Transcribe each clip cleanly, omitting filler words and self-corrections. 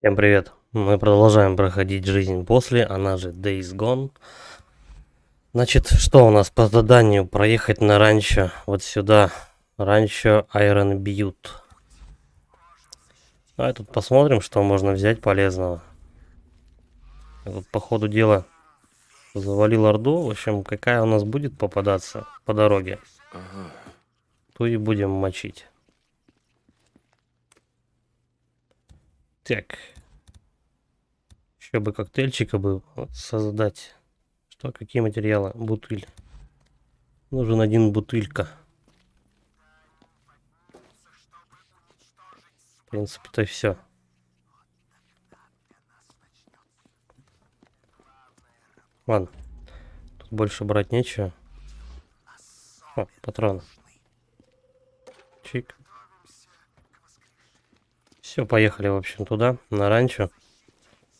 Всем привет! Мы продолжаем проходить жизнь после, она же Days Gone. Значит, что у нас по заданию? Проехать на ранчо, вот сюда, ранчо Iron Butte. Давай тут посмотрим, что можно взять полезного. Я тут по ходу дела завалил орду, в общем, какая у нас будет попадаться по дороге, то и будем мочить. Так. Еще бы коктейльчика бы создать. Что, какие материалы? Бутыль. Нужен один бутылька. В принципе-то все. Ладно. Тут больше брать нечего. О, патроны. Чик. Все, поехали, в общем, туда, на ранчо.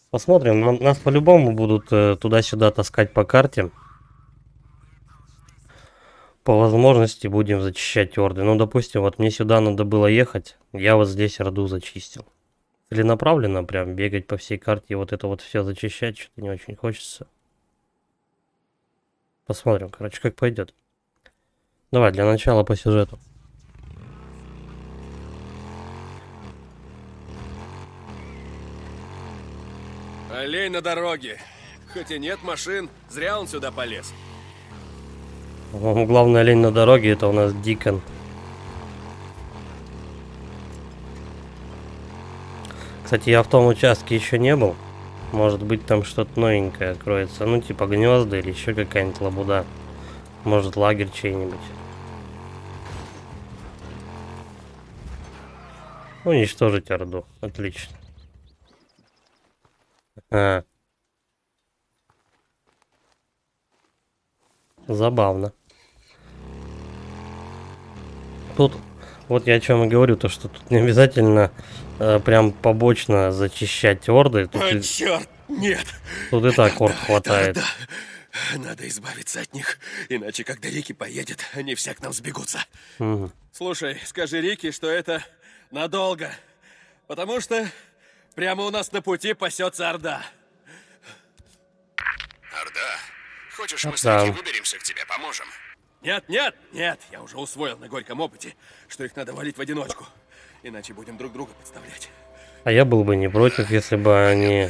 Посмотрим, нас по-любому будут туда-сюда таскать по карте. По возможности будем зачищать орды. Ну, допустим, вот мне сюда надо было ехать, я вот здесь орду зачистил. Целенаправленно прям бегать по всей карте и вот это вот все зачищать, что-то не очень хочется. Посмотрим, короче, как пойдет. Давай, для начала по сюжету. Олень на дороге. Хоть и нет машин, зря он сюда полез. Главный олень на дороге — это у нас Дикон. Кстати, я в том участке еще не был. Может быть, там что-то новенькое кроется. Ну, типа гнезда или еще какая-нибудь лабуда. Может, лагерь чей-нибудь. Уничтожить орду. Отлично. Забавно. Тут, вот я о чем и говорю, то что тут не обязательно прям побочно зачищать орды. Тут черт, нет. Тут и так орд хватает. Да. Надо избавиться от них, иначе когда Рики поедет, они все к нам сбегутся. Угу. Слушай, скажи Рики, что это надолго, потому что прямо у нас на пути пасется орда. Орда? Хочешь, мы с Да. Рики выберемся к тебе, поможем? Нет, я уже усвоил на горьком опыте, что их надо валить в одиночку, иначе будем друг друга подставлять. А я был бы не против, если бы они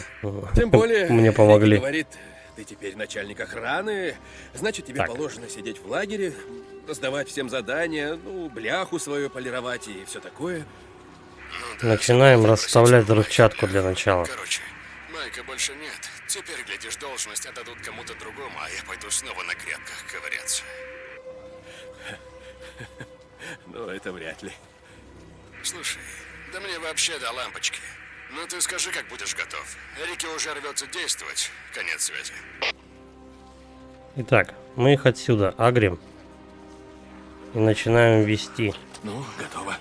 Тем более, мне Рики помогли. говорит, ты теперь начальник охраны, значит тебе Так. положено сидеть в лагере, раздавать всем задания, ну, бляху свою полировать и все такое. Начинаем расставлять взрывчатку для начала. Короче, Майка больше нет. Теперь, глядишь, должность отдадут кому-то другому, а я пойду снова на грядках ковыряться. Ну, это вряд ли. Слушай, да мне вообще до лампочки. Ну ты скажи, как будешь готов. Рики уже рвется действовать. Конец связи. Итак, мы их отсюда агрим и начинаем вести. Ну, готово.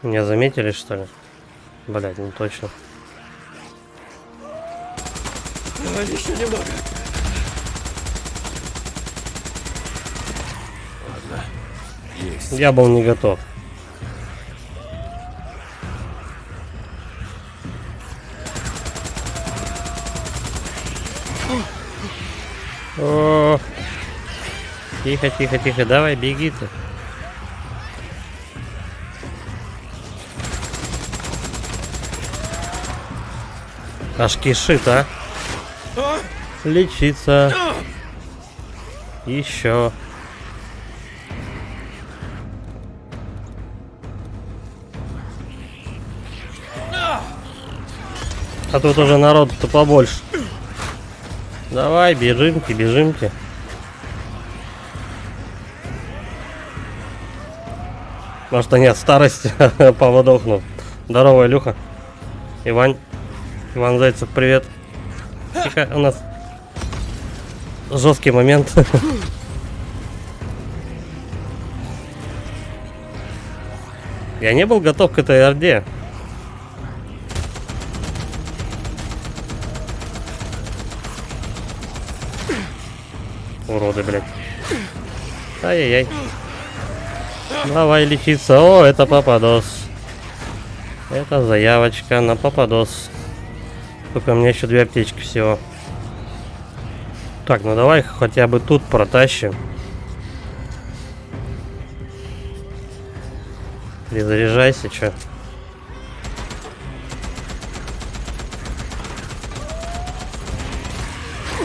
Меня заметили, что ли? Блять, ну точно. Давай еще немного. Ладно. Есть. Я был не готов. О, тихо, тихо, тихо, давай, беги ты. Аж кишит, а? Лечиться. Еще. А тут уже народу-то побольше. Давай, бежимте, бежимте. Может, они от старости поводохнут. Здорово, Илюха. Иван Зайцев, привет. Тихо, у нас жесткий момент. Я не был готов к этой орде. Уроды, блядь. Ай-яй-яй. Давай лечиться. О, это попадос. Это заявочка на попадос. Только у меня еще 2 аптечки всего. Так, ну давай хотя бы тут протащим. Перезаряжайся, чё.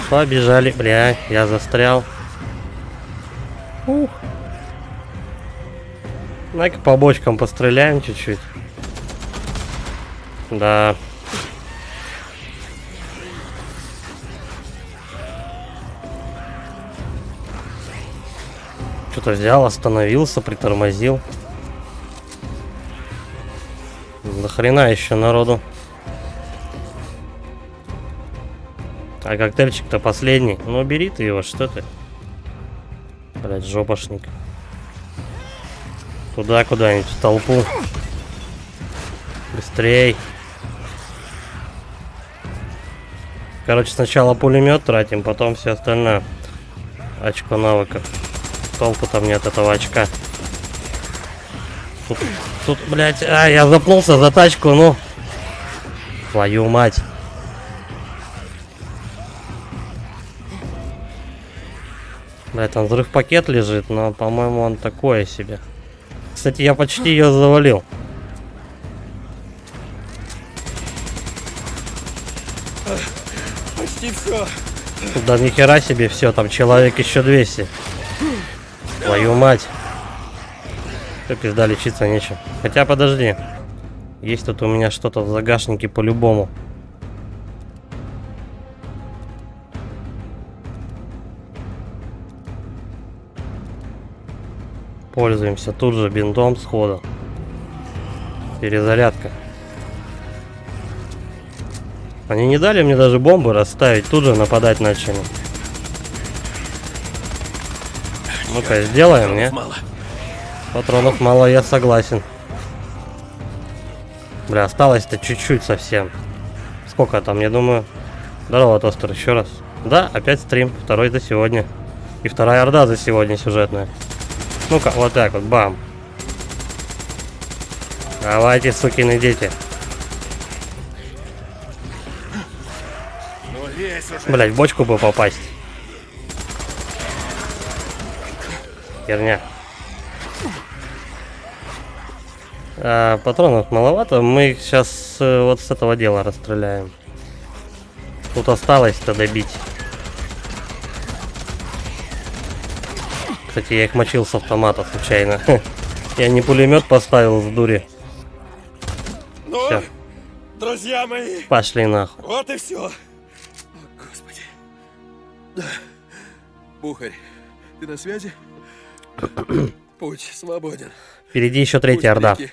Побежали. Бля, я застрял. Ух. Давай-ка по бочкам постреляем чуть-чуть. Да. Что-то взял, остановился, притормозил. До хрена еще народу. А коктейльчик-то последний. Ну, бери ты его, что ты? Блять, жопошник. Туда куда-нибудь, в толпу. Быстрей. Короче, сначала пулемет тратим, потом все остальное. Очко навыков. Толку там нет этого очка. Тут, блять, я запнулся за тачку, ну. Твою мать. Блять, там взрыв пакет лежит, но, по-моему, он такое себе. Кстати, я почти ее завалил. Почти все. Да нихера себе все, там человек еще 200. Твою мать. Что пизда, лечиться нечем. Хотя подожди. Есть тут у меня что-то в загашнике по-любому. Пользуемся тут же бинтом сходу. Перезарядка. Они не дали мне даже бомбы расставить, тут же нападать начали. Ну-ка, сделаем, не? Мало. Патронов мало, я согласен. Бля, осталось-то чуть-чуть совсем. Сколько там, я думаю... Здорово, Тостер, еще раз. Да, опять стрим, второй за сегодня. И вторая орда за сегодня сюжетная. Ну-ка, вот так вот, бам. Давайте, сукины дети. Ну, весь уже. Блять, в бочку бы попасть. Херня. Патронов маловато. Мы их сейчас вот с этого дела расстреляем. Тут осталось-то добить. Кстати, я их мочил с автомата случайно. Я не пулемет поставил с дури. Ну, Всё. друзья мои, Пошли нахуй. вот и все. О, Господи. Бухарь, ты на связи? Путь свободен. Впереди еще Пусть третья орда. реки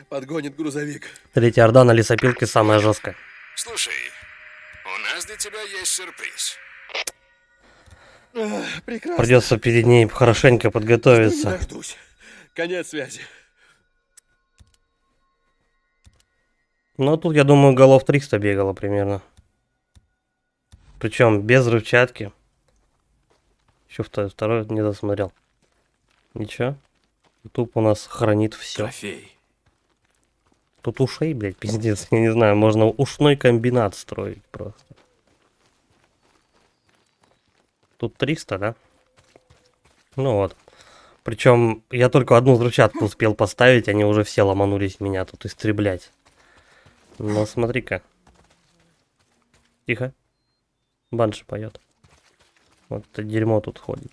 подгонит грузовик. Третья орда на лесопилке самая жесткая. Слушай, у нас для тебя есть сюрприз. Прекрасно. Придется перед ней хорошенько Не подготовиться. дождусь. Конец связи. Ну, тут, я думаю, голов 300 бегало примерно. Причем без взрывчатки. Еще второй не досмотрел. Ничего. Тут у нас хранит все. Трофей. Тут ушей, блядь, пиздец. Я не знаю, можно ушной комбинат строить просто. Тут 300, да? Ну вот. Причем я только одну взрывчатку успел поставить, они уже все ломанулись меня тут истреблять. Но смотри-ка. Тихо. Банши поет. Вот это дерьмо тут ходит.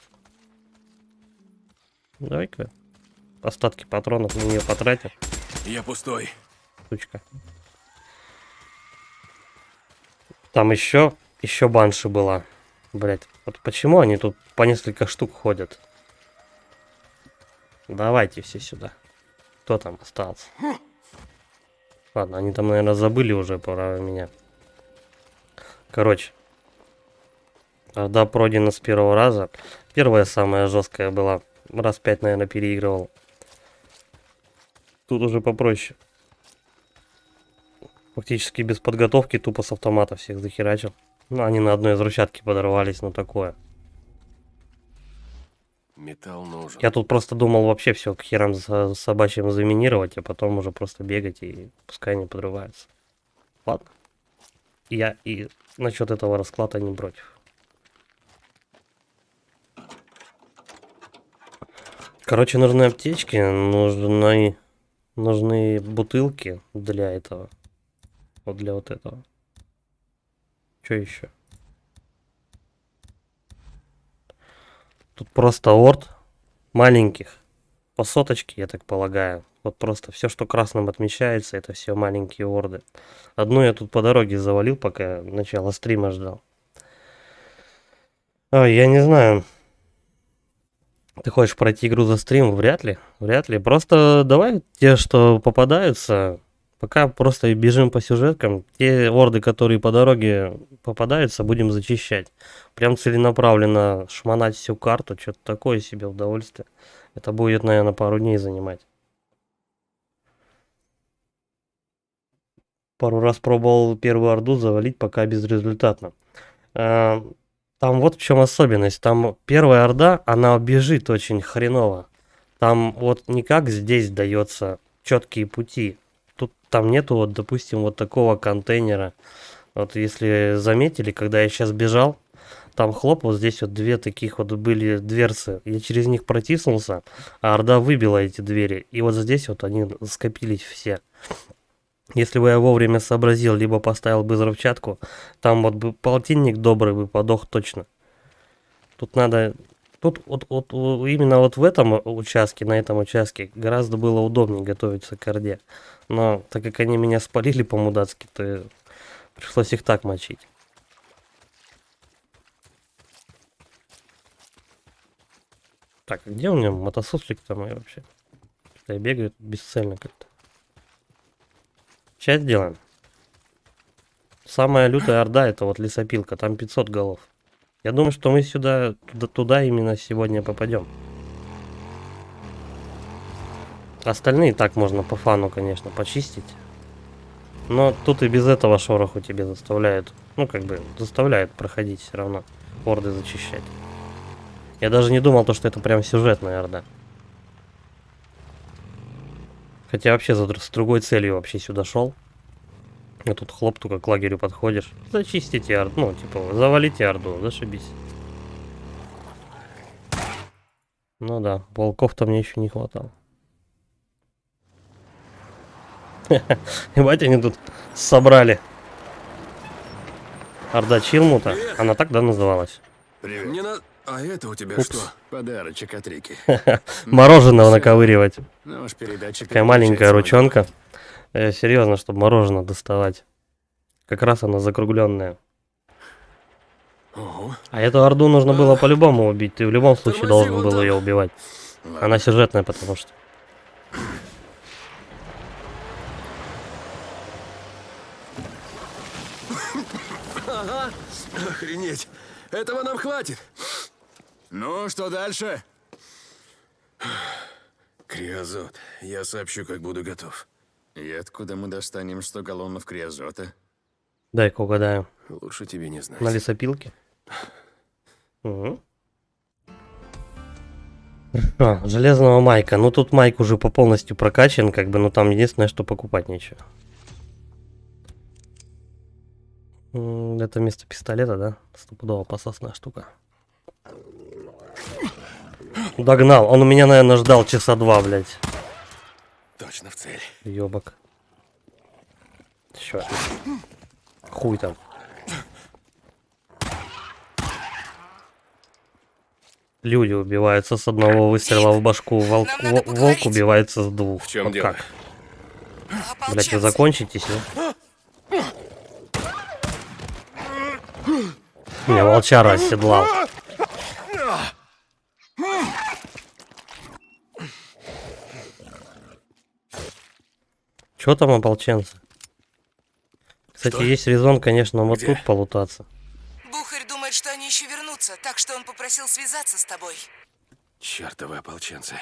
Давай-ка остатки патронов на нее потратим. Я пустой. Сучка. Там еще банши была. Блять, вот почему они тут по несколько штук ходят? Давайте все сюда. Кто там остался? Ладно, они там, наверное, забыли уже про меня. Короче. Орда пройдена с первого раза. Первая самая жесткая была. Раз 5, наверное, переигрывал. Тут уже попроще. Фактически без подготовки, тупо с автомата всех захерачил. Ну, они на одной взрывчатке подорвались, но такое. Металл нужен. Я тут просто думал вообще все к херам собачьим заминировать, а потом уже просто бегать и пускай они подрываются. Ладно. Я и насчет этого расклада не против. Короче, нужны аптечки, нужны бутылки для этого. Вот для вот этого. Что еще? Тут просто орд маленьких. По соточке, я так полагаю. Вот просто все, что красным отмечается, это все маленькие орды. Одну я тут по дороге завалил, пока начало стрима ждал. Ой, я не знаю. Ты хочешь пройти игру за стрим? Вряд ли. Вряд ли. Просто давай те, что попадаются, пока просто бежим по сюжеткам. Те орды, которые по дороге попадаются, будем зачищать. Прям целенаправленно шмонать всю карту. Что-то такое себе удовольствие. Это будет, наверное, пару дней занимать. Пару раз пробовал первую орду завалить, пока безрезультатно. Там вот в чем особенность. Там первая орда, она бежит очень хреново. Там вот не как здесь дается четкие пути. Тут там нету, вот, допустим, вот такого контейнера. Вот если заметили, когда я сейчас бежал, там хлоп, вот здесь вот две таких вот были дверцы. Я через них протиснулся, а орда выбила эти двери. И вот здесь вот они скопились все. Если бы я вовремя сообразил, либо поставил бы взрывчатку, там вот бы полтинник добрый бы подох точно. Тут надо... Тут вот именно вот в этом участке, на этом участке, гораздо было удобнее готовиться к орде. Но так как они меня спалили по-мудацки, то пришлось их так мочить. Так, а где у меня мотосуслик-то мой вообще? Я бегаю бесцельно как-то. Сейчас сделаем. Самая лютая орда — это вот лесопилка, там 500 голов. Я думаю, что мы сюда, туда именно сегодня попадем. Остальные так можно по фану, конечно, почистить. Но тут и без этого шороху тебе заставляют, ну как бы, заставляют проходить все равно, орды зачищать. Я даже не думал, что это прям сюжетная орда. Хотя вообще с другой целью вообще сюда шел. А тут хлоп, только к лагерю подходишь. Зачистите орду, ну типа завалите орду, зашибись. Ну да, волков-то мне еще не хватало. Ебать, они тут собрали. Орда Чилмута. Она так, да, называлась? Привет. Не на... А это у тебя Упс. что? Подарочек от Рики. Мороженого наковыривать. Ну уж передача Такая маленькая переключается, ручонка. Серьезно, чтобы мороженое доставать. Как раз она закругленная. Ого. А эту орду нужно было по-любому убить. Ты в любом случае Тормози должен вон был там. ее убивать. Ладно. Она сюжетная, потому что. Ага. Охренеть. Этого нам хватит. Ну, что дальше? Криозот. Я сообщу, как буду готов. И откуда мы достанем 100 галлонов криозота? Дай-ка угадаю. Лучше тебе не знать. На лесопилке. Угу. Железного майка. Ну тут майк уже по полностью прокачан, как бы, ну там единственное, что покупать нечего. Это вместо пистолета, да? Стопудово пососная штука. Догнал. Он у меня, наверное, ждал часа два, блядь. Точно в цель. Ёбок. Чё? Хуй там. Люди убиваются с одного выстрела в башку. Волк убивается с двух. В чем Вот дело? как? Блять, вы закончитесь, ну? Меня волчара оседлал. Чё там ополченцы? Кстати, Что? есть резон, конечно, вот Где? тут полутаться. Бухарь думает, что они еще вернутся, так что он попросил связаться с тобой. Чертовы ополченцы.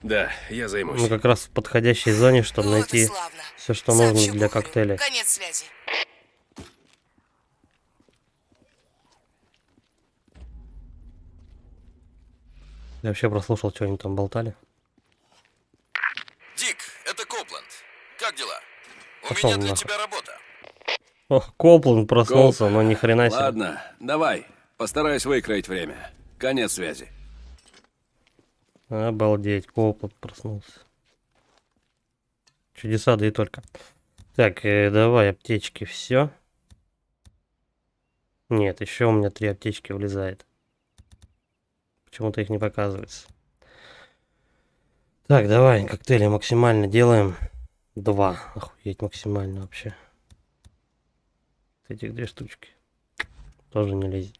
Да, я займусь. Мы как раз в подходящей зоне, чтобы Вот и найти славно. все, что Сообщу нужно для Бухарю. коктейля. Конец связи. Я вообще прослушал, что они там болтали. Дик, это Копланд. Как дела? У Пошел меня для нахуй. тебя работа. Ох, Копланд проснулся, но ни хрена себе. Ладно, давай. Постараюсь выкроить время. Конец связи. Обалдеть, Копланд проснулся. Чудеса, да и только. Так, давай аптечки, все. Нет, еще у меня 3 аптечки влезает. Почему-то их не показывается. Так, давай, коктейли максимально делаем. 2. Охуеть, максимально вообще. Этих 2 штучки. Тоже не лезет.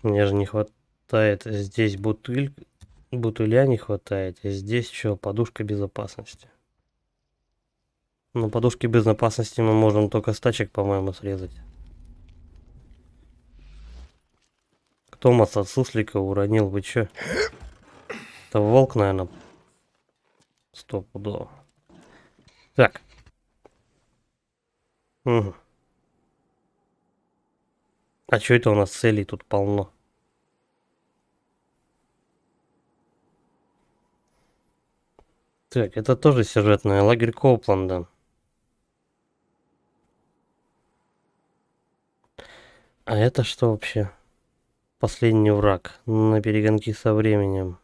Мне же не хватает. Здесь бутыля не хватает. А здесь что? Подушка безопасности. Ну, подушки безопасности мы можем только с тачек, по-моему, срезать. Кто мотоциклика уронил? Вы чё? Это волк, наверное. Стопудово. Так. Угу. А чё это у нас целей тут полно? Так, это тоже сюжетная. Лагерь Копланда. А это что вообще? Последний враг. На перегонки со временем.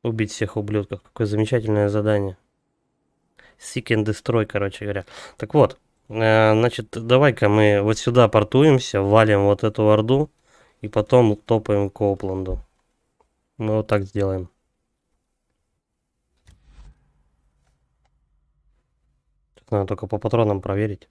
Убить всех ублюдков. Какое замечательное задание. Seek and Destroy, короче говоря. Так вот. Значит, давай-ка мы вот сюда портуемся, валим вот эту орду. И потом топаем к Копланду. Мы вот так сделаем. Тут надо только по патронам проверить.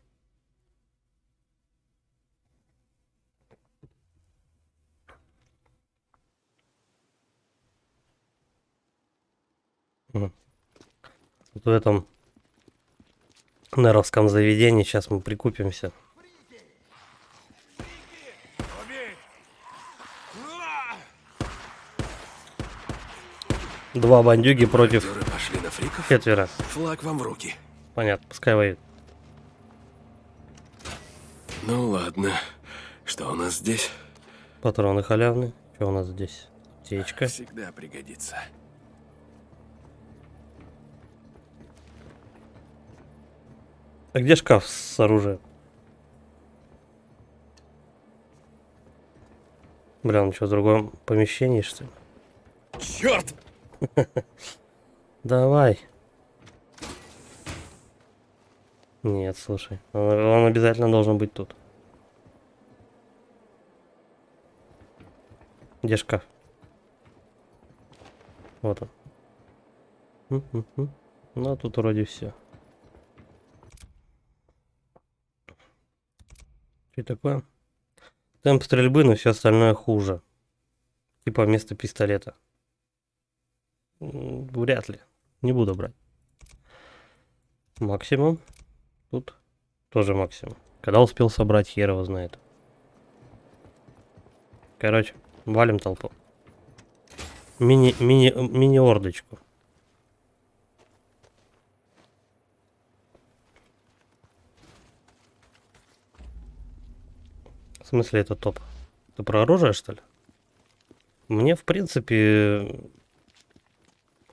Вот в этом неровском заведении сейчас мы прикупимся. Два бандюги против Актеры пошли на фриков. 4. Флаг вам в руки. Понятно, пускай воюют. Ну ладно. Что у нас здесь? Патроны халявные. Что у нас здесь? Аптечка. Всегда пригодится. А где шкаф с оружием? Бля, он что, в другом помещении, что ли? Черт! Давай. Нет, слушай. Он обязательно должен быть тут. Где шкаф? Вот он. Ну, а тут вроде все. Что такое? Темп стрельбы, но все остальное хуже. Типа вместо пистолета. Вряд ли. Не буду брать. Максимум. Тут тоже максимум. Когда успел собрать, хер его знает. Короче, валим толпу. Мини-ордочку. В смысле это топ? Ты про оружие, что ли? Мне, в принципе,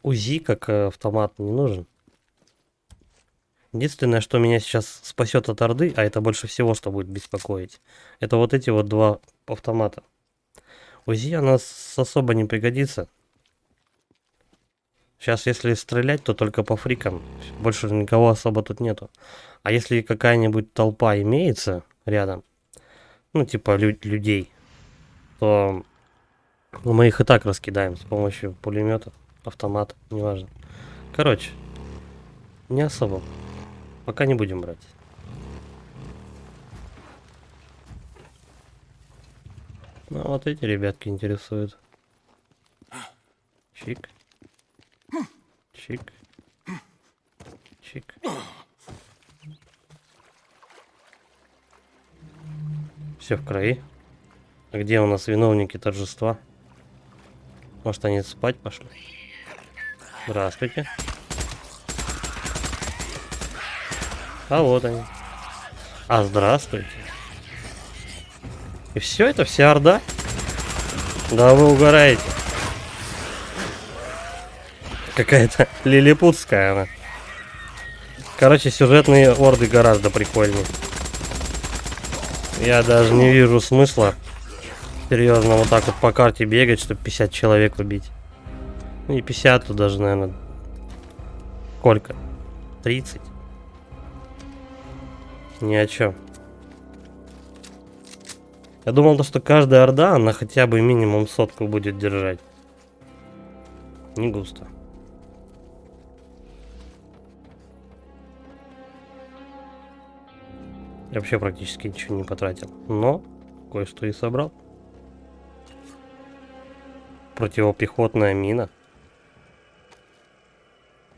УЗИ как автомат не нужен. Единственное, что меня сейчас спасет от орды, а это больше всего, что будет беспокоить, это вот эти вот 2 автомата. УЗИ у нас особо не пригодится. Сейчас, если стрелять, то только по фрикам. Больше никого особо тут нету. А если какая-нибудь толпа имеется рядом, ну, типа людей, то мы их и так раскидаем с помощью пулемета, автомата, неважно. Короче, не особо. Пока не будем брать. Ну, вот эти ребятки интересуют. Чик. Чик. Чик. Все в крови. А где у нас виновники торжества? Может, они спать пошли? Здравствуйте. А вот они. А, здравствуйте. И все, это вся орда? Да вы угораете. Какая-то лилипутская она. Короче, сюжетные орды гораздо прикольнее. Я даже не вижу смысла серьезно вот так вот по карте бегать, чтобы 50 человек убить. Ну, не 50, тут даже, наверное, сколько? 30? Ни о чем. Я думал, то, что каждая орда, она хотя бы минимум 100 будет держать. Не густо. Я вообще практически ничего не потратил. Но кое-что и собрал. Противопехотная мина.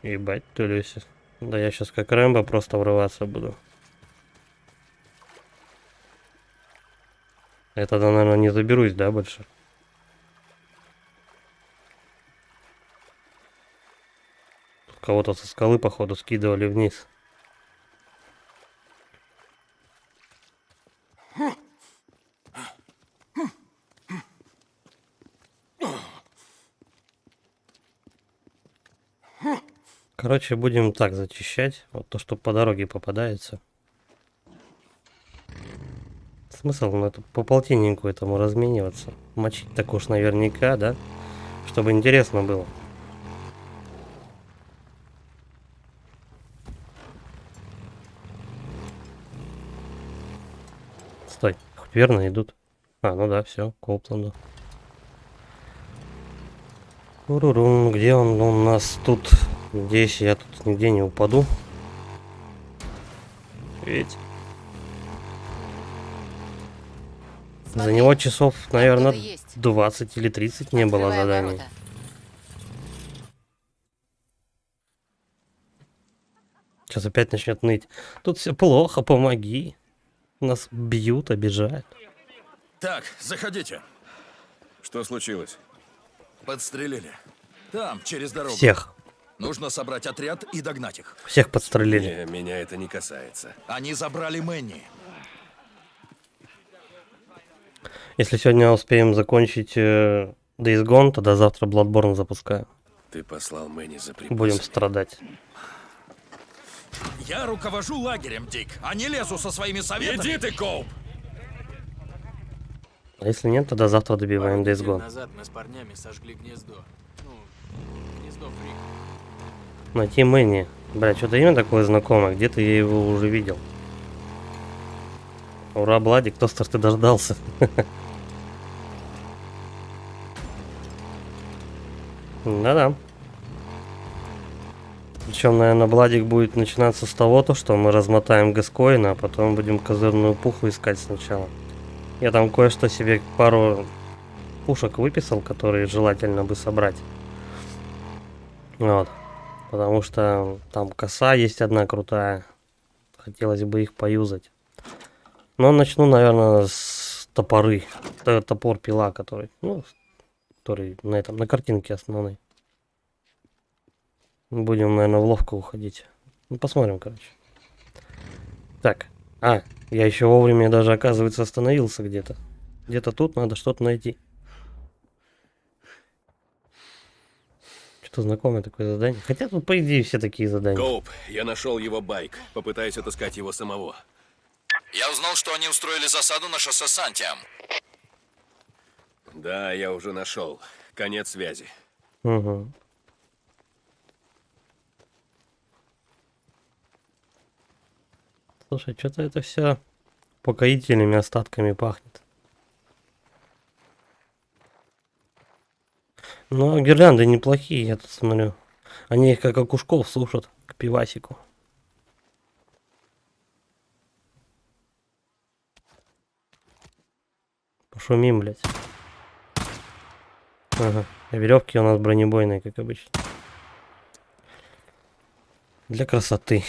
Ебать, Тулюся. Да я сейчас как Рэмбо просто врываться буду. Я тогда, наверное, не заберусь, да, больше? Тут кого-то со скалы, походу, скидывали вниз. Короче, будем так зачищать. Вот то, что по дороге попадается. Смысл на это по полтиннику этому размениваться. Мочить так уж наверняка, да? Чтобы интересно было. Стой, хоть верно идут. А, ну да, все, Копланду. Урурум, где он у нас тут? Надеюсь, я тут нигде не упаду. Ведь за него часов, наверное, 20 или 30 не было заданий. Сейчас опять начнет ныть. Тут все плохо, помоги. Нас бьют, обижают. Так, заходите. Что случилось? Подстрелили. Там, через дорогу. Всех. Нужно собрать отряд и догнать их. Всех подстрелили. Меня это не касается. Они забрали Мэнни. Если сегодня успеем закончить Days Gone, тогда завтра Bloodborne запускаю. Ты послал Мэнни за припасами. Будем страдать. Я руковожу лагерем, Дик, а не лезу со своими советами. Иди ты, Коуп! А если нет, тогда завтра добиваем Days Gone. Назад мы с парнями сожгли гнездо. Ну, гнездо Фрик. Найти Мэнни. Бля, что-то имя такое знакомое. Где-то я его уже видел. Ура, Бладик, тостер, ты дождался. Да-да. Причем, наверное, Бладик будет начинаться с того, что мы размотаем Гаскоина, а потом будем козырную пуху искать сначала. Я там кое-что себе пару пушек выписал, которые желательно бы собрать. Вот. Потому что там коса есть одна крутая. Хотелось бы их поюзать. Но начну, наверное, с топоры. Топор-пила, который, ну, который на этом, на картинке основной. Будем, наверное, в ловко уходить. Ну, посмотрим, короче. Так. А, я еще вовремя даже, оказывается, остановился где-то. Где-то тут надо что-то найти. Что-то знакомое такое задание. Хотя тут, по идее, все такие задания. Коуп, я нашел его байк. Попытаюсь отыскать его самого. Я узнал, что они устроили засаду на шоссе Сантиам. Да, я уже нашел. Конец связи. Угу. Слушай, что-то это все упокоительными остатками пахнет. Но гирлянды неплохие, я тут смотрю. Они их как окушков сушат к пивасику. Пошумим, блядь. Ага. Веревки у нас бронебойные, как обычно. Для красоты.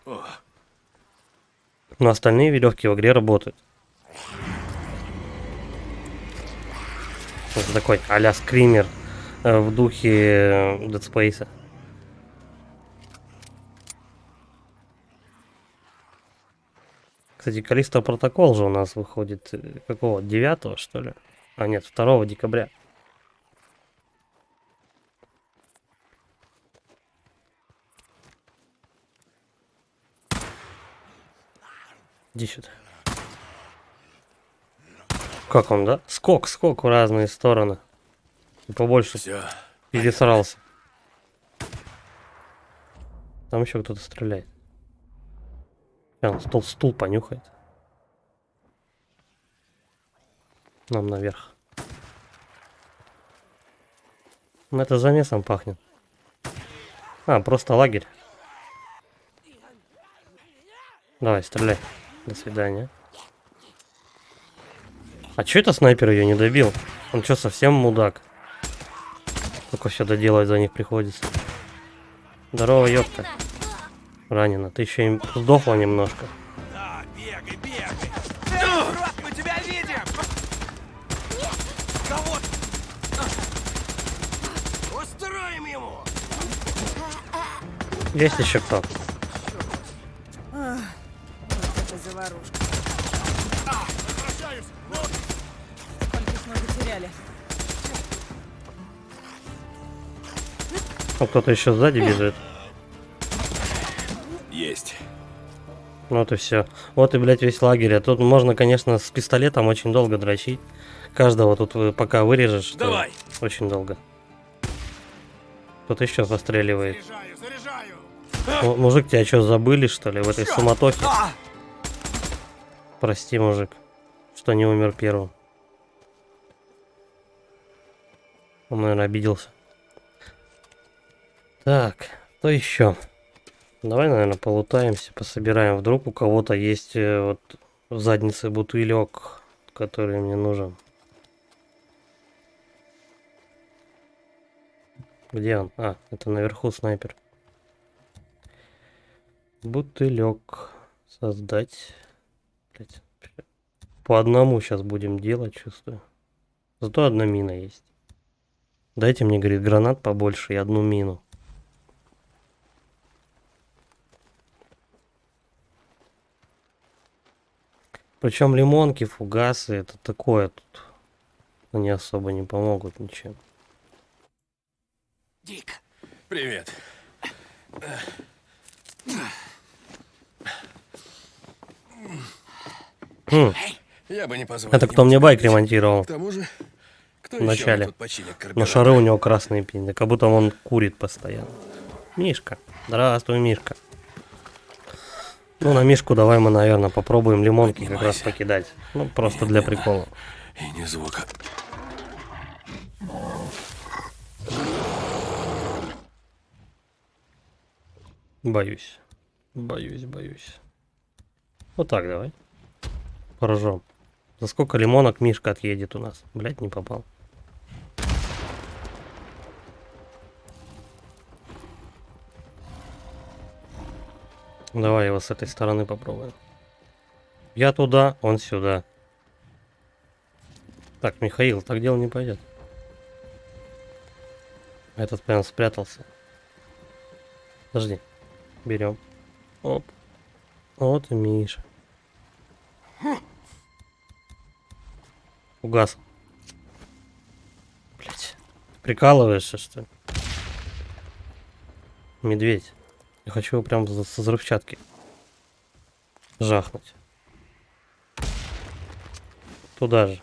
О, Но остальные веревки в игре работают. Это такой а-ля скример в духе Dead Space. Кстати, Каллисто протокол же у нас выходит какого? 9 что ли? А нет, 2 декабря. Иди сюда. Как он, да? Скок в разные стороны. И побольше Все. пересрался. Там еще кто-то стреляет. Он стул понюхает. Нам наверх. Ну, это замесом пахнет. А, просто лагерь. Давай, стреляй. До свидания. А чё это снайпер ее не добил? Он что, совсем мудак? Только все доделать за них приходится. Здорово, ёпта. Ранена. Ты еще им сдохла немножко. Мы тебя видим! Кого? Устроим ему! Есть еще кто? Вот это заварушка. Сколько ж мы потеряли? Ну, кто-то еще сзади бежит. Есть. Вот и все. Вот и, блядь, весь лагерь. А тут можно, конечно, с пистолетом очень долго дрочить. Каждого тут пока вырежешь. Давай. Очень долго. Кто-то еще постреливает. Заряжаю! Мужик, тебя что, забыли, что ли, в этой суматохе? Прости, мужик, что не умер первым. Он, наверное, обиделся. Так, что еще? Давай, наверное, полутаемся, пособираем. Вдруг у кого-то есть вот в заднице бутылек, который мне нужен. Где он? А, это наверху снайпер. Бутылек. Создать. Блять. По одному сейчас будем делать, чувствую. Зато одна мина есть. Дайте мне, говорит, гранат побольше и одну мину. Причем лимонки, фугасы, это такое тут. Они особо не помогут ничем. Дик, Привет. Я бы не позволил. Это кто ему мне байк сходить. ремонтировал К тому же, кто в еще начале. тут починит Но карбюратор? шары у него красные пинды, как будто он курит постоянно. Мишка. Здравствуй, Мишка. Ну, на Мишку давай мы, наверное, попробуем лимонки как раз покидать. Ну, просто для прикола. И ни звука. Боюсь. Боюсь. Вот так давай. Поражем. За сколько лимонок Мишка отъедет у нас? Блять, не попал. Давай его с этой стороны попробуем. Я туда, он сюда. Так, Михаил, так дело не пойдет. Этот прям спрятался. Подожди. Берем. Оп. Вот и Миша. Угас. Блять. Прикалываешься, что ли? Медведь. Я хочу его прям со взрывчатки жахнуть. Туда же.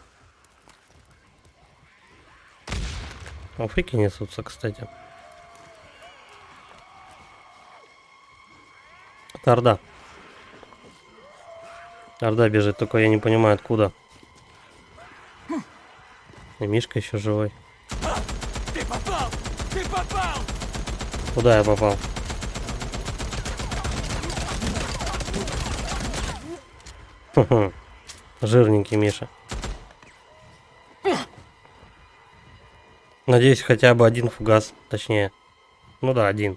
Африки несутся, кстати. Это Орда. Орда бежит, только я не понимаю откуда. И Мишка еще живой. ты попал! Ты попал! Куда я попал? Хм-хм. Жирненький Миша. Надеюсь, хотя бы один фугас. Точнее. Ну да, один.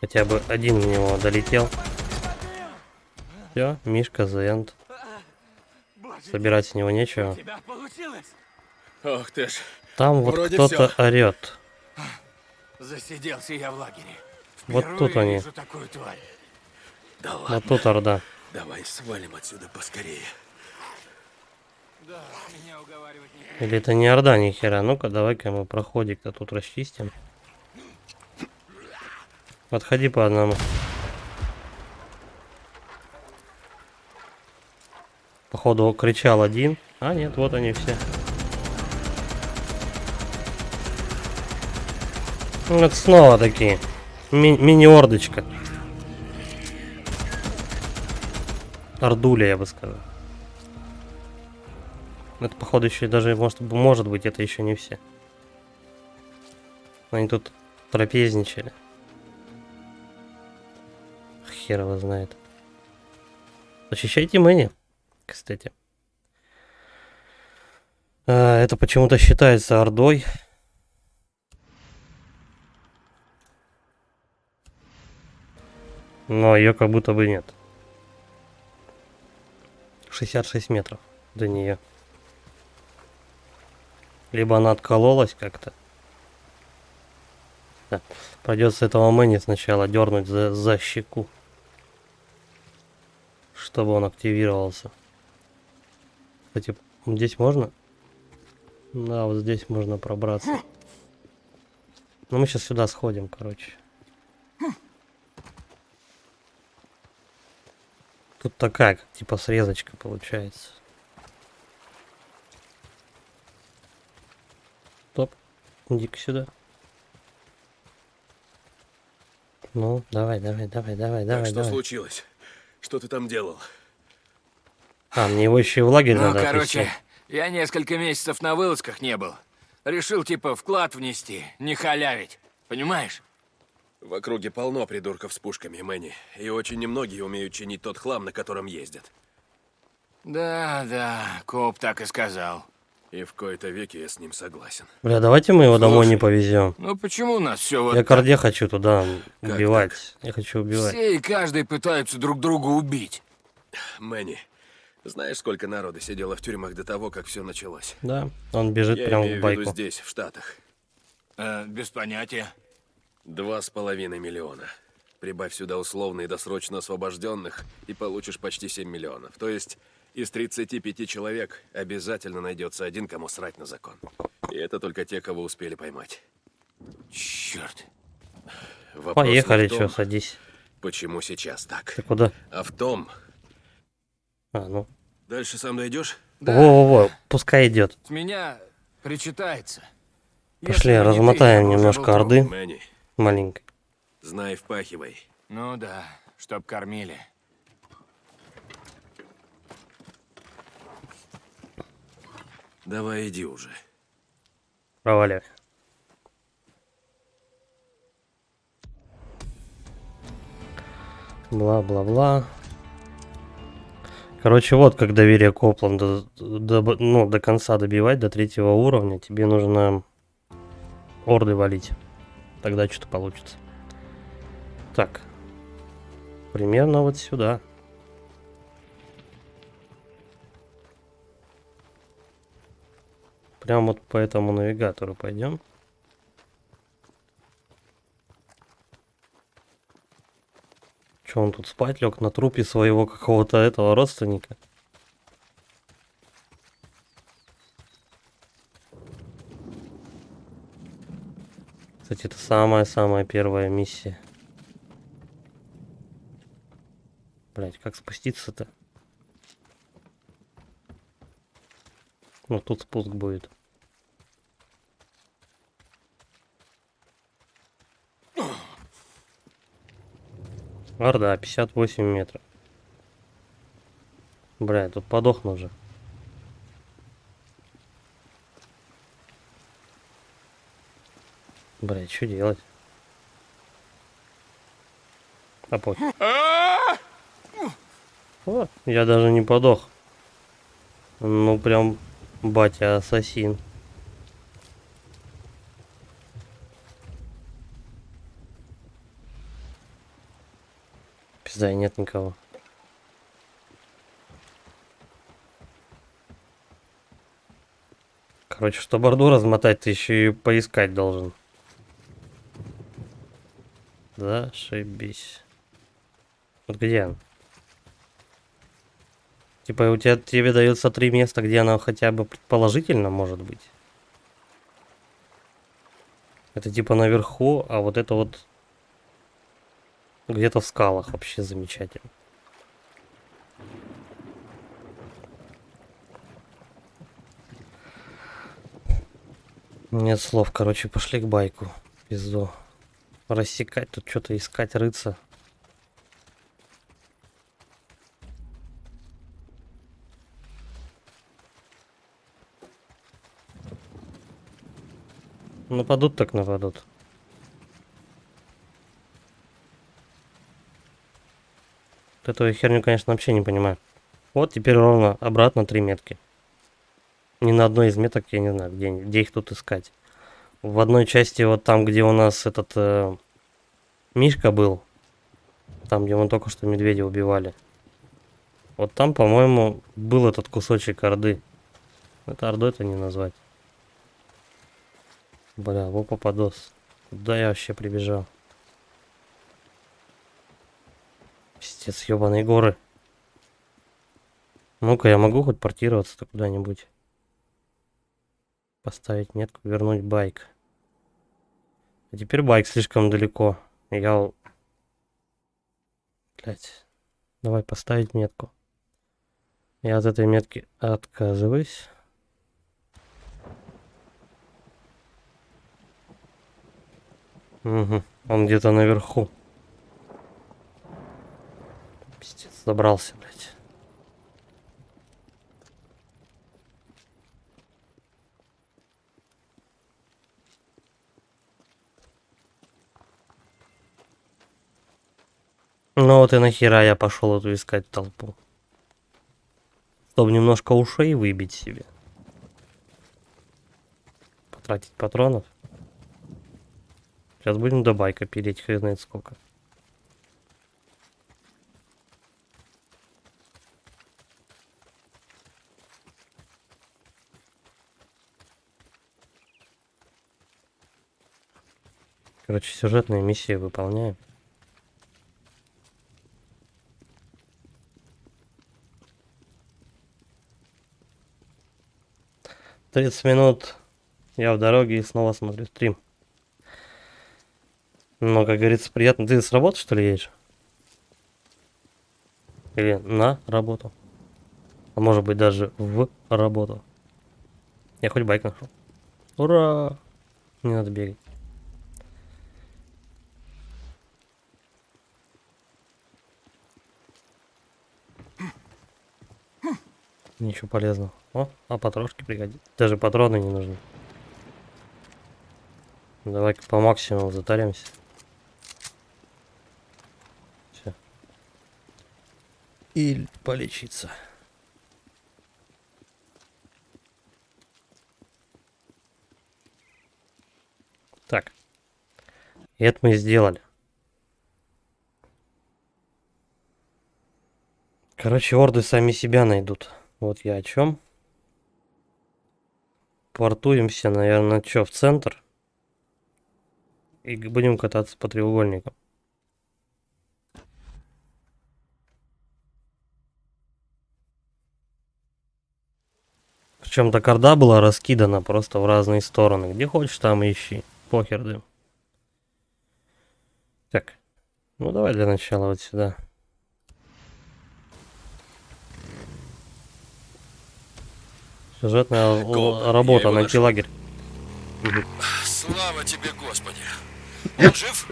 Хотя бы один в него долетел. Все, Мишка заент. Собирать с него нечего. У тебя получилось! Ох ты ж. Там вот Вроде кто-то всё. орет. Засиделся я в лагере. Вот тут Впервые они. вижу такую тварь. Да ладно. Вот тут Орда. Давай свалим отсюда поскорее. Да, меня уговаривать не... Или это не Орда ни хера? Ну-ка, давай-ка мы проходик-то тут расчистим. Отходи по одному. Походу кричал один. А нет, вот они все. Ну, это снова такие. Мини-ордочка. Ордуля, я бы сказал. Это, походу, еще даже, может быть, это еще не все. Они тут трапезничали. Хер его знает. Защищайте Мэнни, кстати. Это почему-то считается ордой. Но ее как будто бы нет. 66 метров до нее. Либо она откололась как-то. Да. Придется этого Мэнни сначала дернуть за щеку, чтобы он активировался. Кстати, здесь можно? Да, вот здесь можно пробраться. Но мы сейчас сюда сходим, короче. Тут такая, как типа срезочка получается. Стоп. Иди-ка сюда. Ну, давай. Так, что давай. случилось? Что ты там делал? А, мне его еще и в лагерь Ну, надо короче, отвезти. я несколько месяцев на вылазках не был. Решил, типа, вклад внести, не халявить. Понимаешь? В округе полно придурков с пушками, Мэнни. И очень немногие умеют чинить тот хлам, на котором ездят. Да, коп так и сказал. И в кои-то веки я с ним согласен. Бля, давайте мы его домой не Слушай, повезем. Ну почему у нас все вот Я так? Корде хочу туда Как убивать. Я хочу убивать. Все и каждый пытаются друг друга убить. Мэнни, знаешь, сколько народа сидело в тюрьмах до того, как все началось? Да, он бежит Я прямо имею в в виду байку. здесь, в Штатах. Без понятия. 2,5 миллиона. Прибавь сюда условно и досрочно освобожденных, и получишь почти 7 миллионов. То есть из 35 человек обязательно найдется один, кому срать на закон. И это только те, кого успели поймать. Черт. Вопрос Поехали, не в том, чё, садись. почему сейчас так, Ты куда? а в том... А, ну. Дальше сам дойдешь? Да, Во-во-во, пускай идет. с меня причитается. Пошли, Если бы не ты, размотаем я бы уже немножко был орды. Мэнни, Маленькой. знай, впахивай. труп. Ну да, чтоб кормили. Давай иди уже. Проваливай. Бла-бла-бла. Короче, вот как доверие Копланда до конца добивать, до 3-го уровня, тебе нужно орды валить. Тогда что-то получится. Так. Примерно вот сюда. Прям вот по этому навигатору пойдем. Че он тут спать лег на трупе своего какого-то этого родственника? Кстати, это самая-самая первая миссия. Блять, как спуститься-то? Ну, тут спуск будет. Орда, 58 метров. Бля, я тут подохну уже. Бля, что делать? А пофиг. О, я даже не подох. Ну прям батя ассасин. Пизда, и нет никого. Короче, чтобы орду размотать, ты еще и поискать должен. Зашибись. Вот где он? Типа у тебя тебе дается 3 места, где она хотя бы предположительно может быть. Это типа наверху, а вот это вот где-то в скалах. Вообще замечательно. Нет слов, короче, пошли к байку. Пизду. Рассекать тут, что-то искать, рыться. Нападут так нападут. Вот эту херню, конечно, вообще не понимаю. Вот теперь ровно обратно 3 метки. Ни на одной из меток я не знаю, где их тут искать. В одной части, вот там, где у нас этот Мишка был, там, где мы только что медведя убивали, вот там, по-моему, был этот кусочек орды. Это ордой это не назвать. Бля, во попадос. Куда я вообще прибежал? Пиздец, ебаные горы. Ну-ка, я могу хоть портироваться-то куда-нибудь? Поставить метку, вернуть байк. А теперь байк слишком далеко. Я... Блять. Давай поставить метку. Я от этой метки отказываюсь. Угу. Он где-то наверху. Пиздец, забрался, блять. Ну вот и нахера я пошел эту искать толпу. Чтобы немножко ушей выбить себе. Потратить патронов. Сейчас будем до байка переть, хрен знает сколько. Короче, сюжетные миссии выполняем. «30 минут я в дороге и снова смотрю стрим». Ну, как говорится, приятно. Ты с работы, что ли, едешь? Или на работу? А может быть, даже в работу. Я хоть байк нашел. Ура! Не надо бегать. Ничего полезного. О, а патрошки пригодятся. Даже патроны не нужны. Давай-ка по максимуму затаримся. Все. И полечиться. Так. И это мы сделали. Короче, орды сами себя найдут. Вот я о чем. Портуемся, наверное, что, в центр. И будем кататься по треугольникам. Причем так орда была раскидана просто в разные стороны. Где хочешь, там ищи. Похер дым. Так. Ну давай для начала вот сюда. Сюжетная работа, найти лагерь. Слава тебе, Господи. Он жив?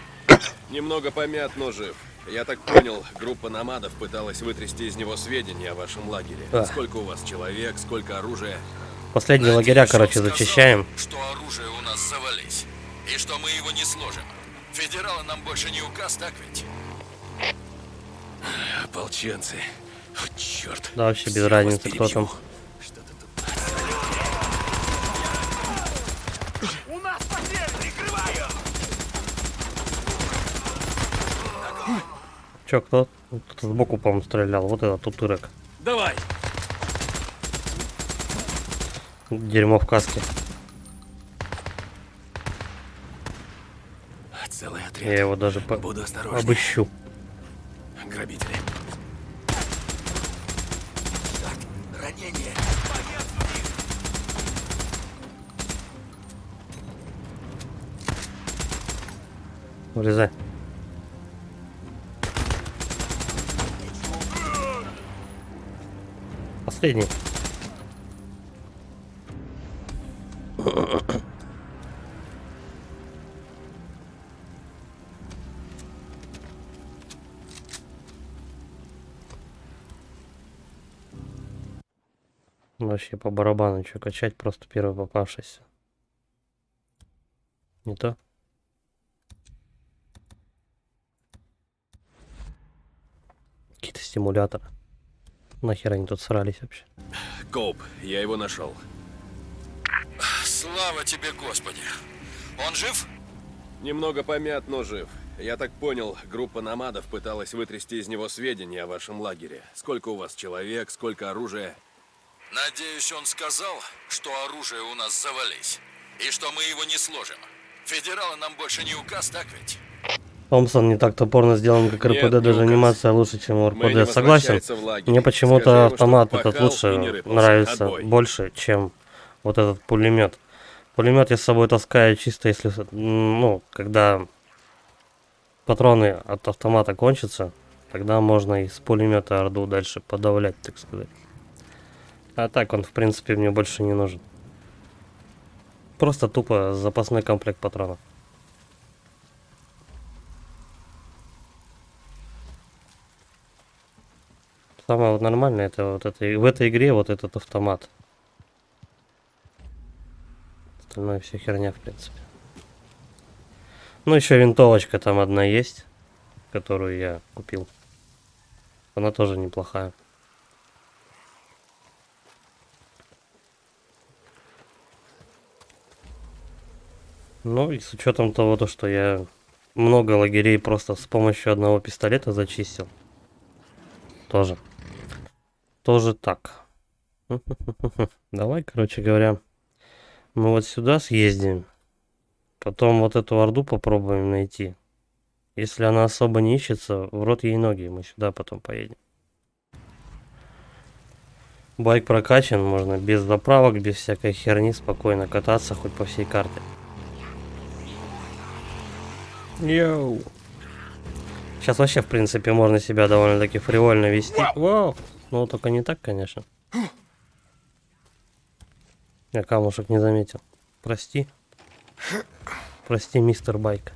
Немного помят, но жив. Я так понял, группа номадов пыталась вытрясти из него сведения о вашем лагере. Да. Сколько у вас человек, сколько оружия. Последние лагеря, Надеюсь, он короче, сказал, зачищаем. что оружие у нас завались. И что мы его не сложим. Федералы нам больше не указ, так ведь? Ополченцы. О, черт. Да, вообще без Всех вас разницы, кто перебью. там. Что-то тут. Чё, кто? Кто-то сбоку, по-моему, стрелял. Вот этот утырок. Давай! Дерьмо в каске. Целый отряд. Я его даже Буду осторожней. обыщу. Грабители. Вылезай. Последний. Вообще по барабану, что качать, просто первый попавшийся. Не то. Какие-то стимуляторы. Нахер они тут срались вообще? Коуп, я его нашел. Слава тебе, Господи. Он жив? Немного помят, но жив. Я так понял, группа намадов пыталась вытрясти из него сведения о вашем лагере. Сколько у вас человек, сколько оружия? Надеюсь, он сказал, что оружие у нас завались. И что мы его не сложим. Федералы нам больше не указ, так ведь? Томпсон не так топорно сделан, как Нет, РПД, не даже указ. анимация лучше, чем у Мы не РПД. Согласен. возвращается в лагерь. Мне Скажи почему-то ему, автомат чтобы этот пахал и лучше не рыпался. нравится Отбой. больше, чем вот этот пулемет. Пулемет я с собой таскаю чисто если, ну, когда патроны от автомата кончатся, тогда можно из пулемета Орду дальше подавлять, так сказать. А так он, в принципе, мне больше не нужен. Просто тупо запасной комплект патронов. Самое вот нормальное это вот это в этой игре вот этот автомат. Остальное все херня, в принципе. Ну, еще винтовочка там одна есть, которую я купил. Она тоже неплохая. Ну, и с учетом того, то, что я много лагерей просто с помощью одного пистолета зачистил. Тоже. Тоже так. Давай, короче говоря, мы вот сюда съездим. Потом вот эту орду попробуем найти. Если она особо не ищется, в рот ей ноги. Мы сюда потом поедем. Байк прокачан, можно без заправок, без всякой херни спокойно кататься хоть по всей карте. Йоу. Сейчас вообще, в принципе, можно себя довольно-таки фривольно вести. Вау. Ну, только не так, конечно. Я камушек не заметил. Прости. Прости, мистер Байк.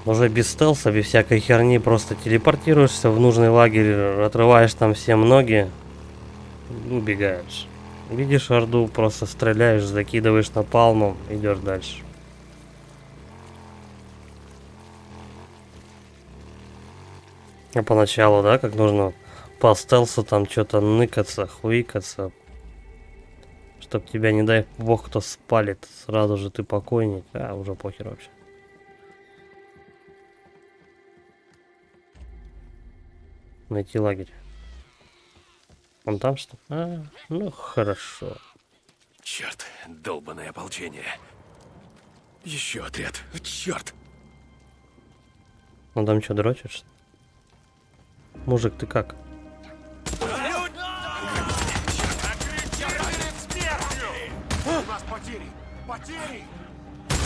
Уже без стелса, без всякой херни, просто телепортируешься в нужный лагерь, отрываешь там всем ноги, убегаешь. Видишь орду, просто стреляешь, закидываешь напалмом, идешь дальше. А поначалу, да, как нужно по стелсу там что-то ныкаться, хуикаться, чтоб тебя, не дай бог, кто спалит, сразу же ты покойник, а уже похер вообще. Найти лагерь. Он там что? А, ну хорошо. Черт, долбаное ополчение. Еще отряд. Черт. Он там что, дрочит, что ли? Мужик, ты как?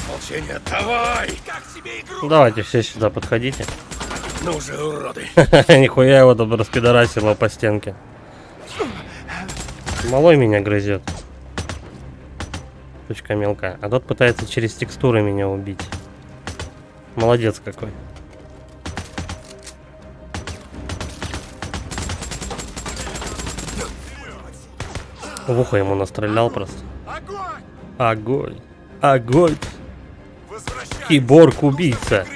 Ополчение, давай! Давайте все сюда подходите. Ну же, уроды. Нихуя его там распидорасило по стенке. Малой меня грызет. Сучка мелкая. А тот пытается через текстуры меня убить. Молодец какой. В ухо ему настрелял просто. Огонь! Огонь! Киборг-убийца!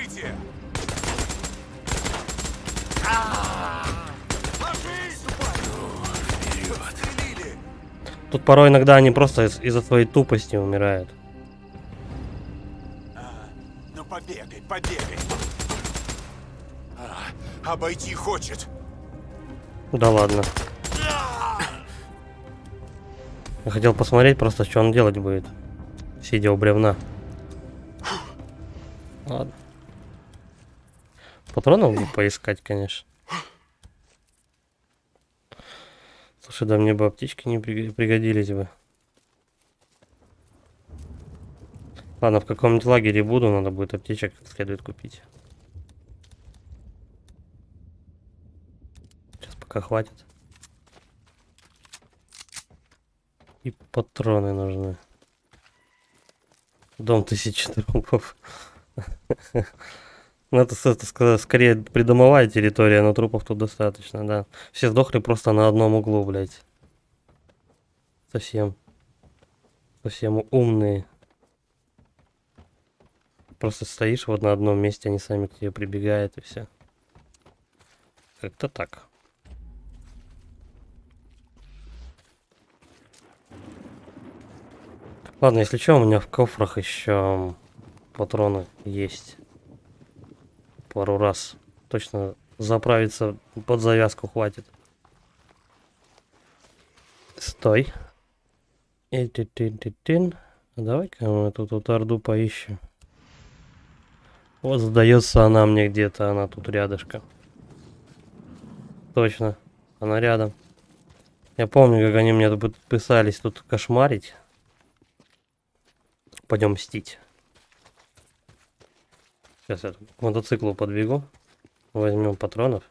Тут порой иногда они просто из-за своей тупости умирают. Ну побегай, побегай. Обойти хочет. Да ладно. Я хотел посмотреть просто, что он делать будет, сидя у бревна. Ладно. Патронов бы поискать, конечно. Слушай, да мне бы аптечки не пригодились бы. Ладно, в каком-нибудь лагере буду, надо будет аптечек как следует купить. Сейчас пока хватит. И патроны нужны. Дом 1000 трупов. Ну, это скорее придомовая территория, но трупов тут достаточно, да. Все сдохли просто на одном углу, блядь. Совсем умные. Просто стоишь вот на одном месте, они сами к тебе прибегают и все. Как-то так. Ладно, если что, у меня в кофрах еще патроны есть. Пару раз. Точно заправиться под завязку хватит. Стой. Давай-ка мы тут орду поищем. Вот сдается она мне где-то, она тут рядышком. Точно, она рядом. Я помню, как они мне тут писались тут кошмарить. Пойдем мстить. Сейчас я к мотоциклу подбегу. Возьмем патронов.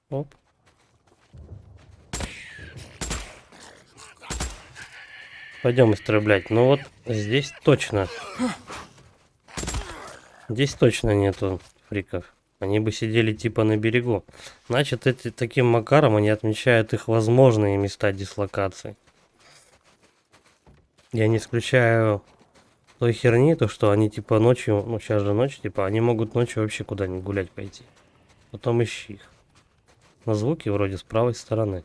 Оп. Пойдем истреблять. Ну вот здесь точно. Здесь точно нету фриков. Они бы сидели типа на берегу. Значит, таким макаром они отмечают их возможные места дислокации. Я не исключаю той херни, то что они типа ночью, ну сейчас же ночь, типа они могут ночью вообще куда-нибудь гулять пойти. Потом ищи их. На звуки вроде с правой стороны.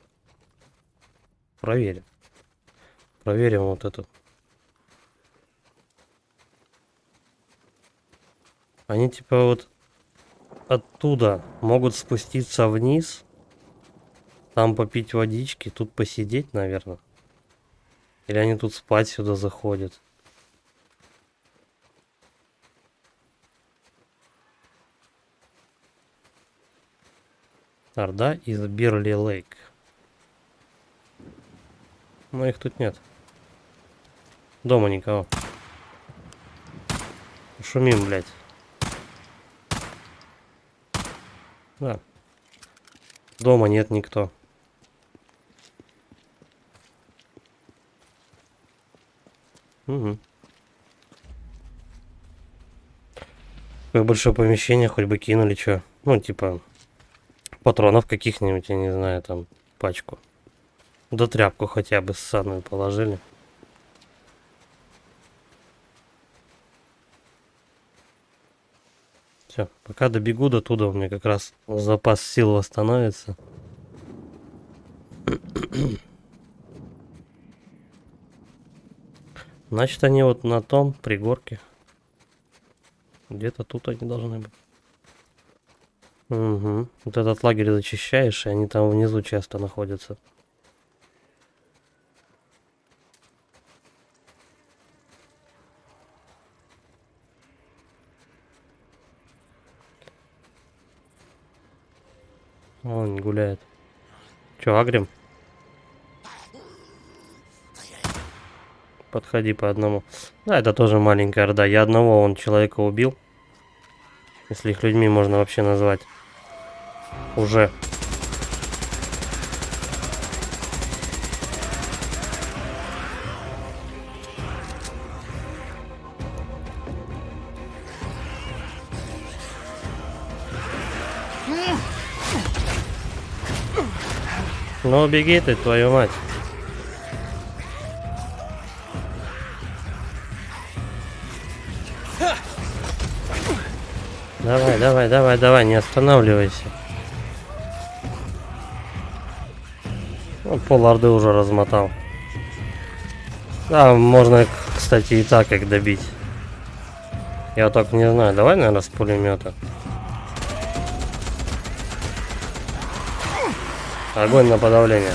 Проверим. Проверим вот эту. Они типа вот оттуда могут спуститься вниз. Там попить водички, тут посидеть, наверное. Или они тут спать сюда заходят. Орда из Бирли Лейк. Но их тут нет. Дома никого. Шумим, блядь. Да. Дома нет никто. Угу. Какое большое помещение, хоть бы кинули, что. Ну, типа, патронов каких-нибудь, я не знаю, там, пачку. Да тряпку хотя бы ссаную положили. Все, пока добегу до туда, у меня как раз запас сил восстановится. Значит, они вот на том пригорке. Где-то тут они должны быть. Угу. Вот этот лагерь зачищаешь, и они там внизу часто находятся. Он гуляет. Че, агрим? Подходи по одному. Да, это тоже маленькая орда. Я одного он человека убил. Если их людьми можно вообще назвать. Уже. Ну беги ты, твою мать. Давай, давай, давай, давай, не останавливайся. Ну, пол орды уже размотал. Да, можно, кстати, и так их добить. Я только не знаю. Давай, наверное, с пулемета. Огонь на подавление.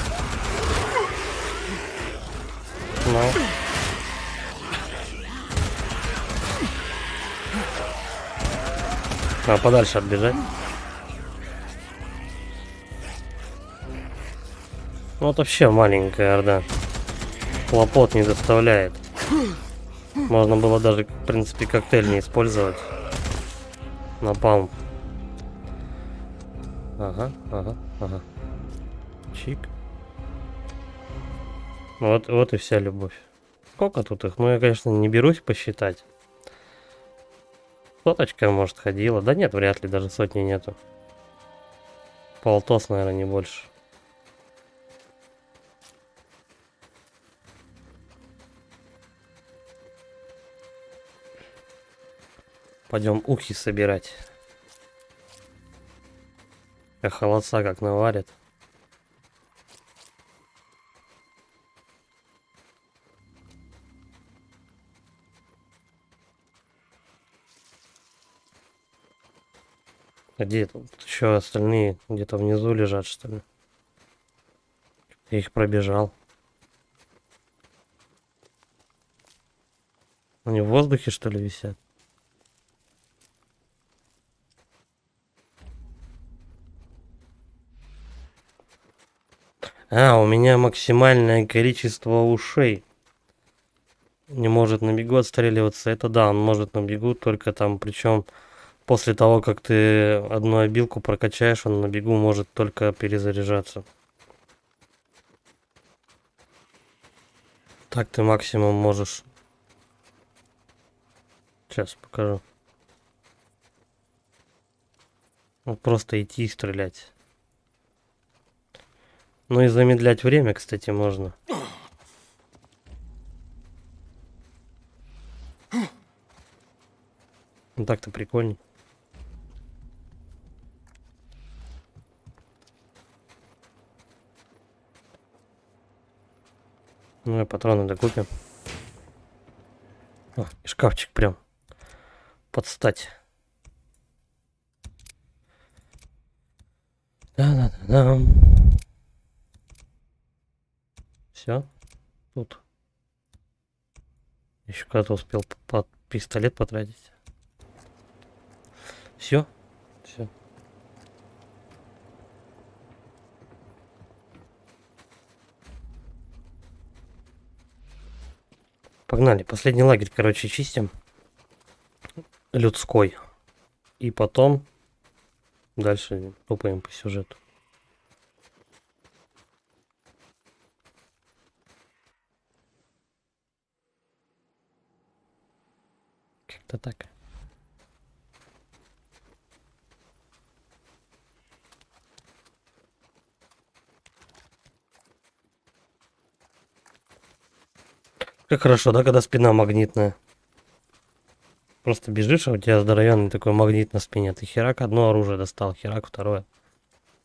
Ну. А подальше отбежать. Вот вообще маленькая орда. хлопот не доставляет. Можно было даже, в принципе, коктейль не использовать. Напалм. Ага. Чик. Вот и вся любовь. Сколько тут их? Ну, я, конечно, не берусь посчитать. Соточка, может, ходила. Да нет, вряд ли, даже сотни нету. Полтос, наверное, не больше. Пойдем ухи собирать. А холодца как наварят. Где тут еще остальные? Где-то внизу лежат, что ли? Я их пробежал. Они в воздухе, что ли, висят? У меня максимальное количество ушей. Не может на бегу отстреливаться. Это да, он может на бегу, только там, причем после того, как ты одну обилку прокачаешь, он на бегу может только перезаряжаться. Так ты максимум можешь. Сейчас покажу. Вот просто идти и стрелять. Ну и замедлять время, кстати, можно. Ну так-то прикольней. Ну и патроны докупим. О, и шкафчик прям под стать. Да-да-да-да. Все. Тут. Еще когда-то успел под пистолет потратить. Все. Все. Погнали. Последний лагерь, короче, чистим. Людской. И потом дальше топаем по сюжету. Как-то так. Как хорошо, да, когда спина магнитная. Просто бежишь, а у тебя здоровенный такой магнит на спине. Ты херак одно оружие достал, херак второе.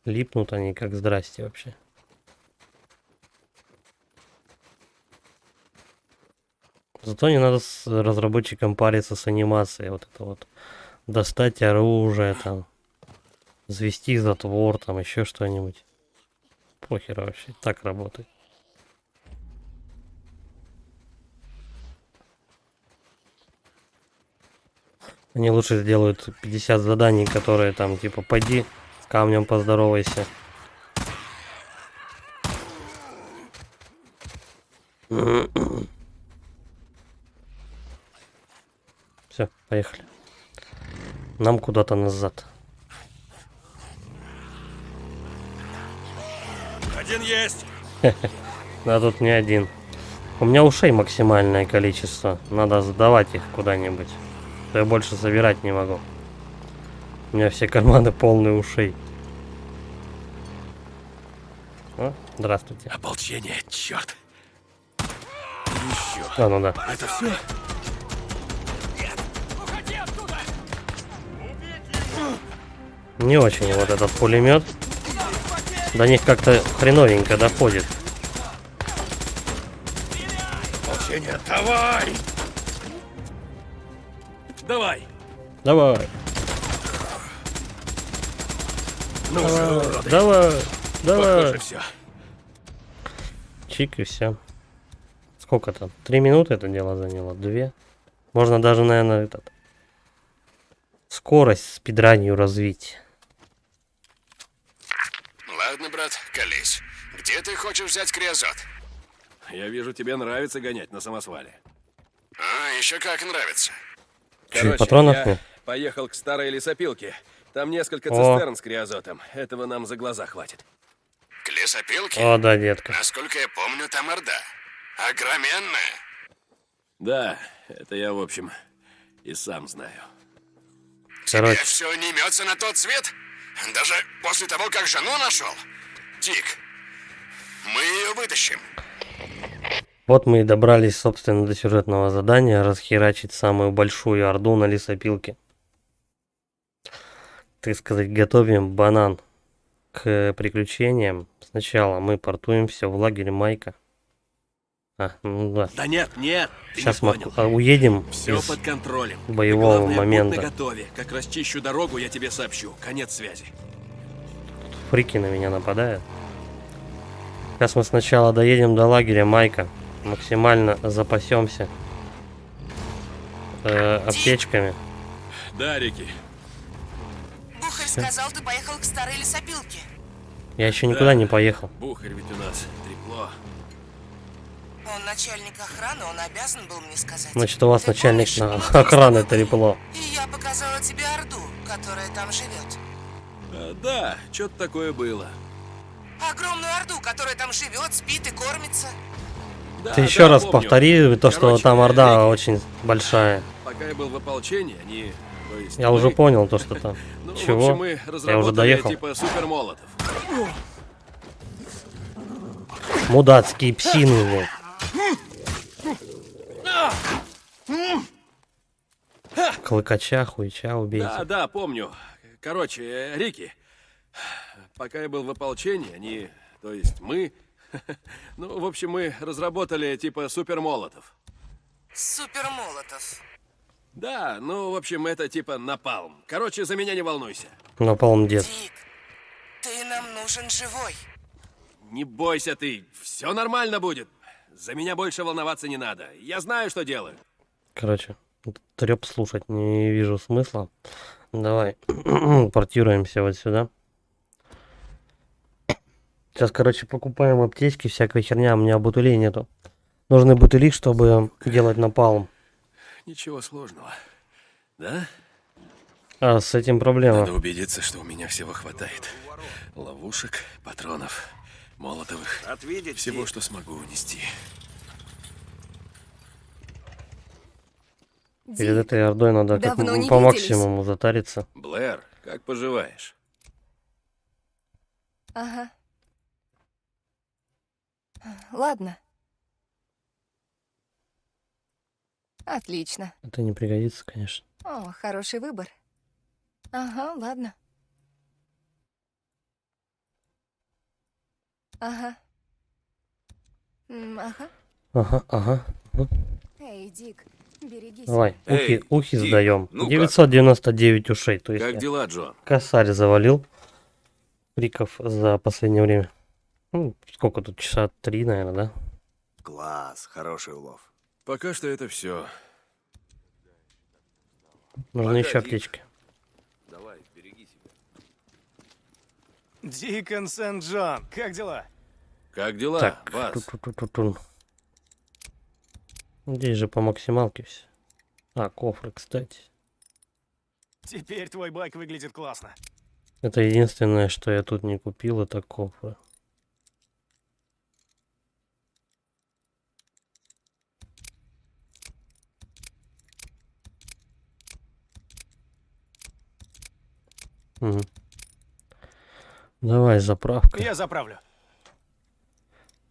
Липнут они как здрасте вообще. Зато не надо с разработчиком париться с анимацией. Вот это вот. Достать оружие, там. Взвести затвор, там еще что-нибудь. Похер вообще. Так работает. Они лучше сделают 50 заданий, которые там типа пойди с камнем поздоровайся. Все, поехали. Нам куда-то назад. Один есть. Да тут не один. У меня ушей максимальное количество. Надо сдавать их куда-нибудь. Я больше собирать не могу. У меня все карманы полные ушей. О, здравствуйте. Ополчение, черт. А, ну да. Это все? Не очень вот этот пулемет. До них как-то хреновенько доходит. Ополчение, давай! Давай. Давай. Ну же, уроды. Давай. Давай. Похоже, все. Чик и все. Сколько там? 3 минуты это дело заняло? 2. Можно даже, наверное, скорость спидранью развить. Ладно, брат, колись. Где ты хочешь взять криозот? Я вижу, тебе нравится гонять на самосвале. А, еще как нравится. Чуть патронов я нет? поехал к старой лесопилке. Там несколько О. цистерн с криозотом. Этого нам за глаза хватит. К лесопилке? О, да, детка. Насколько я помню, там орда. Огроменная. Да, это я, в общем, и сам знаю. Тебе Короче, все не имется на тот свет? Даже после того, как жену нашел? Дик, мы ее вытащим. вот мы и добрались, собственно, до сюжетного задания расхерачить самую большую орду на лесопилке. Так сказать, готовим банан к приключениям. Сначала мы портуемся в лагерь Майка. Ну да. Да нет, нет, ты Сейчас не мы понял. уедем Все из под контролем. боевого Главное, момента. будь наготове. Как расчищу дорогу, я тебе сообщу. Конец связи. Фрики на меня нападают. Сейчас мы сначала доедем до лагеря Майка. Максимально запасемся аптечками. Да, Рики. Бухарь сказал, ты поехал к старой лесопилке. Я еще никуда не поехал. Бухарь ведь у нас трепло. Он начальник охраны, он обязан был мне сказать. Значит, у вас Ты начальник помнишь, мы охраны с тобой трепло. были, И я показала тебе орду, которая там живет. Да, что-то такое было. Огромную орду, которая там живет, спит и кормится. Да, Ты еще да, раз помню. повтори то, что Короче, там орда Рики, очень большая. Пока я был в ополчении, они... То есть Я мы- уже понял то, что там. Ну, в Чего? общем, мы Я уже разработали доехал. типа супермолотов. Мудацкие псины, блядь. Клыкача, хуича убейте. Да, да, помню. Короче, Рики, пока я был в ополчении, они... То есть мы... Ну, в общем, мы разработали типа супермолотов. Супер Молотов. Да, ну, в общем, это типа напалм. Короче, за меня не волнуйся. Напалм дед. Дик, ты нам нужен живой. Не бойся ты, все нормально будет. За меня больше волноваться не надо. Я знаю, что делаю. Короче, треп слушать не вижу смысла. Давай, портируемся вот сюда. Сейчас, короче, покупаем аптечки, всякая херня. У меня бутылей нету. Нужны бутыли, чтобы делать напалм. Ничего сложного. Да? А с этим проблема. Надо убедиться, что у меня всего хватает. Ловушек, патронов, молотовых. Всего, что смогу унести. Перед этой ордой надо как давно не по виделись. максимуму затариться. Блэр, как поживаешь? Ага. Ладно. Отлично. Это не пригодится, конечно. О, хороший выбор. Ага, ладно. Ага. Ага. Ага, ага. Эй, Дик, берегись. Давай, Эй, ухи Дик, сдаем. ну как? 999 ушей. То есть Как я дела, Джон? косарь завалил. Фриков за последнее время. Ну, сколько тут? Часа 3, наверное, да? Класс, хороший улов. Пока что это все. Нужны еще Погоди. аптечки. Давай, береги себя. Дикон Сент-Джон, как дела? Как дела, Так, Бас? ту-ту-ту-ту-тун. Здесь же по максималке все. А, кофры, кстати. Теперь твой байк выглядит классно. Это единственное, что я тут не купил, это кофры. Мгм. Давай, заправка, Я заправлю.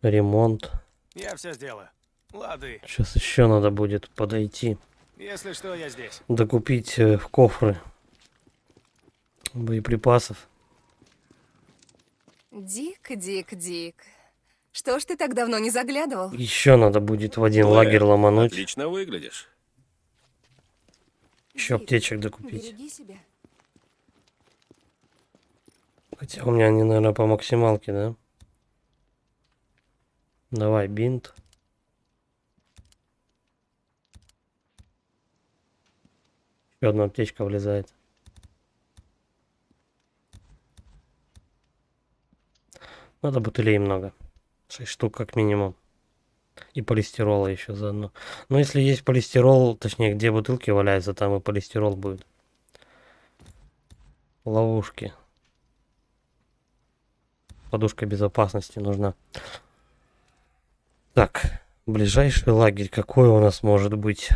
ремонт. Я все сделаю. Лады. Сейчас еще надо будет подойти, Если что, я здесь. докупить в кофры боеприпасов. Дик, Дик, Дик. Что ж ты так давно не заглядывал? Еще надо будет в один Блэр, лагерь ломануть. Отлично выглядишь. Еще Дик, аптечек докупить. Береги себя. Хотя у меня они, наверное, по максималке, да? Давай, бинт. Еще одна аптечка влезает. Надо бутылей много. 6 штук как минимум. И полистирола еще заодно. Но если есть полистирол, точнее, где бутылки валяются, там и полистирол будет. Ловушки. Подушка безопасности нужна. Так, ближайший лагерь какой у нас может быть?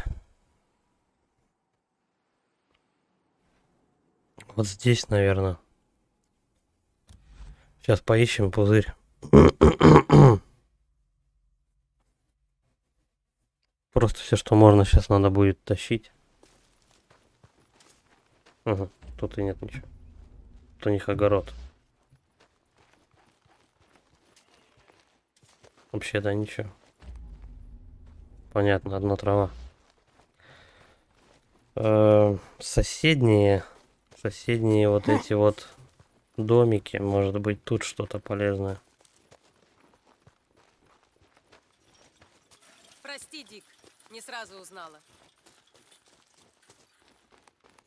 Вот здесь, наверное. Сейчас поищем пузырь. Просто все, что можно, сейчас надо будет тащить. Ага, тут и нет ничего. Тут у них огород. Вообще-то ничего. Понятно, одна трава. Соседние вот эти вот домики, может быть, тут что-то полезное. Прости, Дик, не сразу узнала.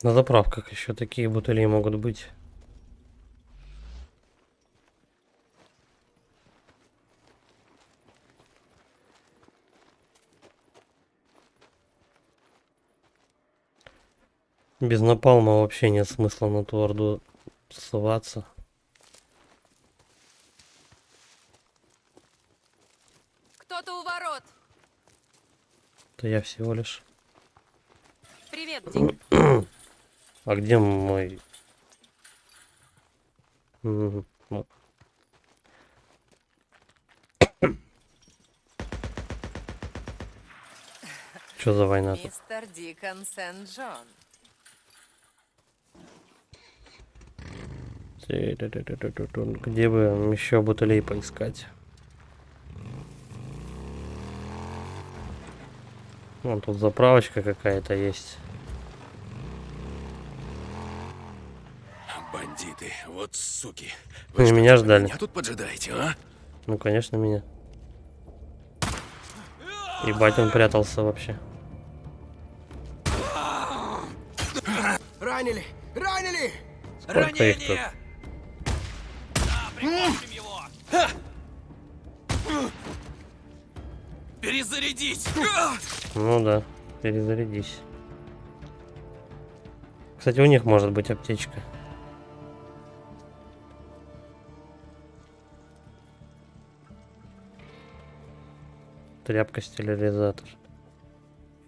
На заправках еще такие бутыли могут быть. Без напалма вообще нет смысла на ту орду ссылаться. Кто-то у ворот. Это я всего лишь. Привет, Дик. А где мой... Вот. Что за война-то? Мистер Дикон Сент-Джон. Где бы еще бутылей поискать? Вон тут заправочка какая-то есть. Бандиты, вот суки. Вы что, меня типа ждали? Меня тут поджидаете, а? Ну, конечно, меня. Ебать, он прятался вообще. Ранили! Ранили! Сколько их тут? Перезарядись! Ну да, перезарядись. Кстати, у них может быть аптечка. Тряпка, стерилизатор.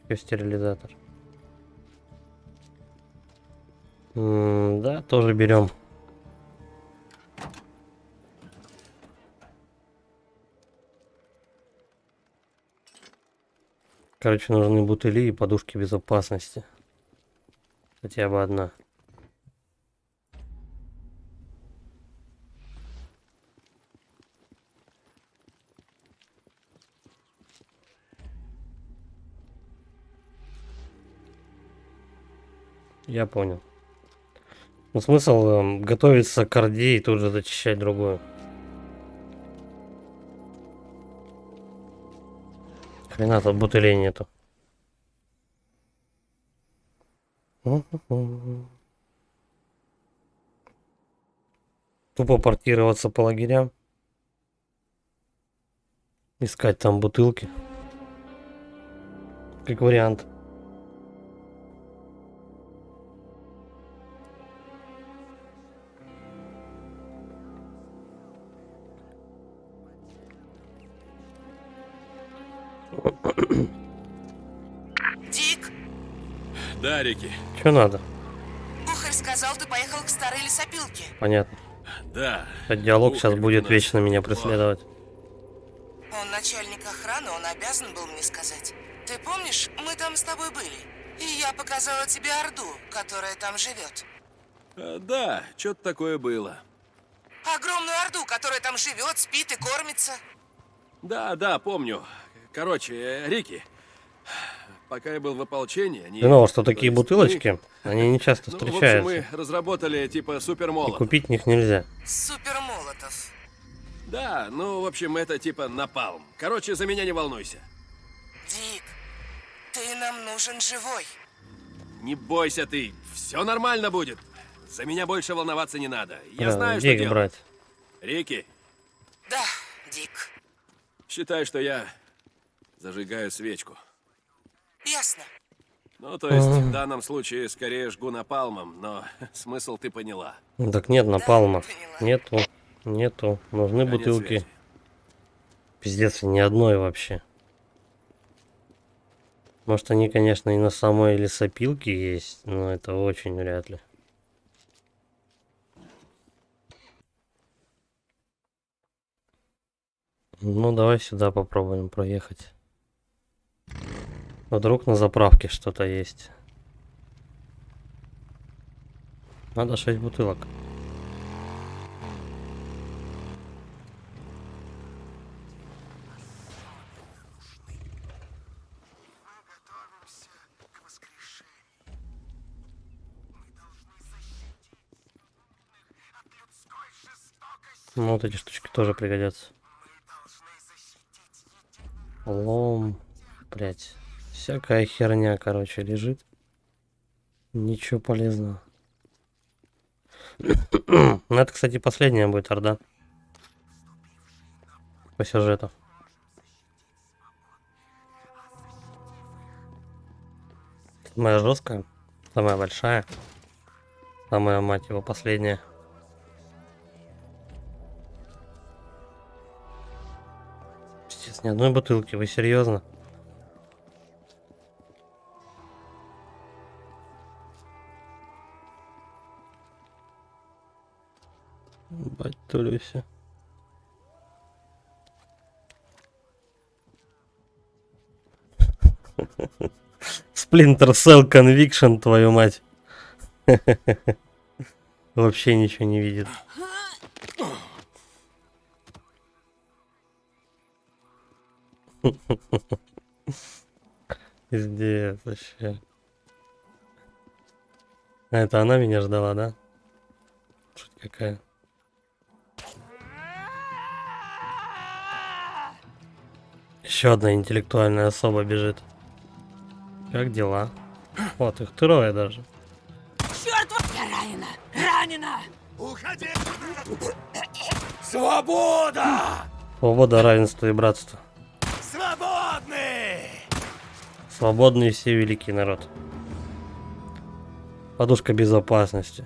Еще стерилизатор. Да, тоже берем. Короче, нужны бутыли и подушки безопасности. Хотя бы одна. Я понял. Ну, смысл готовиться к орде и тут же зачищать другую. Хрена тут бутылей нету. Тупо портироваться по лагерям. Искать там бутылки. Как вариант. Дик, Да, Рики. Что надо? Бухарь сказал, ты поехал к старой лесопилке. Понятно. Да. Этот диалог сейчас Бухарь будет у нас вечно меня тепло. преследовать. Он начальник охраны, он обязан был мне сказать. Ты помнишь, мы там с тобой были? И я показала тебе Орду, которая там живет. Да, что-то такое было. Огромную Орду, которая там живет, спит и кормится. Да, помню. Короче, Рики, пока я был в ополчении, они... Ты знал, что то такие есть бутылочки, они не часто Ну, в встречаются. общем, мы разработали типа И супермолот. купить них нельзя. Супер Молотов. Да, ну, в общем, это типа напалм. Короче, за меня не волнуйся. Дик, ты нам нужен живой. Не бойся ты, все нормально будет. За меня больше волноваться не надо. Я Да, знаю, где что их делать. брать? Рики, Да, Дик. считай, что я Зажигаю свечку. Ясно. Ну, то есть, в данном случае, скорее жгу напалмом, но смысл ты поняла. Ну, так нет напалма. поняла. Нету. Нету. Нужны Конец бутылки. связи. Пиздец, ни одной вообще. Может, они, конечно, и на самой лесопилке есть, но это очень вряд ли. Ну, давай сюда попробуем проехать. Вдруг на заправке что-то есть. Надо 6 бутылок. Ну, вот эти штучки тоже пригодятся. Лом, блять. Всякая херня, короче, лежит. Ничего полезного. Ну, это, кстати, последняя будет орда. По сюжету. Самая жесткая, самая большая, самая, мать его, последняя. Пиздец, ни одной бутылки, вы серьезно? Батулюся. Splinter Cell Conviction, твою мать. Вообще ничего не видит. Пиздец, вообще. А это она меня ждала, да? Шуть какая. Еще одна интеллектуальная особа бежит. Как дела? Вот их трое даже. Я ранена! Ранена! Уходи! Свобода! Свобода, равенство и братство. Свободны! Свободный все великий народ. Подушка безопасности.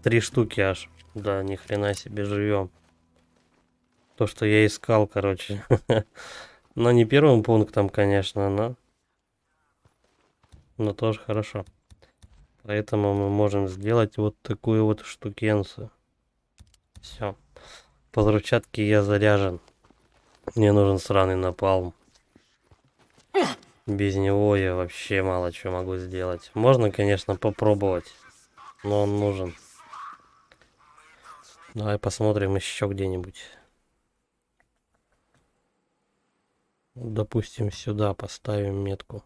3 штуки аж. Да, ни хрена себе, живем. То, что я искал, короче. Но не первым пунктом, конечно, но тоже хорошо. Поэтому мы можем сделать вот такую вот штукенцию. Все. По взрывчатке я заряжен. Мне нужен сраный напалм. Без него я вообще мало чего могу сделать. Можно, конечно, попробовать, но он нужен. Давай посмотрим еще где-нибудь. Допустим, сюда поставим метку.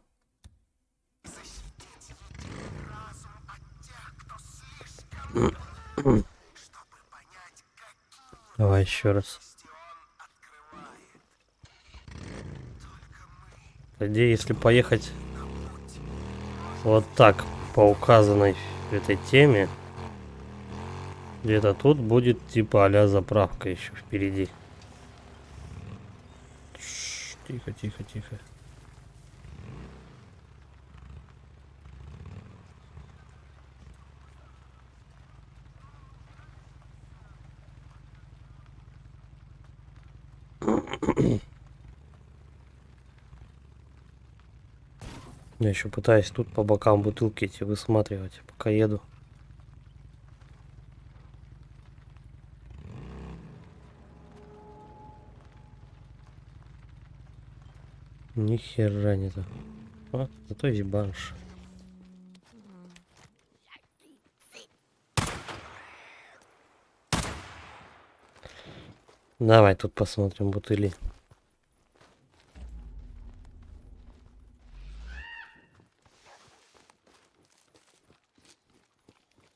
Давай еще раз. По идее, если поехать вот так по указанной этой теме, где-то тут будет типа а-ля заправка еще впереди. Тихо, тихо, тихо. Я еще пытаюсь тут по бокам бутылки эти высматривать, пока еду. Ни хера нету. А, зато есть банш. Давай тут посмотрим бутыли.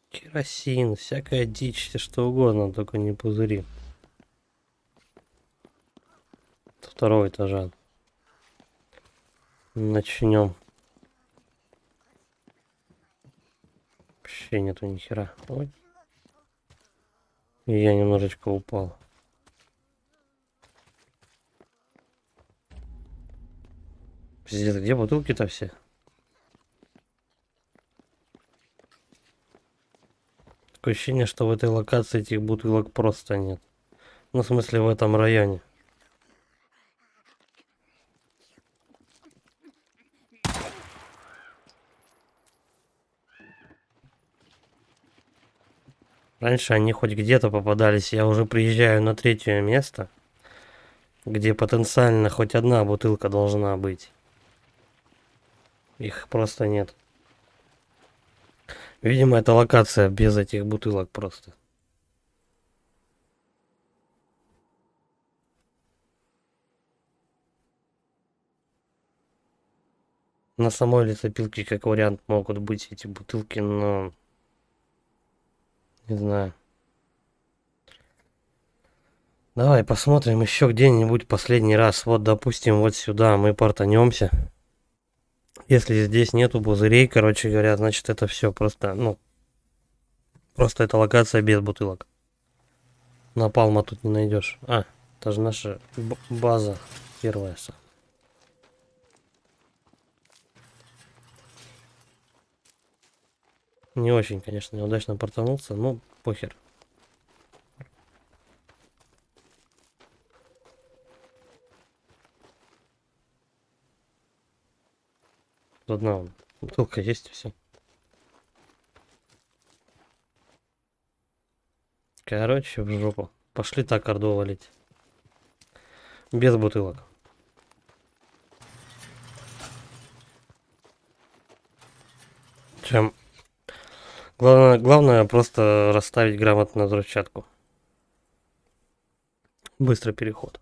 Керосин, всякая дичь, все что угодно, только не пузыри. Со 2-го этажа. Начнем. Вообще нету ни хера. Ой. И я немножечко упал. Пиздец, где бутылки-то все? Такое ощущение, что в этой локации этих бутылок просто нет. Ну, в смысле, в этом районе. Раньше они хоть где-то попадались. Я уже приезжаю на третье место, где потенциально хоть одна бутылка должна быть. Их просто нет. Видимо, это локация без этих бутылок просто. На самой лесопилке, как вариант, могут быть эти бутылки, но... Не знаю. Давай посмотрим еще где-нибудь последний раз. Вот, допустим, вот сюда мы портанемся. Если здесь нету пузырей, короче говоря, значит это все просто, ну... Просто это локация без бутылок. Напалма тут не найдешь. А, это же наша база первая. Не очень, конечно, неудачно портанулся, но похер. Тут одна бутылка есть, все. Короче, в жопу. Пошли так орду валить. Без бутылок. Чем... Главное просто расставить грамотно взрывчатку. Быстрый переход.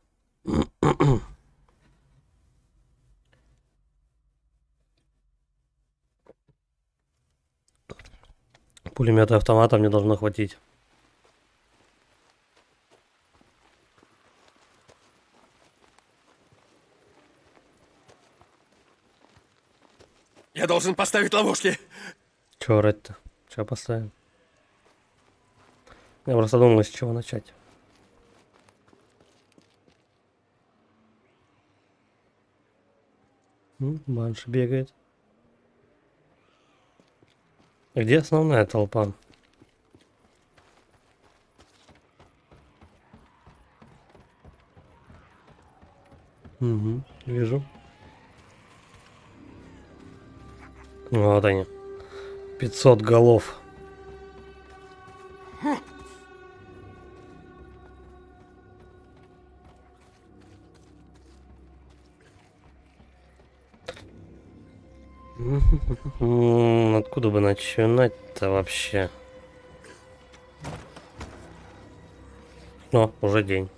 Пулемета автомата мне должно хватить. Я должен поставить ловушки. Чё орать-то? Чё поставим? Я просто думал, с чего начать. Банши бегает. Где основная толпа? Угу, вижу. Вот они. 500 голов. Откуда бы начинать-то вообще? О, уже день.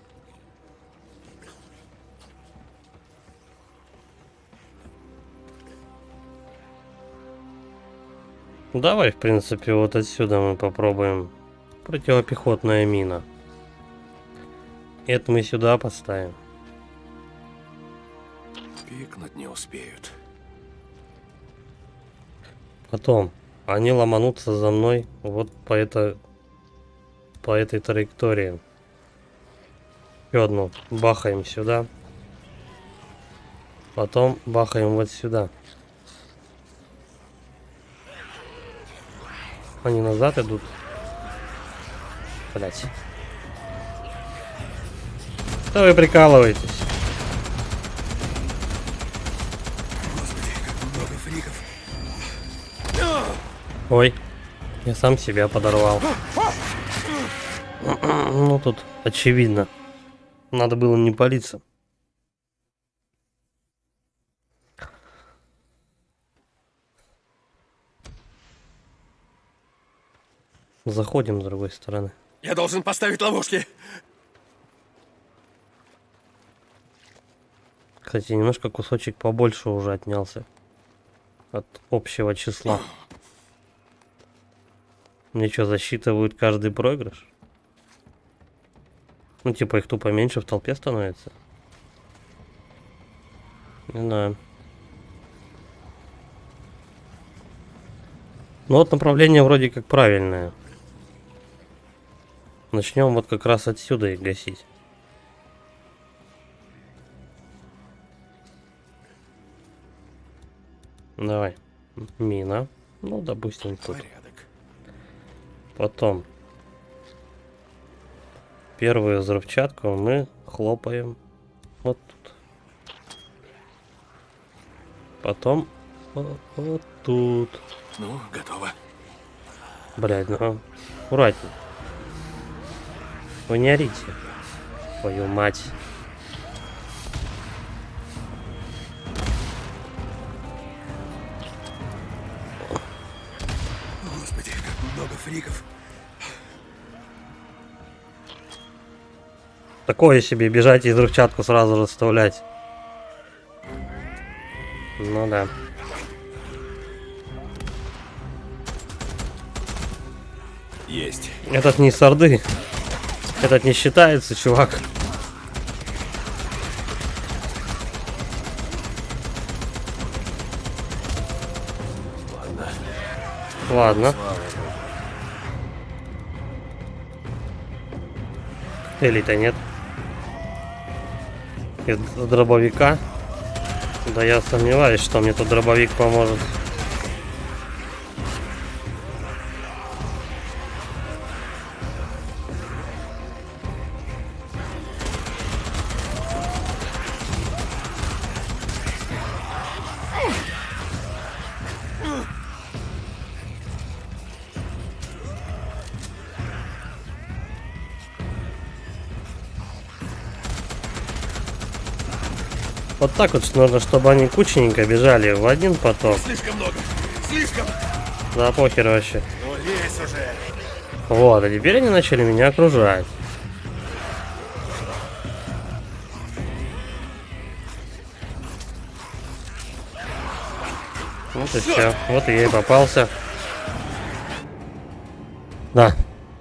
Давай, в принципе, вот отсюда мы попробуем. Противопехотная мина. Это мы сюда поставим. Пикнуть не успеют. Потом они ломанутся за мной вот по этой траектории. Еще одну бахаем сюда. Потом бахаем вот сюда. Они назад идут. Блять. Да вы прикалываетесь. Ой, я сам себя подорвал. Ну тут очевидно. Надо было не палиться. Заходим с другой стороны. Я должен поставить ловушки. Кстати, немножко кусочек побольше уже отнялся от общего числа. Мне что, засчитывают каждый проигрыш? Ну, типа их тупо меньше в толпе становится. Не знаю. Ну вот направление вроде как правильное. Начнем вот как раз отсюда их гасить. Давай. Мина. Ну, допустим, тут. Порядок. Потом. Первую взрывчатку мы хлопаем вот тут. Потом вот тут. Ну, готово. Блядь, ну аккуратней. Вы не орите. Твою мать. Господи, как много фриков. Такое себе, бежать и взрывчатку сразу же вставлять. Ну да. Есть. Этот не с Орды. Этот не считается, чувак. Ладно. Коктейлей-то нет. Из дробовика. Да я сомневаюсь, что мне тут дробовик поможет. Вот так вот нужно, чтобы они кучненько бежали в один поток. Слишком много. Слишком. Да похер вообще. Ну, лезь уже. Вот, а теперь они начали меня окружать. Вот и все. Вот и я и попался. Да.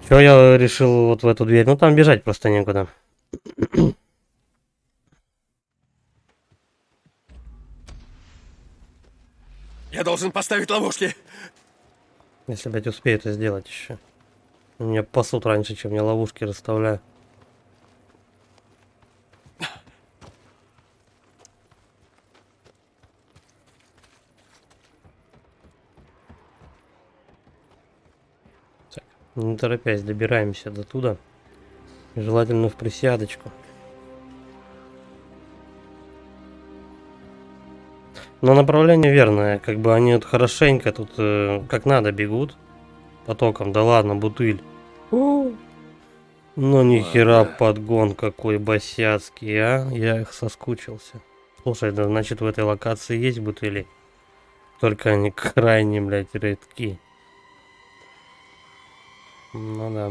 Чё я решил вот в эту дверь? Ну там бежать просто некуда. Я должен поставить ловушки. Если, блядь, успею это сделать еще. Меня пасут раньше, чем я ловушки расставляю. Так, не торопясь, добираемся до туда. Желательно в присядочку. Но направление верное, как бы они вот хорошенько тут как надо бегут потоком. Да ладно, бутыль. Ну нихера подгон какой босяцкий, а? Я их соскучился. Слушай, да значит в этой локации есть бутыли. Только они крайне, блядь, редки. Ну да.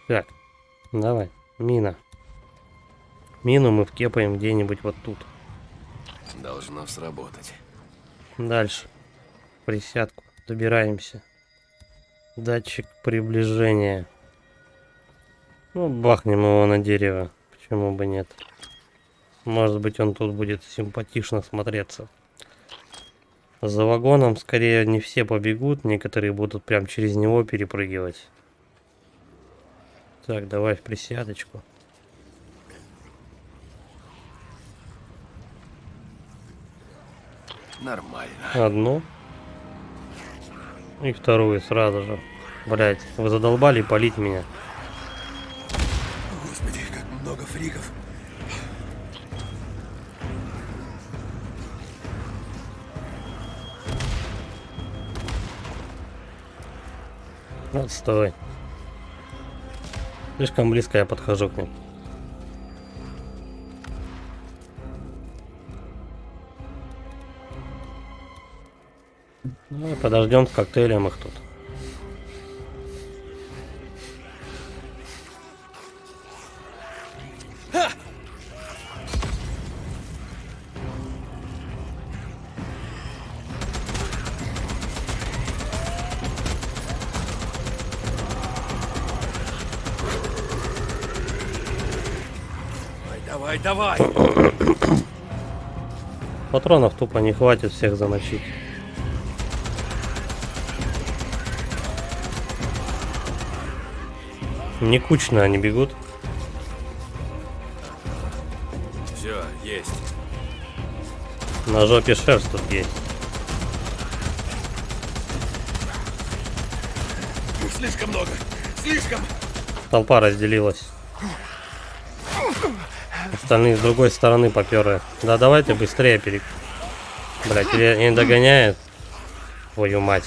Так, давай, мина. Мину мы вкепаем где-нибудь вот тут. Должно сработать. Дальше. Присядку. Добираемся. Датчик приближения. Ну, бахнем его на дерево. Почему бы нет? Может быть, он тут будет симпатично смотреться. За вагоном, скорее, не все побегут. Некоторые будут прям через него перепрыгивать. Так, давай в присядочку. Нормально. Одну. И вторую сразу же. Блять, вы задолбали палить меня. Господи, как много фриков. Отстой. Слишком близко я подхожу к ним. Ну, подождем с коктейлем их тут. Давай, давай. Патронов тупо не хватит всех замочить. Не кучно они бегут. Все, есть. На жопе шерсть тут есть. Слишком много. Слишком. Толпа разделилась. Остальные с другой стороны попёры. Да давайте быстрее Блять, не догоняет. Твою мать.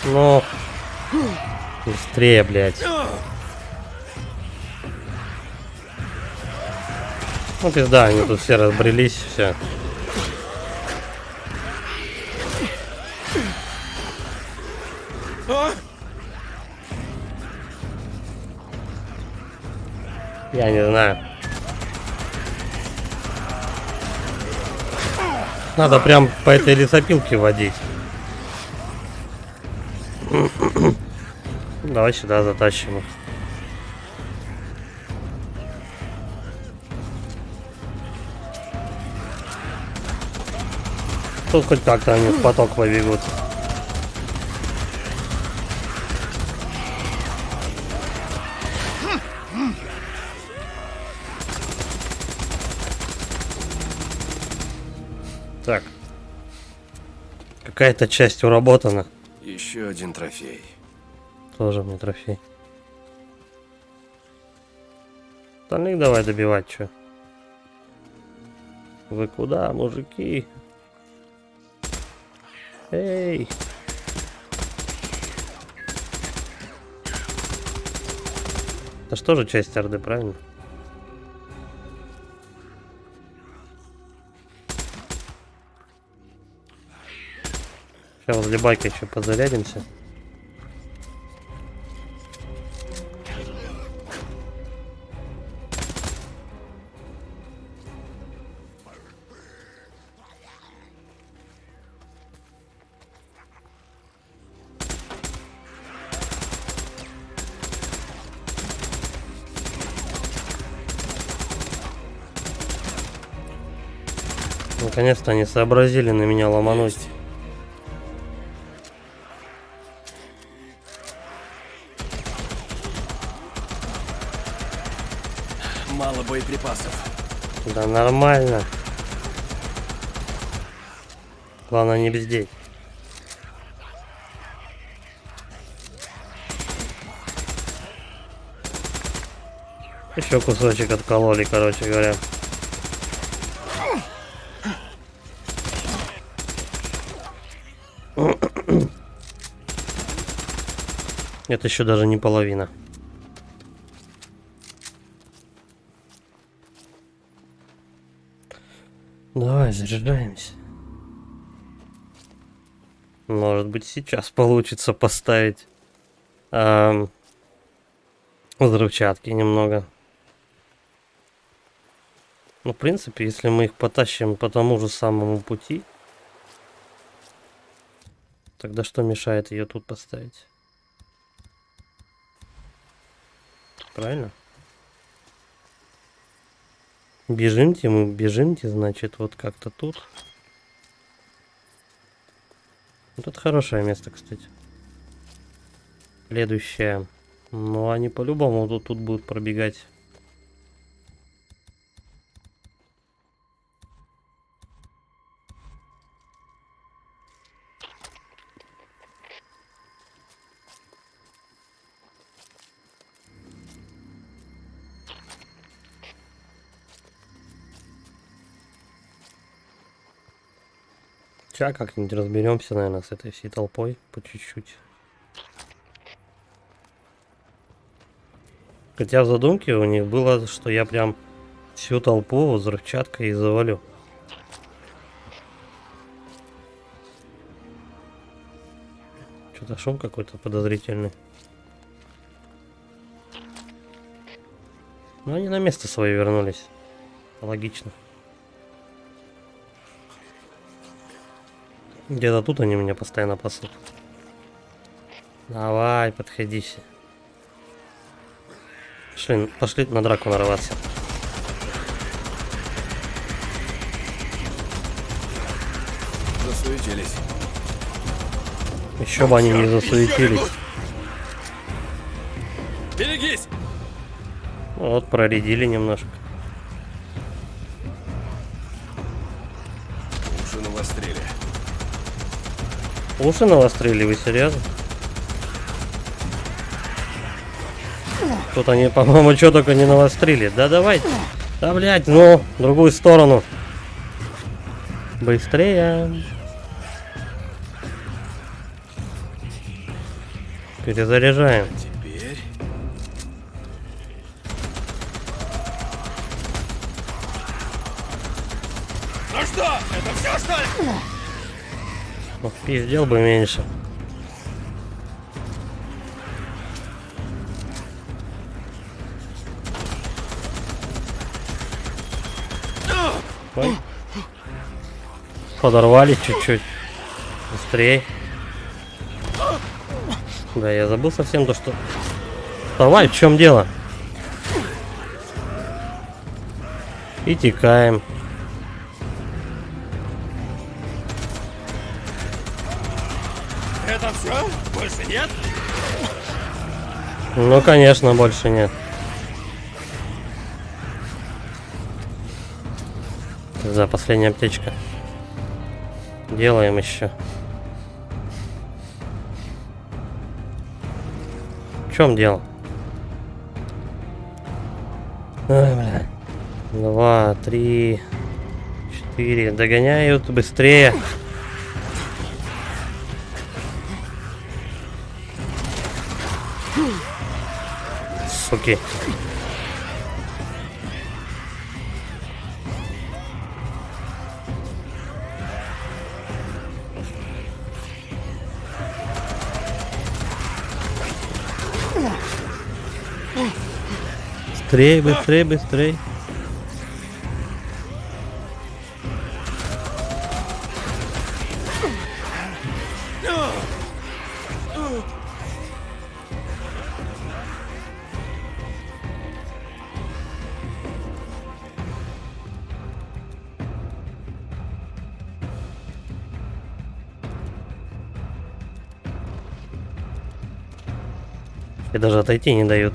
Ну. Быстрее, блядь. Ну пизда, они тут все разбрелись, все. Я не знаю. Надо прям по этой лесопилке водить. Давай сюда затащим их. Тут хоть как-то они в поток побегут. Так. Какая-то часть уработана. Еще один трофей. Тоже мне трофей. Остальных давай добивать, чё. Вы куда, мужики? Эй! Это что же часть Орды, правильно? Сейчас возле байка еще позарядимся. Наконец-то они сообразили на меня ломануть. Мало боеприпасов. Да нормально. Главное не бездеть. Еще кусочек откололи, короче говоря. Это еще даже не половина. Давай, заряжаемся. Может быть, сейчас получится поставить взрывчатки немного. Ну, в принципе, если мы их потащим по тому же самому пути, тогда что мешает ее тут поставить? Правильно? Бежимте, мы бежимте, значит, вот как-то тут. Вот это хорошее место, кстати. Следующее. Ну, они по-любому тут будут пробегать. Сейчас как-нибудь разберемся, наверное, с этой всей толпой по чуть-чуть. Хотя в задумке у них было, что я прям всю толпу взрывчаткой и завалю. Что-то шум какой-то подозрительный. Но они на место свое вернулись. Логично. Где-то тут они меня постоянно пасут. Давай, подходите. Пошли на драку нарываться. Засуетились. Еще бы они не засуетились. Берегись! Вот, проредили немножко. навострили. Уши навострили, вы серьезно? Тут они, по-моему, что только не навострили. Да давайте. Да, блядь, ну, в другую сторону. Быстрее. Перезаряжаем. Теперь... Ну что, это все, что ли? Ну, пиздел бы меньше. Ой. Подорвали чуть-чуть. Быстрее. Да, я забыл совсем то, что... Давай, в чем дело? И текаем. Это все? Больше нет? Ну, конечно, больше нет. За последняя аптечка. Делаем еще. В чем дело? Ой, бля. 2, 3, 4. Догоняют быстрее. Суки. Быстрей, быстрей, быстрей. И даже отойти не дают.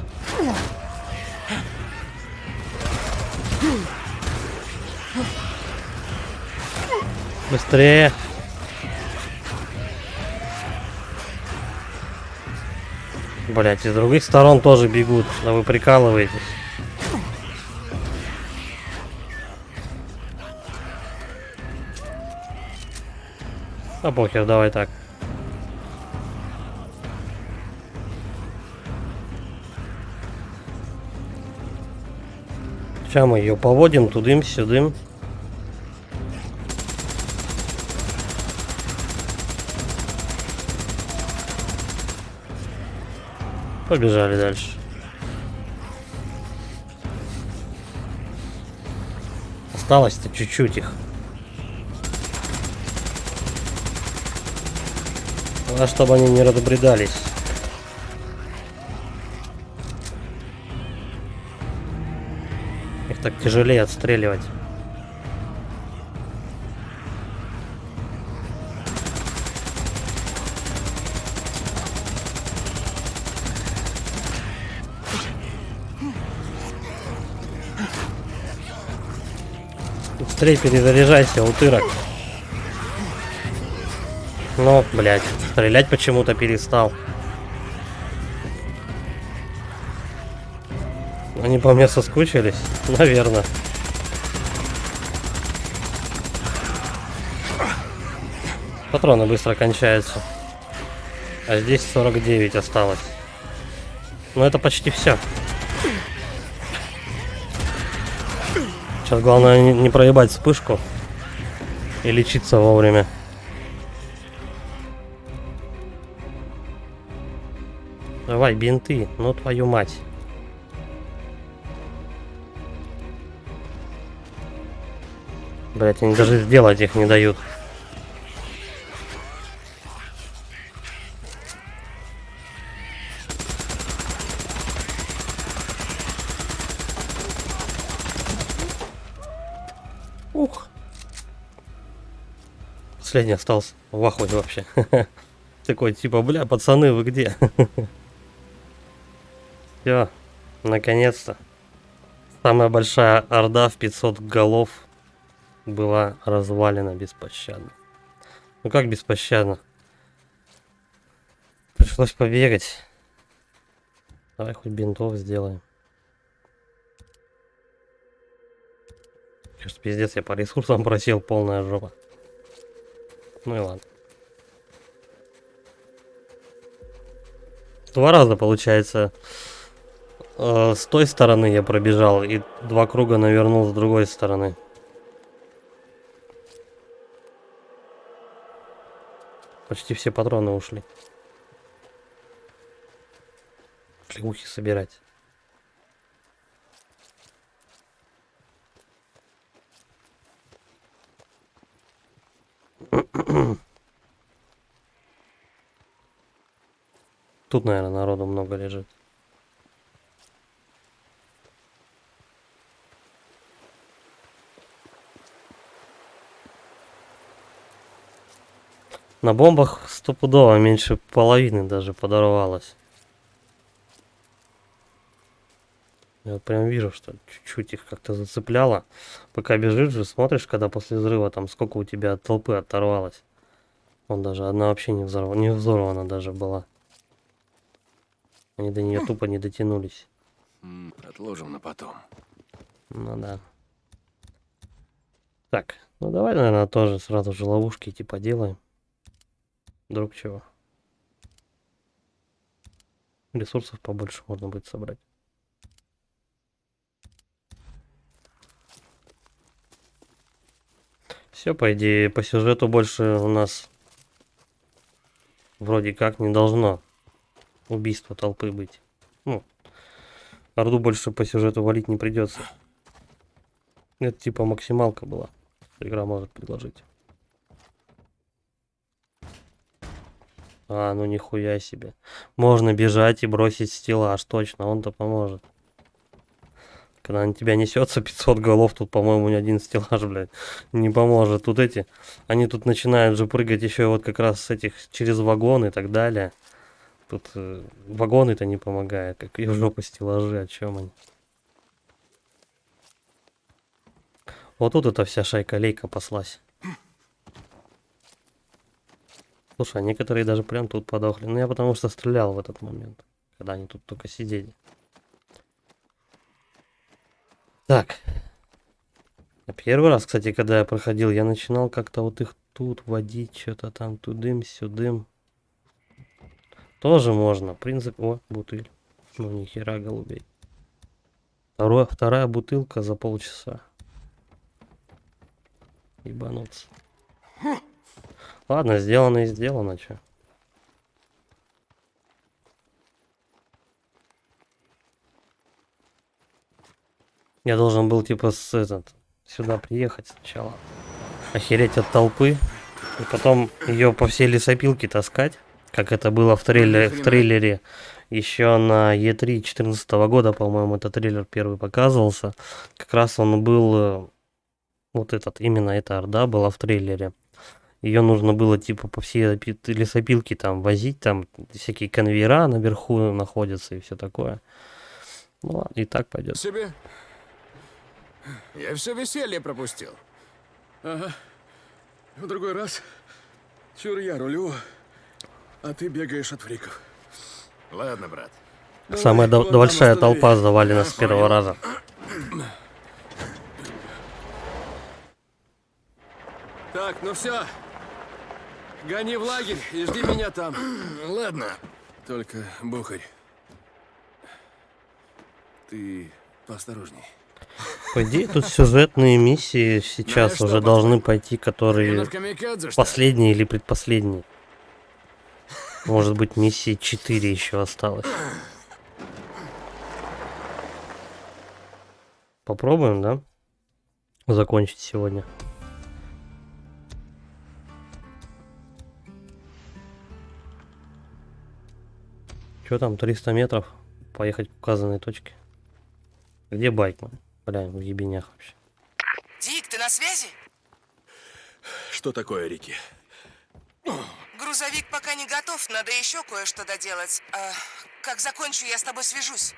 Быстрее. Блять, и с других сторон тоже бегут. Да вы прикалываетесь. А похер, давай так. Сейчас мы ее поводим тудым-сюдым. Побежали дальше. Осталось-то чуть-чуть их. А чтобы они не разбредались. Их так тяжелее отстреливать. Быстрее перезаряжайся, утырок. Ну, блядь, стрелять почему-то перестал. Они по мне соскучились? Наверное. Патроны быстро кончаются. А здесь 49 осталось. Ну, это почти все. Сейчас главное не проебать вспышку и лечиться вовремя. Давай, бинты, ну твою мать. Блять, они даже сделать их не дают. Ух. Последний остался в ахуе вообще. Такой типа, бля, пацаны, вы где? Все, наконец-то. Самая большая орда в 500 голов была развалена беспощадно. Ну как беспощадно? Пришлось побегать. Давай хоть бинтов сделаем. Сейчас пиздец, я по ресурсам просел, полная жопа. Ну и ладно. 2 раза, получается, с той стороны я пробежал, и 2 круга навернул с другой стороны. Почти все патроны ушли. Шлемухи собирать. Тут, наверное, народу много лежит. На бомбах стопудово меньше половины даже подорвалось. Я вот прям вижу, что чуть-чуть их как-то зацепляло. Пока бежишь же, смотришь, когда после взрыва там сколько у тебя от толпы оторвалось. Вон даже одна вообще не взорвана даже была. Они до нее тупо не дотянулись. Отложим на потом. Ну да. Так, ну давай, наверное, тоже сразу же ловушки типа делаем. Вдруг чего. Ресурсов побольше можно будет собрать. Все, по идее, по сюжету больше у нас вроде как не должно убийство толпы быть. Ну, Орду больше по сюжету валить не придется. Это типа максималка была, что игра может предложить. А, ну нихуя себе. Можно бежать и бросить стеллаж, точно, он-то поможет. Когда на тебя несется 500 голов, тут, по-моему, ни один стеллаж, блядь, не поможет. Тут эти, они тут начинают же прыгать еще вот как раз с этих, через вагон и так далее. Тут вагоны-то не помогают, как и в жопу стеллажи, о чем они. Вот тут эта вся шайка-лейка паслась. Слушай, а некоторые даже прям тут подохли. Ну я потому что стрелял в этот момент, когда они тут только сидели. Так. Первый раз, кстати, когда я проходил, я начинал как-то вот их тут водить, что-то там тудым-сюдым. Тоже можно. Принцип... О, бутыль. Ну нихера, голубей. Вторая бутылка за полчаса. Ебануться. Ладно, сделано и сделано, чё. Я должен был типа сюда приехать сначала. Охереть от толпы. И потом ее по всей лесопилке таскать. Как это было в трейлере. Еще на E3 2014 года, по-моему, этот трейлер первый показывался. Как раз он был... Вот этот, именно эта орда была в трейлере. Ее нужно было типа по всей лесопилке там возить, там всякие конвейера наверху находятся и все такое. Ну ладно, и так пойдет. Себе? Я все веселье пропустил. Ага. В другой раз чур я рулю, а ты бегаешь от фриков. Ладно, брат. Самая большая толпа завалена с первого раза. Так, ну все. Гони в лагерь и жди меня там. Ладно. Только, Бухарь, ты поосторожней. По идее, тут сюжетные миссии сейчас Знаешь, уже что, должны пойти, которые Хренов камикадзе, что ли? последние или предпоследние. Может быть, миссии 4 еще осталось. Попробуем, да? Закончить сегодня. Что там, 300 метров? Поехать к указанной точке. Где Байкман? Бля, в ебенях вообще. Дик, ты на связи? Что такое, Рики? Грузовик пока не готов, надо еще кое-что доделать. Как закончу, я с тобой свяжусь.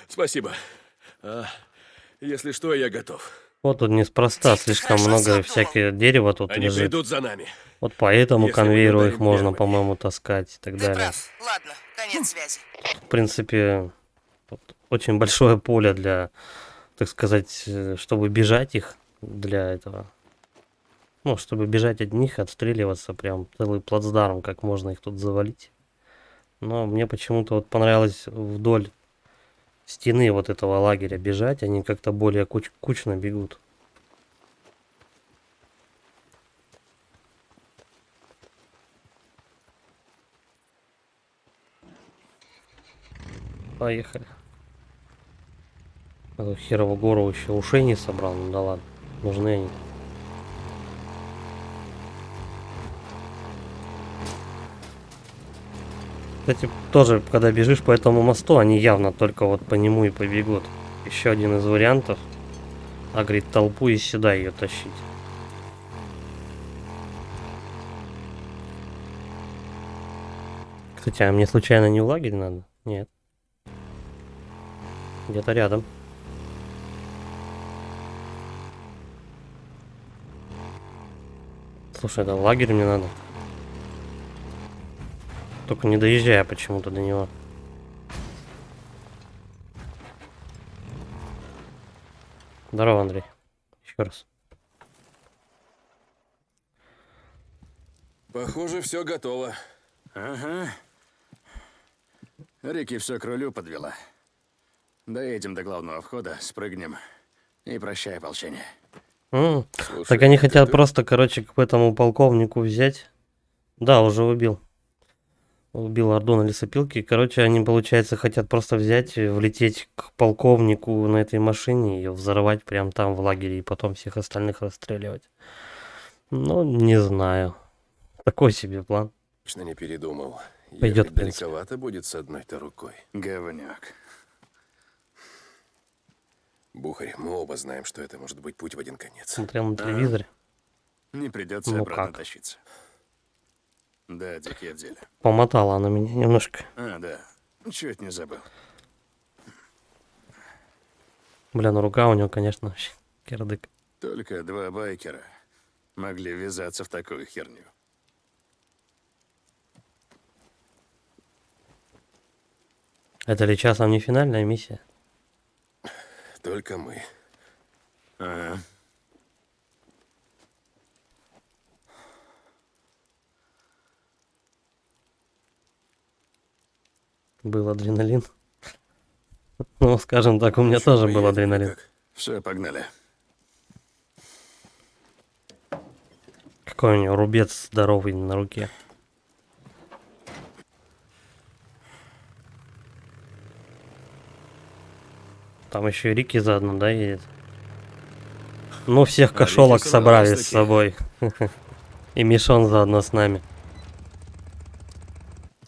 Спасибо. Если что, я готов. Вот тут неспроста, Дик, ты слишком хорошо много задумал. всякое дерева тут Они лежит. придут за нами. Вот по этому Если мы конвейеру их ударим можно, первыми. по-моему, таскать и так Ты далее. прав. Ладно, конец связи. В принципе, тут очень большое поле для, так сказать, чтобы бежать их для этого. Ну, чтобы бежать от них, отстреливаться, прям целый плацдарм, как можно их тут завалить. Но мне почему-то вот понравилось вдоль стены вот этого лагеря бежать, они как-то более кучно бегут. Поехали. Эту херову гору еще ушей не собрал, ну да ладно, нужны они. Кстати, тоже, когда бежишь по этому мосту, они явно только вот по нему и побегут. Еще один из вариантов. Агрить толпу и сюда ее тащить. Кстати, а мне случайно не в лагерь надо? Нет. Где-то рядом. Слушай, да в лагерь мне надо. Только не доезжая почему-то до него. Здорово, Андрей. Еще раз. Похоже, все готово. Ага. Рики все к рулю подвела. Доедем до главного входа, спрыгнем и прощай ополчение. Слушай, Так они хотят ты- просто, короче, к этому полковнику взять. Да, уже убил. Убил Орду на лесопилке. Короче, они, получается, хотят просто взять, влететь к полковнику на этой машине, ее взорвать прямо там в лагере и потом всех остальных расстреливать. Ну, не знаю. Такой себе план. Точно не передумал. Пойдёт, Ехать в принципе. далековато будет с одной-то рукой. Говняк. Бухарь, мы оба знаем, что это может быть путь в один конец. Смотрел на телевизоре. Не придется Ну обратно как? тащиться. Да, дикие в деле. Помотала она меня немножко. А, да. Чуть не забыл. Бля, ну рука у него, конечно, вообще кирдык. Только два байкера могли ввязаться в такую херню. Это ли часом не финальная миссия? Только мы. Ага. Был адреналин. Ну, скажем так, у меня Чё, тоже был поедем, адреналин. как? Все, погнали. Какой у него рубец здоровый на руке. Там еще и Рики заодно, да, едет? Ну, всех А, кошелок Рики собрали собралась с таки. собой. И Мишон заодно с нами.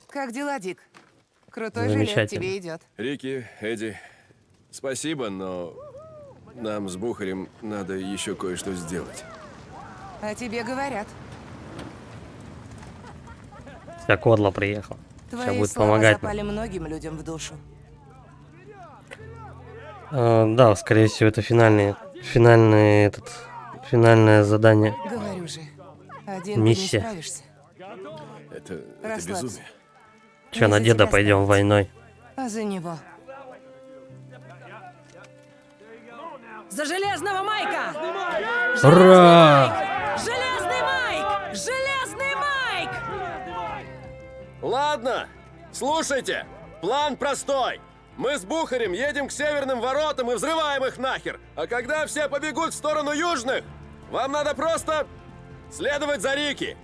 Как дела, Дик? Крутой жилет Замечательно. тебе идет. Рики, Эдди, спасибо, но нам с Бухарем надо еще кое-что сделать. А тебе говорят. Вся Кодла приехал. Сейчас Твои будет слова помогать нам. запали многим людям в душу. Да, скорее всего, это финальное задание. Говорю же, один Миссия. ты не справишься. Это Расслабься. безумие. Че, на за деда тебя пойдем ставить. войной? А за него. За Железного Майка! Ура! Железный Майк! Железный Майк! Ладно, слушайте, план простой. Мы с Бухарем едем к северным воротам и взрываем их нахер. А когда все побегут в сторону южных, вам надо просто следовать за Рики.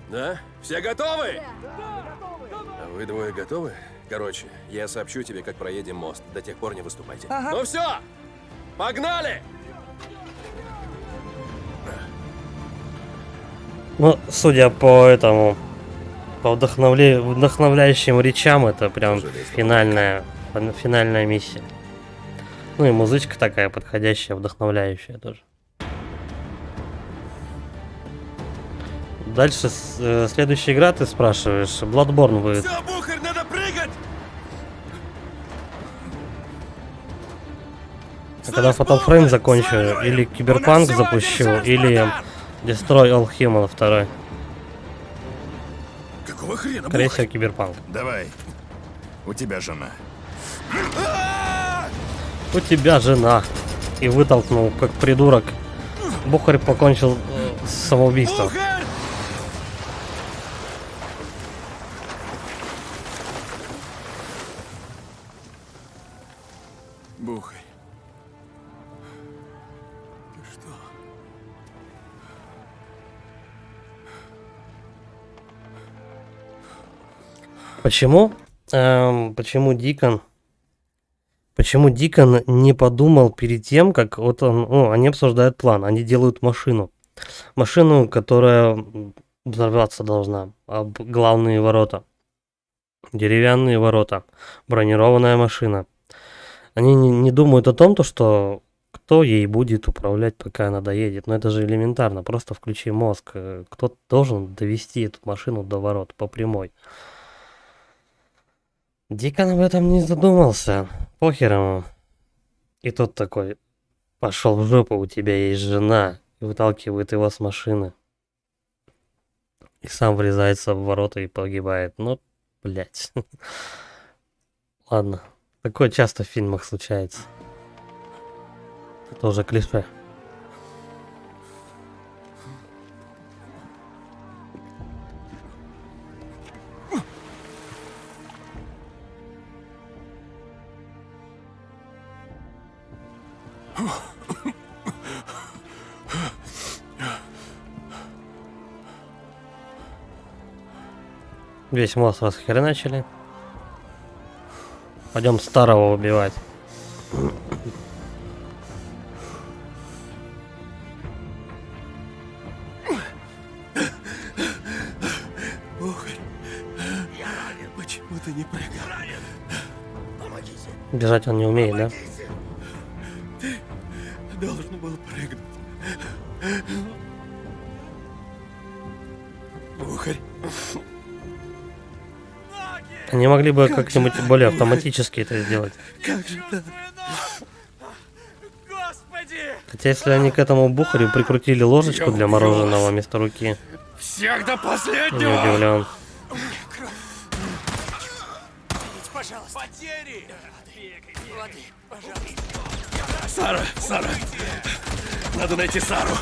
Да? Все готовы? А вы двое готовы? Короче, я сообщу тебе, как проедем мост. До тех пор не выступайте. Ага. Ну все, погнали! Ну, судя по этому, по вдохновляющим речам, это прям финальная миссия. Ну и музычка такая подходящая, вдохновляющая тоже. Дальше следующая игра, ты спрашиваешь, Bloodborne будет. Все, Бухарь, надо прыгать! Какой Когда Fatal закончу, или Киберпанк запущу, или Destroy All Human 2. Какого хрена, Скорее Бухарь? всего, Киберпанк. Давай. У тебя жена. У тебя жена. И вытолкнул, как придурок. Бухарь покончил с самоубийством. Бухарь. Ты что? Почему? Почему Дикон? Почему Дикон не подумал перед тем, как вот он, ну, они обсуждают план, они делают машину. Машину, которая взорваться должна. Об главные ворота. Деревянные ворота. Бронированная машина. Они не думают о том, то, что кто ей будет управлять, пока она доедет. Но это же элементарно. Просто включи мозг. Кто должен довести эту машину до ворот по прямой. Дикон об этом не задумался. Похер ему. И тот такой: пошел в жопу, у тебя есть жена. И выталкивает его с машины. И сам врезается в ворота и погибает. Ну, блять. Ладно. Такое часто в фильмах случается. Это уже клише. Весь мост расхреначили. Пойдем старого убивать. Бухарь. Почему ты не прыгал? Бежать он не умеет, да? Ты должен был прыгнуть. Бухарь. Они могли бы как-нибудь более автоматически это сделать. Как же так? Хотя если они к этому Бухарю прикрутили ложечку для мороженого вместо руки, Всех до не последнего! удивлен. Пожалуйста. Потери! Сара! Сара! Надо найти Сару!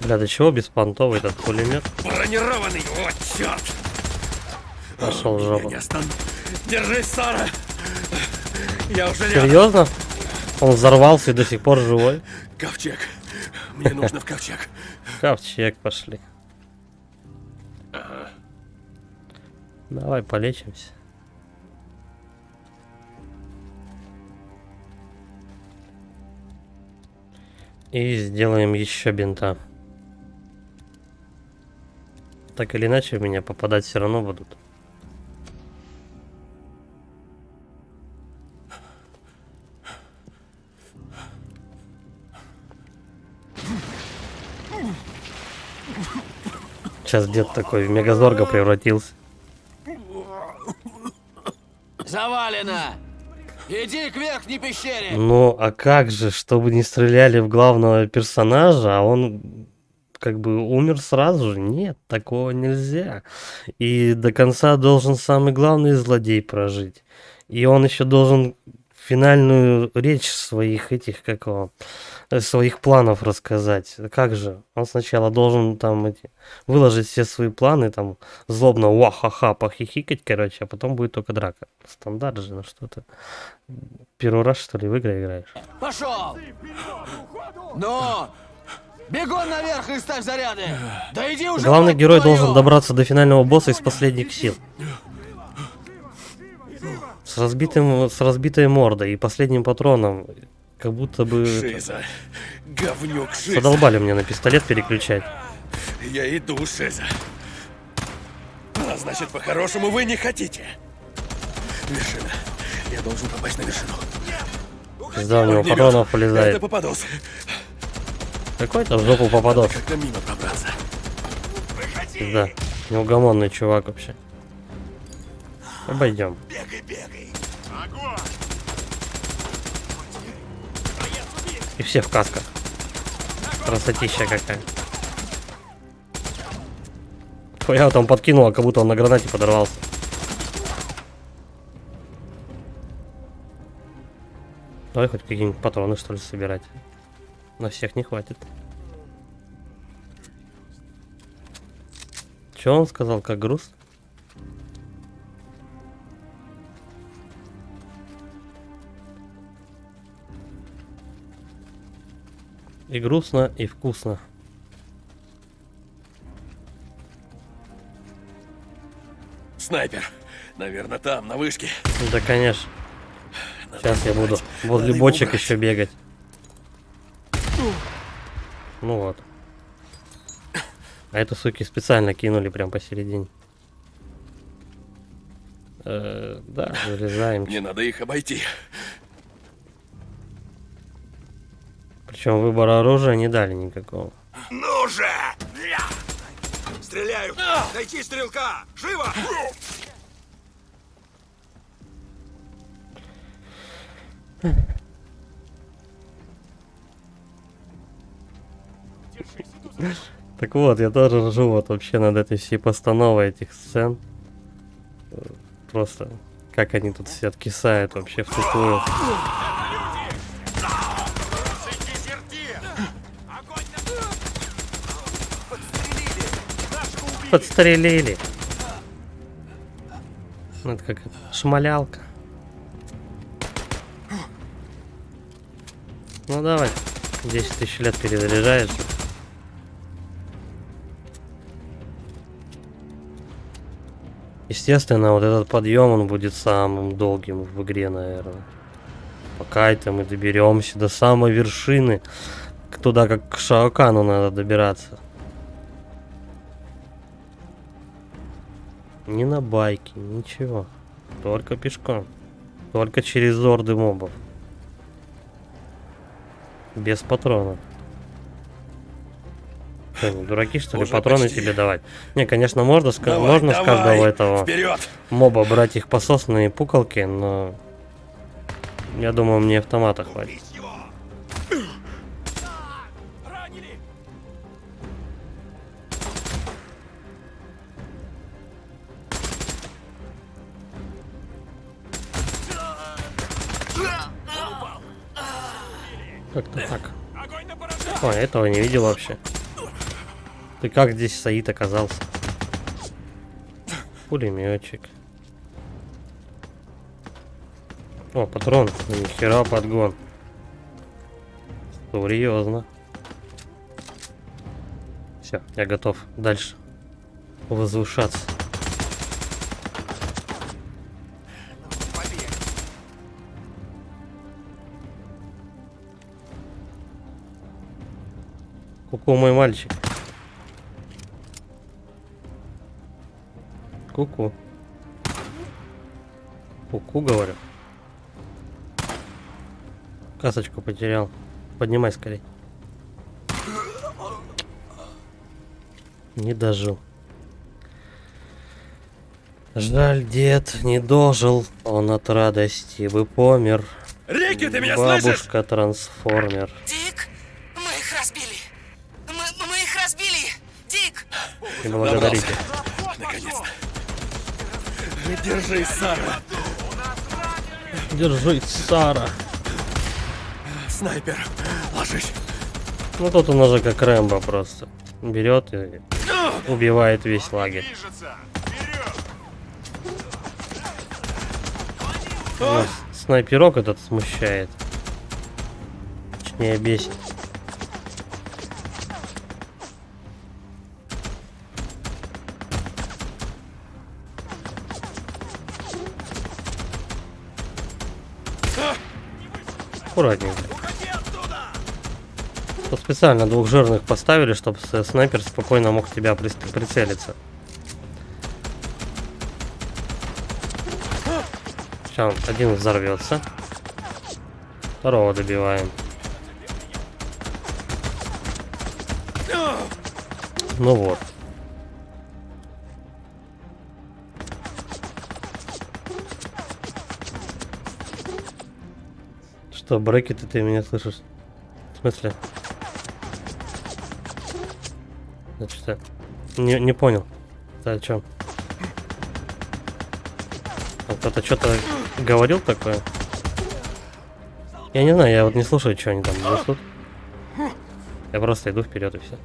Бля, до чего беспонтовый этот пулемет? Бронированный! Вот черт! Пошел в жопу. Не Держись, Сара! Я уже рядом. Серьезно? Он взорвался и до сих пор живой? Ковчег. Мне нужно в ковчег. Ковчег, пошли. Давай полечимся. И сделаем еще бинта. Так или иначе, в меня попадать все равно будут. Сейчас дед такой в мегазорга превратился. Завалено! Иди к верхней пещере! Ну, а как же, чтобы не стреляли в главного персонажа, а он как бы умер сразу же? Нет, такого нельзя. И до конца должен самый главный злодей прожить. И он еще должен финальную речь своих этих, как его, своих планов рассказать. Как же? Он сначала должен там выложить все свои планы, там злобно ха-ха похихикать, короче, а потом будет только драка. Стандарт же, ну что ты. Первый раз, что ли, в игры играешь? Пошел! Ну! Бегом наверх и ставь заряды! Да иди уже! Главный мать герой твою! должен добраться до финального босса из последних сил. С разбитой мордой и последним патроном. Как будто бы... Шиза. Говнюк Шиза. Задолбали мне на пистолет переключать. Я иду, Шиза. А значит, по-хорошему вы не хотите. Вершина. Я должен попасть на вершину. Когда у него Огнемет. патронов Это полезает. попадос. Какой-то в жопу попадос. Как-то мимо пробраться. Да, неугомонный чувак вообще. Обойдем. Бегай, бегай. И все в касках. Красотища какая. Я его там подкинула, как будто он на гранате подорвался. Давай хоть какие-нибудь патроны, что ли, собирать. На всех не хватит. Че он сказал, как грустно? И грустно, и вкусно. Снайпер. Наверное, там, на вышке. Да, конечно. Сейчас я буду возле Надо бочек убрать. еще бегать. Ну вот. А это, суки, специально кинули прям посередине. Да, залезаем. Мне надо их обойти. Причем выбора оружия не дали никакого. Ну же! Стреляю! Найти стрелка! Живо! Так вот, я тоже ржу вот вообще над этой всей постановой этих сцен. Просто как они тут все откисают вообще в тупую. Подстрелили. Ну, это как это, шмалялка. Ну давай, 10 тысяч лет перезаряжаешь. Естественно, вот этот подъем, он будет самым долгим в игре, наверное. Пока это мы доберемся до самой вершины. Туда, как к Шаокану, надо добираться. Не на байке, ничего. Только пешком. Только через орды мобов. Без патронов. Что, они дураки, что ли, Уже патроны почти. тебе давать? Не, конечно, можно, Давай, можно с давай, каждого этого Вперед! моба брать их пососные пуколки, но я думаю, мне автомата хватит. Как-то так. Ой, этого не видел вообще. Ты как здесь, Саид, оказался? Пулеметчик. О, патрон. Нихера подгон. Серьезно. Все, я готов дальше возвышаться. Ку-ку, мой мальчик. Ку-ку. Ку-ку, говорю. Касочку потерял. Поднимай скорей. Не дожил. Жаль, дед не дожил. Он от радости бы помер. Рики, ты меня слышишь? Бабушка-трансформер. Дик, мы их разбили. Мы их разбили. Дик! И благодарите. Наконец-то. Держись, Сара. Держись, Сара. Снайпер, ложись. Ну тут он уже как Рэмбо просто. Берет и убивает весь лагерь. Нас снайперок этот смущает. Точнее, бесит. Аккуратненько. Тут специально двух жирных поставили, чтобы снайпер спокойно мог в тебя прицелиться. Сейчас один взорвется. Второго добиваем. Ну вот. Что, брекеты, ты меня слышишь? смысле? Значит, я не понял. Ты о чем? Кто-то что-то говорил такое? Я не знаю, я вот не слушаю, что они там несут. Я просто иду вперед и все.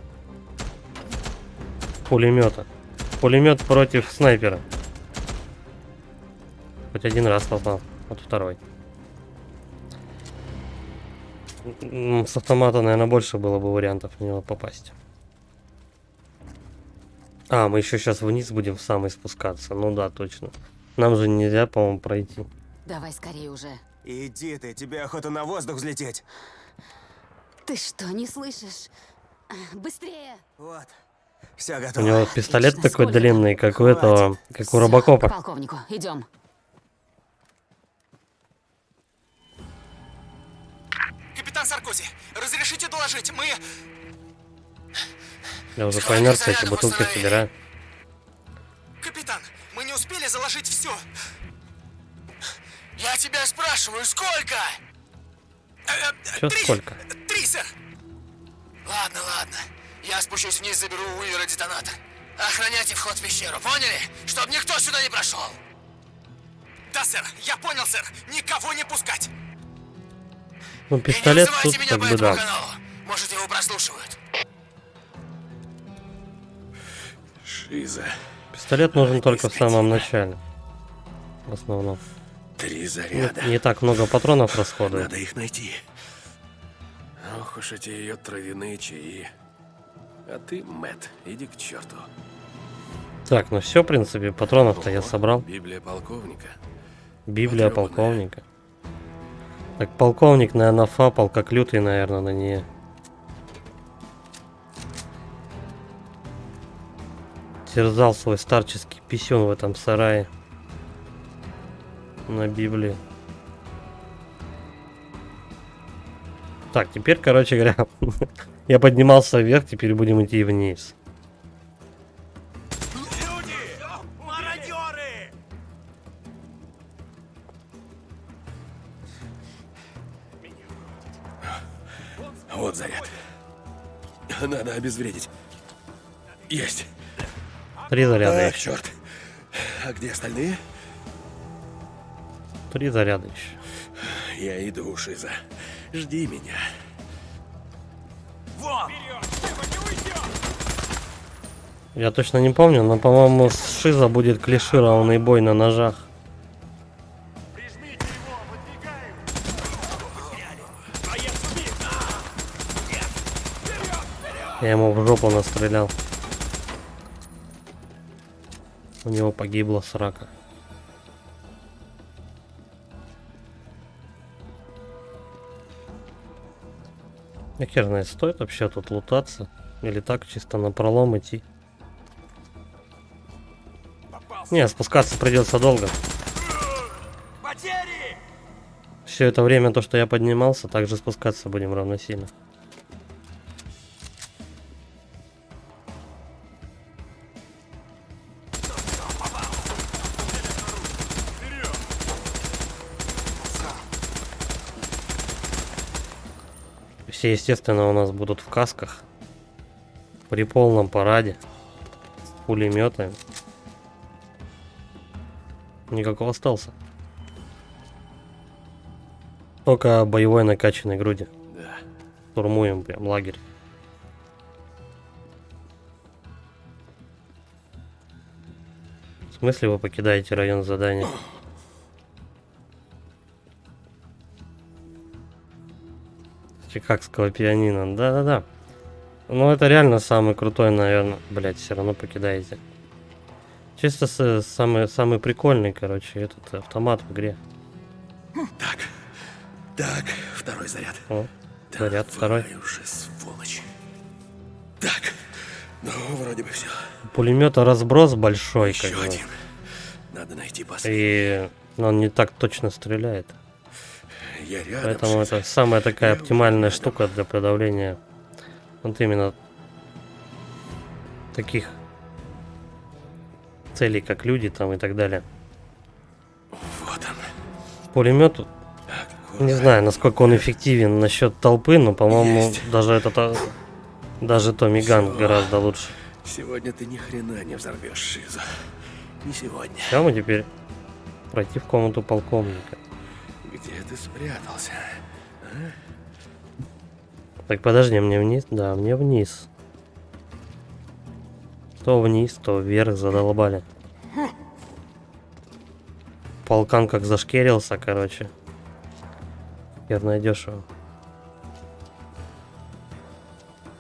Пулемета. Пулемет против снайпера. Хоть один раз попал, вот второй. С автомата, наверное, больше было бы вариантов в него попасть. А, мы еще сейчас вниз будем в самый спускаться. Ну да, точно. Нам же нельзя, по-моему, пройти. Давай скорее уже. Иди ты, тебе охота на воздух взлететь. Ты что, не слышишь? Быстрее! Вот. Все У готово. него пистолет Отлично, такой сколько? длинный, как у этого, как у Всё, Робокопа. к полковнику, идем. Капитан Саркози, разрешите доложить? Мы... Я уже по Сколько инерции эти зарядов бутылки установили? собираю. Капитан, мы не успели заложить все. Я тебя спрашиваю, сколько? Чё сколько? 3, сэр. Ладно, ладно. Я спущусь вниз, заберу у Уиллера детонатор. Охраняйте вход в пещеру, поняли? Чтоб никто сюда не прошел. Да, сэр, я понял, сэр. Никого не пускать. Ну, И не пистолет называйте тут меня как по бы этому да. каналу. Может, его прослушивают. Шиза. Пистолет нужен только в самом начале. В основном. 3 Ну, заряда. не так много патронов расходует. Надо их найти. Ох уж эти ее травяные чаи. А ты, Мэтт, иди к черту. Так, ну все, в принципе, патронов-то я собрал. Библия полковника. Библия Потрёпанная. полковника. Так, полковник, наверное, фапал, как лютый, наверное, на нее. Терзал свой старческий писюн в этом сарае. На Библии. Так, теперь, короче говоря, я поднимался вверх, теперь будем идти вниз. Мародеры! Вот заряд. Надо обезвредить. Есть. 3 заряда А, еще. черт. А где остальные? 3 заряда еще. Я иду, Шиза. Жди меня. Вон! Я точно не помню, но, по-моему, с Шиза будет клишированный бой на ножах. Я ему в жопу настрелял. У него погибла срака. Я хер знает, стоит вообще тут лутаться? Или так чисто на пролом идти? Не, спускаться придется долго. Потери! Все это время, то, что я поднимался, также спускаться будем равносильно. Все, естественно, у нас будут в касках. При полном параде. С пулеметами. Никакого остался. Только боевой накачанной груди. Да. Штурмуем прям лагерь. В смысле вы покидаете район задания? Чикагского пианино. Да-да-да. Ну это реально самый крутой, наверное. Блять, все равно покидаете. Чисто самый прикольный, короче, этот автомат в игре. Так. Так, второй заряд. О, заряд второй. Давай уже, сволочь. Так. Ну, вроде бы все. Пулемета разброс большой, как Еще бы. один. Надо найти последний. И он не так точно стреляет. Я рядом. Поэтому Шиза. это самая такая Я оптимальная уже штука для подавления вот именно таких целей, как люди там и так далее. Вот он. Пулемет Так, Не знаю, насколько он эффективен насчет толпы, но, по-моему, Есть. даже Томми Ган гораздо лучше. Сегодня ты ни хрена не взорвешь Шизу. Не сегодня. Все, мы теперь пройти в комнату полковника. Где ты спрятался? Так, подожди, мне вниз? Да, мне вниз. То вниз, то вверх задолбали. Полкан как зашкерился, короче. Хер найдешь его.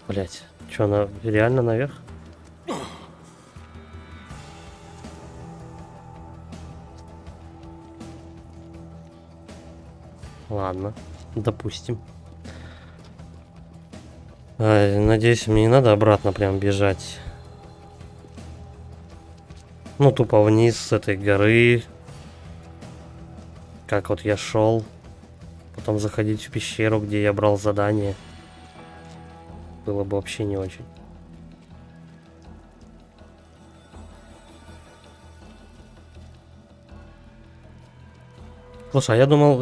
Блять, что, реально наверх? Ладно, допустим. Надеюсь, мне не надо обратно прям бежать. Ну, тупо вниз с этой горы. Как вот я шел. Потом заходить в пещеру, где я брал задание. Было бы вообще не очень. Слушай, а я думал,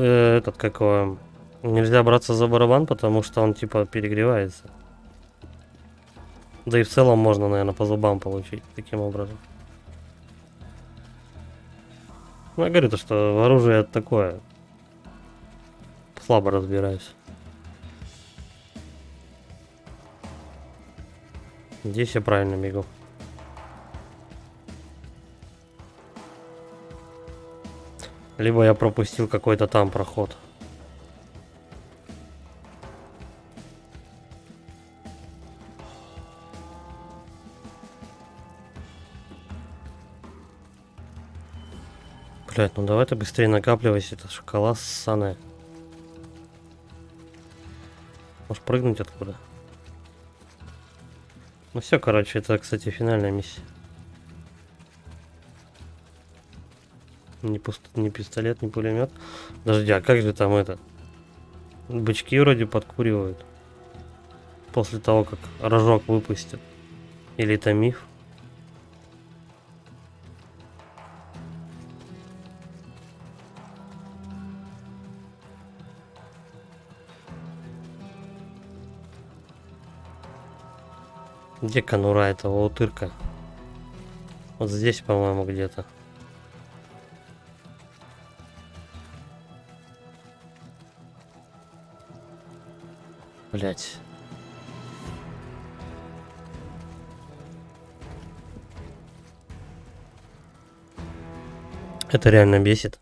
как его, нельзя браться за барабан, потому что он типа перегревается. Да и в целом можно, наверное, по зубам получить таким образом. Ну, я говорю, то, что оружие такое. Слабо разбираюсь. Здесь я правильно бегу. Либо я пропустил какой-то там проход. Блять, ну давай ты быстрее накапливайся, это шоколад ссаная. Можешь прыгнуть откуда? Ну все, короче, это, кстати, финальная миссия. Ни пистолет, ни пулемет. Подожди, а как же там это? Бычки вроде подкуривают. После того, как рожок выпустят. Или это миф? Где конура этого утырка? Вот здесь, по-моему, где-то. Блять. Это реально бесит.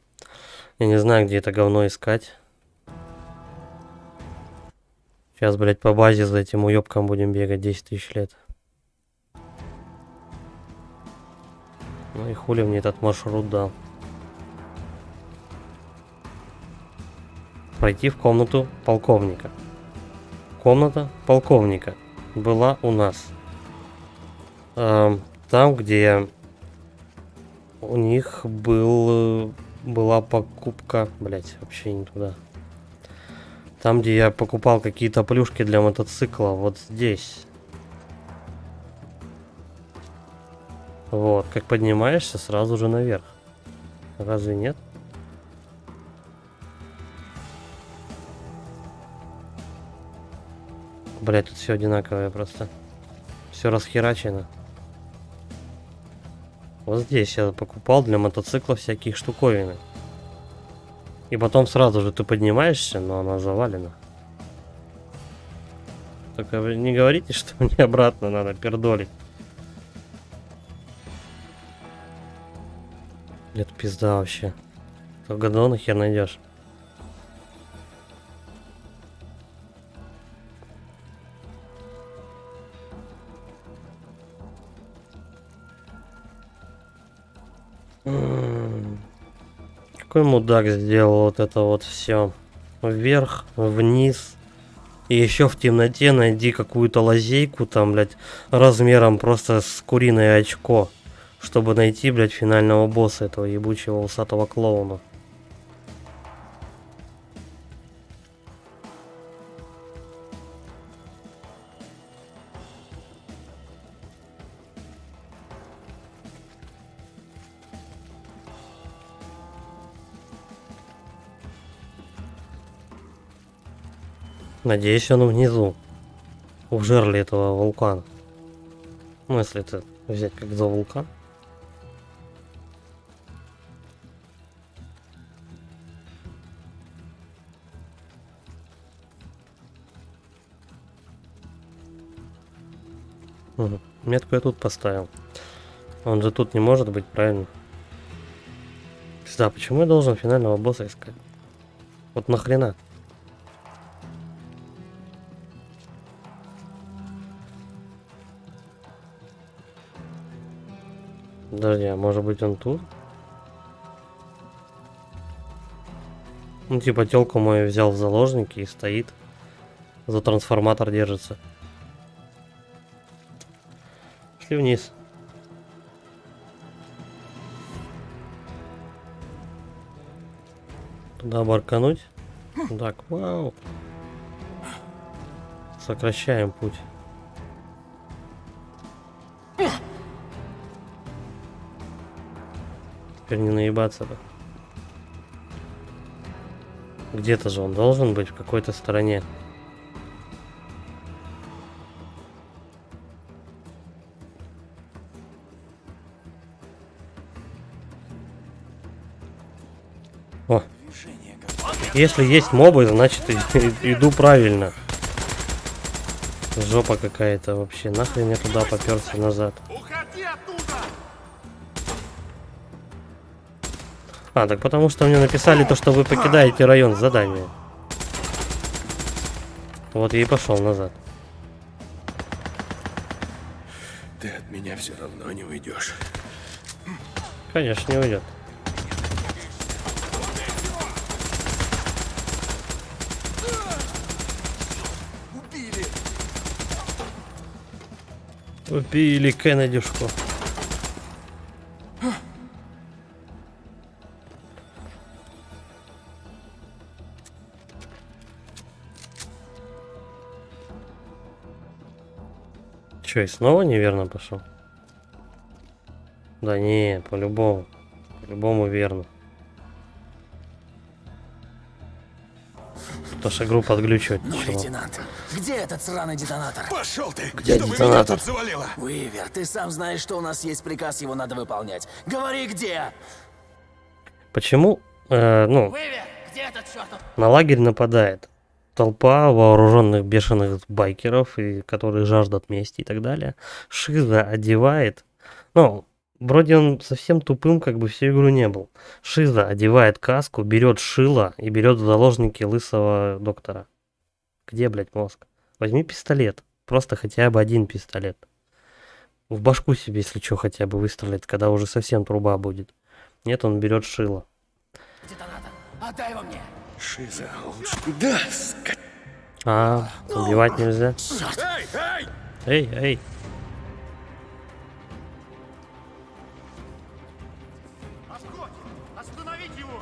Я не знаю, где это говно искать. Сейчас, блять, по базе за этим уёбком будем бегать 10 тысяч лет. Ну и хули мне этот маршрут дал. Пройти в комнату полковника. Комната полковника была у нас. Там, где у них была покупка... Блять, вообще не туда. Там, где я покупал какие-то плюшки для мотоцикла. Вот здесь. Вот, как поднимаешься, сразу же наверх. Разве нет? Блять, тут все одинаковое просто. Все расхерачено. Вот здесь я покупал для мотоцикла всякие штуковины. И потом сразу же ты поднимаешься, но она завалена. Только вы не говорите, что мне обратно надо пердолить. Это пизда вообще. В году хер найдешь. Какой мудак сделал вот это вот все. Вверх, вниз. И еще в темноте найди какую-то лазейку там, блядь, размером просто с куриное очко. Чтобы найти, блядь, финального босса этого ебучего усатого клоуна. Надеюсь, он внизу. В жерле этого вулкана. Ну, если это взять как за вулкан. Угу. Метку я тут поставил. Он же тут не может быть, правильно? Да, почему я должен финального босса искать? Вот нахрена? Подожди, а может быть он тут? Ну, типа, телку мою взял в заложники и стоит. За трансформатор держится. Шли вниз. Туда баркануть. Так, вау. Сокращаем путь. Теперь не наебаться-то. Где-то же он должен быть, в какой-то стороне. О. Если есть мобы, значит иду правильно. Жопа какая-то вообще. Нахрен я туда попёрся назад. А, так потому что мне написали то, что вы покидаете район задания. Вот я и пошел назад. Ты от меня все равно не уйдешь. Конечно, не уйдет. Убили Кеннедишку. Че, и снова неверно пошел? Да не, по-любому. По-любому верно. Потому что игру подглючивать Ну, начала. лейтенант, где этот сраный детонатор? Пошел ты! Где Чтобы детонатор? меня тут завалило! Уивер, ты сам знаешь, что у нас есть приказ, его надо выполнять. Говори, где? Почему, ну, Уивер, где этот чертов? на лагерь нападает толпа вооруженных бешеных байкеров, и которые жаждут мести и так далее. Шиза одевает, ну, вроде он совсем тупым как бы всю игру не был. Шиза одевает каску, берет шило и берет в заложники лысого доктора. Где, блядь, мозг? Возьми пистолет. Просто хотя бы один пистолет. В башку себе, если что, хотя бы выстрелить, когда уже совсем труба будет. Нет, он берет шило. Детонатор, отдай его мне. Шиза, лучше... Да, скот... А, убивать нельзя. Эй, эй! Эй, эй. Остановить его!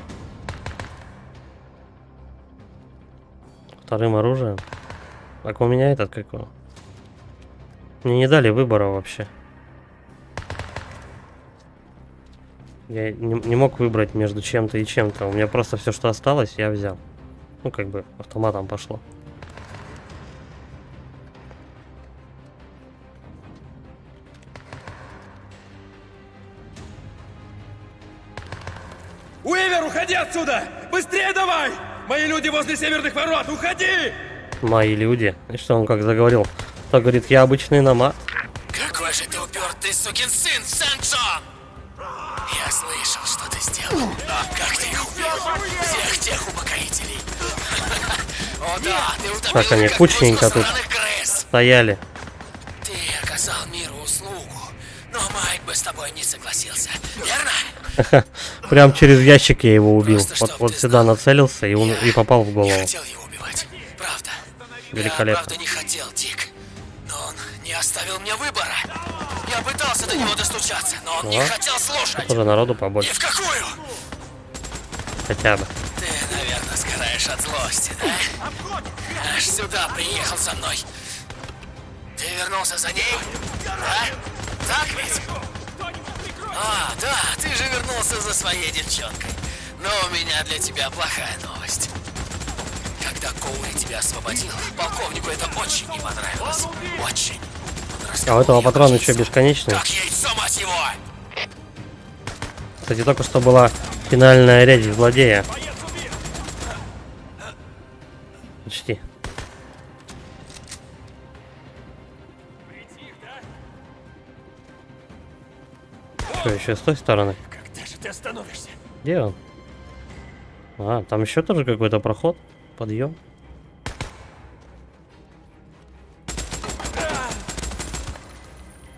Вторым оружием. Так у меня этот какой? Мне не дали выбора вообще. Я не мог выбрать между чем-то и чем-то. У меня просто все, что осталось, я взял. Ну, как бы автоматом пошло. Уивер, уходи отсюда! Быстрее давай! Мои люди возле северных ворот, уходи! Мои люди. И что он как заговорил? То говорит, я обычный номад. Какой же ты упертый сукин сын, Сэнджон! Я слышал, что ты сделал. Как ты их убил? Всех тех упокоителей. О да, ты утопил Так они их, как кучненько кучку тут сраных крыс. стояли. Ты оказал миру услугу, но Майк бы с тобой не согласился, верно? Прям через ящик я его убил. Просто Вот, чтоб вот ты сюда знал. нацелился и попал в Не голову. хотел его убивать, правда. Великолепно. Я правда не хотел, Дик. Но он не оставил мне выбора. Я пытался до него достучаться, но он не Ну, хотел слушать. Тут уже народу Ни побольше. в какую! Хотя бы. Ты, наверное, сгораешь от злости, да? Аж сюда приехал за мной. Ты вернулся за ней? Да? Так ведь? А, да, ты же вернулся за своей девчонкой. Но у меня для тебя плохая новость. Когда Когда Коури тебя освободил, полковнику это очень не понравилось. Очень. А у этого патрон еще бесконечный. Как яйцо, мать его! Кстати, только что была финальная речь злодея. Почти. Что, еще с той стороны? Когда же ты остановишься? Где он? А, там еще тоже какой-то проход. Подъем.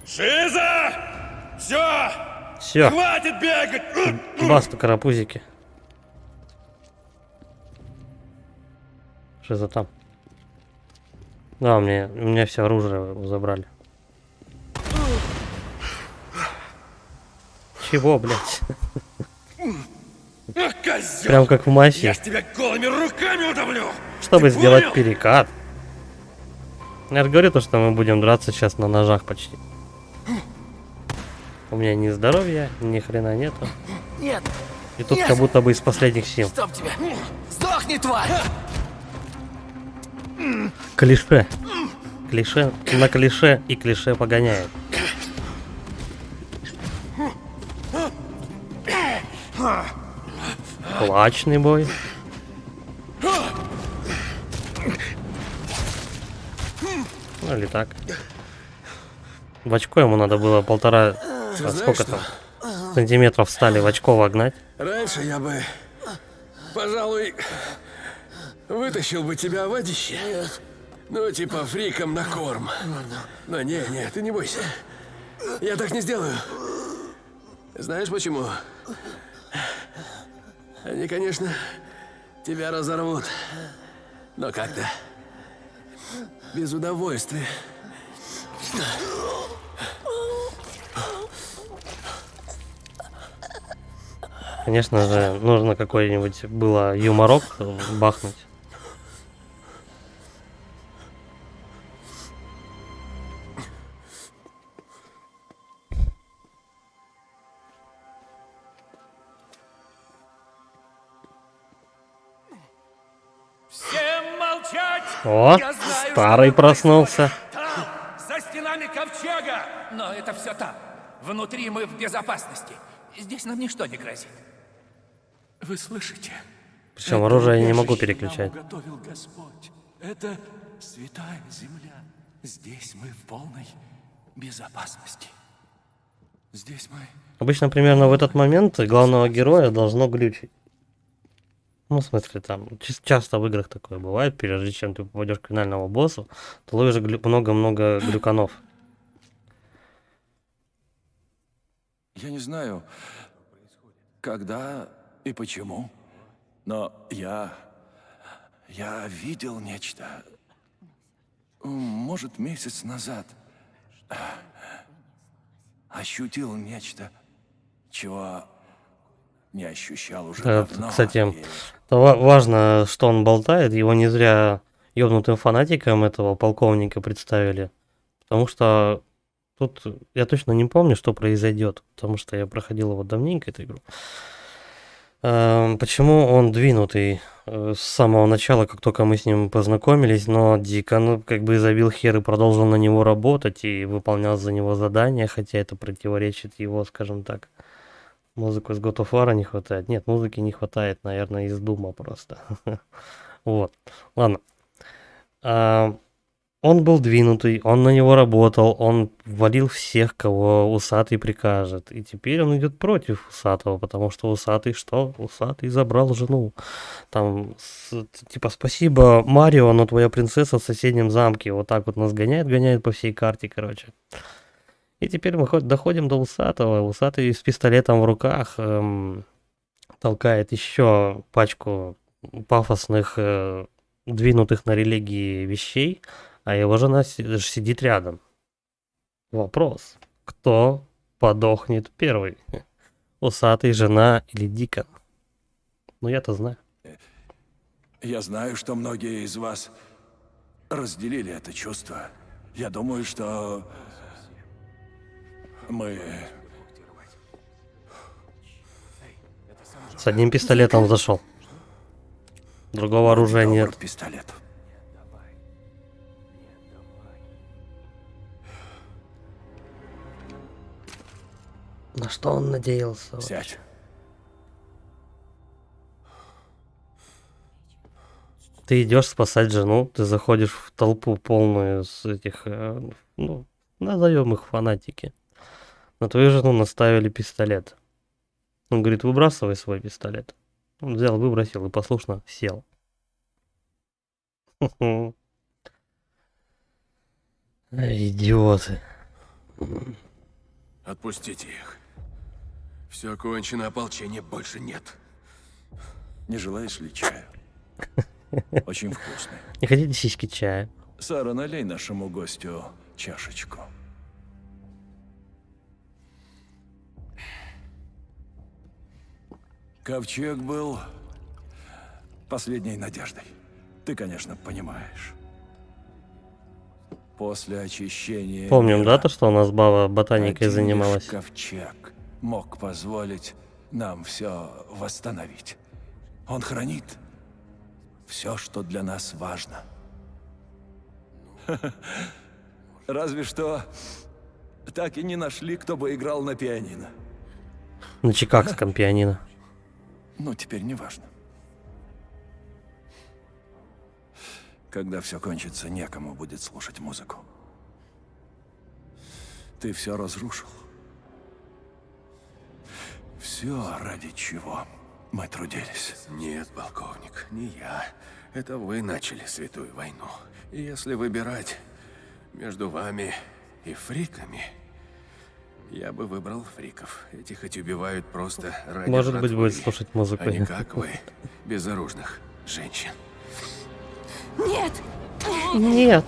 Шиза! Все! Все, Хватит бегать! баста, карапузики. Что за там? Да, у меня все оружие забрали. Чего, блядь? Ах, козёл! Прям как в массе. Я ж тебя голыми руками удавлю! Чтобы Ты сделать понял? перекат. Я же говорю то, что мы будем драться сейчас на ножах почти. У меня ни здоровья, ни хрена нету. Нет, И тут Нет! как будто бы из последних сил. чтоб тебя! Сдохни, тварь! Клише. Клише на клише и клише погоняет. Кулачный бой. Ну или так. В очко ему надо было полтора... а сколько там? Сантиметров стали в очко вогнать. Раньше я бы, пожалуй, вытащил бы тебя в водище. Ну, типа фриком на корм. Но не, ты не бойся. Я так не сделаю. Знаешь почему? Они, конечно, тебя разорвут. Но как-то без удовольствия. Конечно же, нужно какой-нибудь было юморок бахнуть. Всем молчать! О, Я знаю, старый что проснулся. Там, за стенами ковчега! Но это все там. Внутри мы в безопасности. Здесь нам ничто не грозит. Вы слышите? Причем оружие я не могу переключать. Готовил Господь. Это святая земля. Здесь мы в полной безопасности. Здесь мы... Обычно примерно в этот момент главного героя должно глючить. Ну, в смысле, там, часто в играх такое бывает, прежде чем ты попадешь к финальному боссу, ты ловишь много-много глюканов. Я не знаю, когда и почему, но я видел нечто. Может, месяц назад. Ощутил нечто, чего не ощущал уже давно. Кстати, это важно, что он болтает, его не зря ёбнутым фанатиком этого полковника представили, потому что тут я точно не помню, что произойдет, потому что я проходил его давненько, эту игру. Почему он двинутый с самого начала, как только мы с ним познакомились, но Дикон как бы забил хер и продолжил на него работать и выполнял за него задания, хотя это противоречит его, скажем так, музыку из God of War не хватает. Нет, музыки не хватает, наверное, из Дума просто. Вот, ладно. Он был двинутый, он на него работал, он валил всех, кого усатый прикажет. И теперь он идет против усатого, потому что усатый что? Усатый забрал жену. Там, типа, спасибо, Марио, но твоя принцесса в соседнем замке. Вот так вот нас гоняет по всей карте, короче. И теперь мы доходим до усатого. Усатый с пистолетом в руках толкает еще пачку пафосных, двинутых на религии вещей. А его жена сидит рядом. Вопрос. Кто подохнет первый? Усатый, жена или Дикон? Ну, я-то знаю. Я знаю, что многие из вас разделили это чувство. Я думаю, что мы... С одним пистолетом зашел. Другого оружия Выбрал нет. пистолет. На что он надеялся? Сядь. Ты идешь спасать жену, ты заходишь в толпу полную с этих, ну, назовем их фанатики. На твою жену наставили пистолет. Он говорит, выбрасывай свой пистолет. Он взял, выбросил и послушно сел. Идиоты. Отпустите их. Все кончено, ополчения больше нет. Не желаешь ли чая? Очень вкусный. Не хотите сиськи чая? Сара, налей нашему гостю чашечку. Ковчег был последней надеждой. Ты, конечно, понимаешь. После очищения Помним, мира да, то, что у нас баба ботаникой один лишь занималась? Ковчег мог позволить нам все восстановить. Он хранит все, что для нас важно. Разве что так и не нашли, кто бы играл на пианино. На чикагском пианино. Ну, теперь не важно. Когда все кончится, некому будет слушать музыку. Ты все разрушил. Все, ради чего мы трудились. Нет, полковник, не я. Это вы начали святую войну. И если выбирать между вами и фриками, я бы выбрал фриков. Эти хоть убивают просто ради Может быть, жратвы, будет слушать музыку. а не как вы, безоружных женщин. Нет! Нет.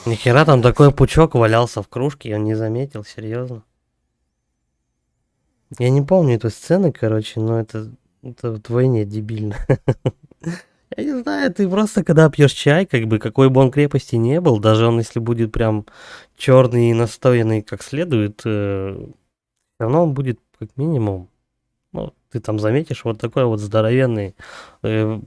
Нихера там такой пучок валялся в кружке, я не заметил, серьезно. Я не помню эту сцену, короче, но это вдвойне дебильно. Я не знаю, ты просто когда пьешь чай, как бы какой бы он крепости не был, даже он если будет прям черный и настоянный как следует, все равно он будет как минимум, ну, ты там заметишь вот такой вот здоровенный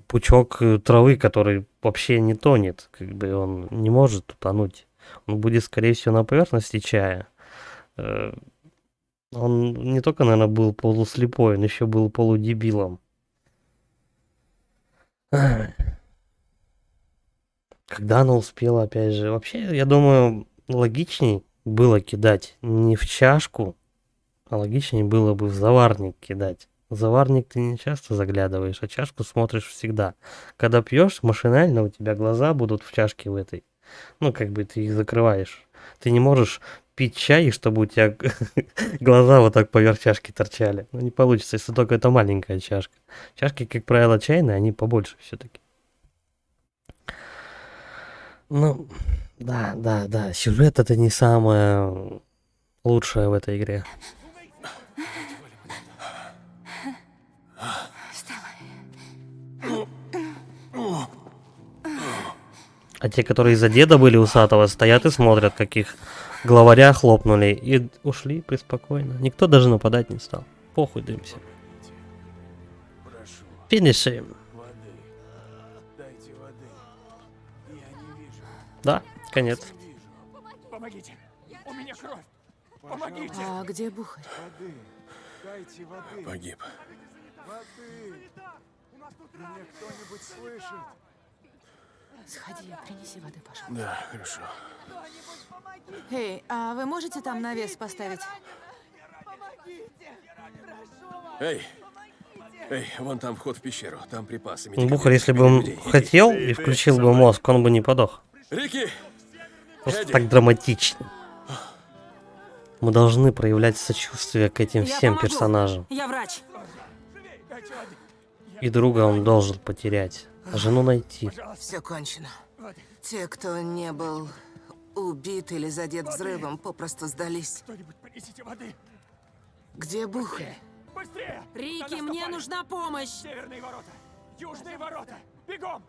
пучок травы, который вообще не тонет, как бы он не может утонуть. Он будет, скорее всего, на поверхности чая. Он не только, наверное, был полуслепой, он еще был полудебилом. Когда она успела, опять же, вообще, я думаю, логичней было кидать не в чашку, а логичнее было бы в заварник кидать. В заварник ты не часто заглядываешь, а чашку смотришь всегда. Когда пьешь, машинально у тебя глаза будут в чашке в этой. Ну, как бы ты их закрываешь. Ты не можешь пить чай, чтобы у тебя глаза вот так поверх чашки торчали. Ну, не получится, если только это маленькая чашка. Чашки, как правило, чайные, они побольше все-таки. Ну, да. Сюжет это не самое лучшее в этой игре. А те, которые из-за деда были усатого, стоят и смотрят, как их главаря хлопнули и ушли преспокойно. Никто даже нападать не стал. Похуй дымся. Финишим. Да, конец. Помогите! У меня кровь! Помогите! А где Бухарь? Погиб. Сходи, принеси воды, пожалуйста. Да, хорошо. Эй, а вы можете там навес поставить? Эй! Эй, вон там вход в пещеру, там припасы. Бухарь, если бы он хотел и включил бы мозг, он бы не подох. Рики! Просто так драматично. Мы должны проявлять сочувствие к этим всем персонажам. Я врач. И друга он должен потерять, а жену найти. Все кончено. Те, кто не был убит или задет взрывом, попросту сдались. Кто-нибудь принесите воды! Где Бухарь? Быстрее! Рики, мне нужна помощь. Северные ворота! Южные ворота! Бегом!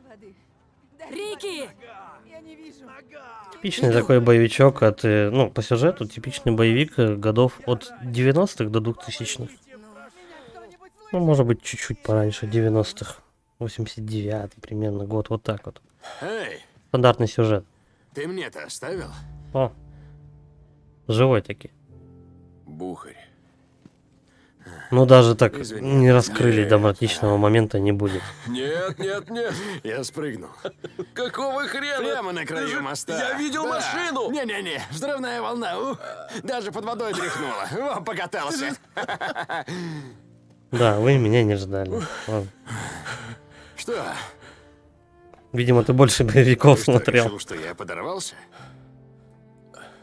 Рики! Типичный такой боевичок ну, по сюжету, типичный боевик годов от 90-х до 2000-х. Ну, может быть, чуть-чуть пораньше, 90-х. 89-й примерно год, вот так вот. Эй, Стандартный сюжет. ты мне-то оставил? О, живой таки. Бухарь. Ну, даже так Извини. не раскрыли драматичного момента не будет. Нет, нет, нет. Я спрыгнул. Какого хрена? Прямо на Ты краю же- моста. Я видел Да. машину. Не-не-не, взрывная волна. Ух, даже под водой тряхнула. О, покатался. Да, вы меня не ждали. Ладно. Что? Видимо, ты больше боевиков Ты что, смотрел. решил, что я подорвался?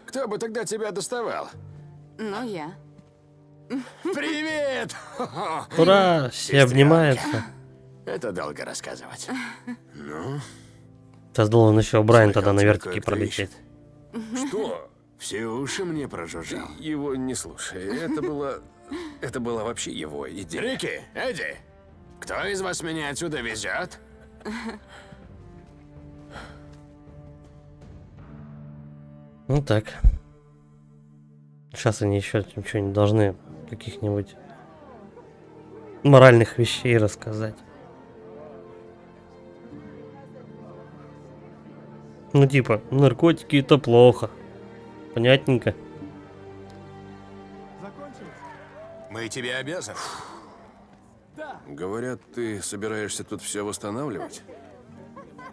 Кто бы тогда тебя доставал? Ну, я. Привет! Ура, все обнимаются. Это долго рассказывать. Ну, Сейчас должен еще Брайан тогда на Слыхал, вертике кое-кто пролететь. Что? все уши мне прожужжал. Его не слушай. Это была вообще его идея. Рики, Эдди, кто из вас меня отсюда везет? Ну так. Сейчас они еще что-нибудь должны каких-нибудь моральных вещей рассказать. Ну типа, наркотики это плохо. Понятненько. Мы тебе обязаны. Говорят, ты собираешься тут все восстанавливать?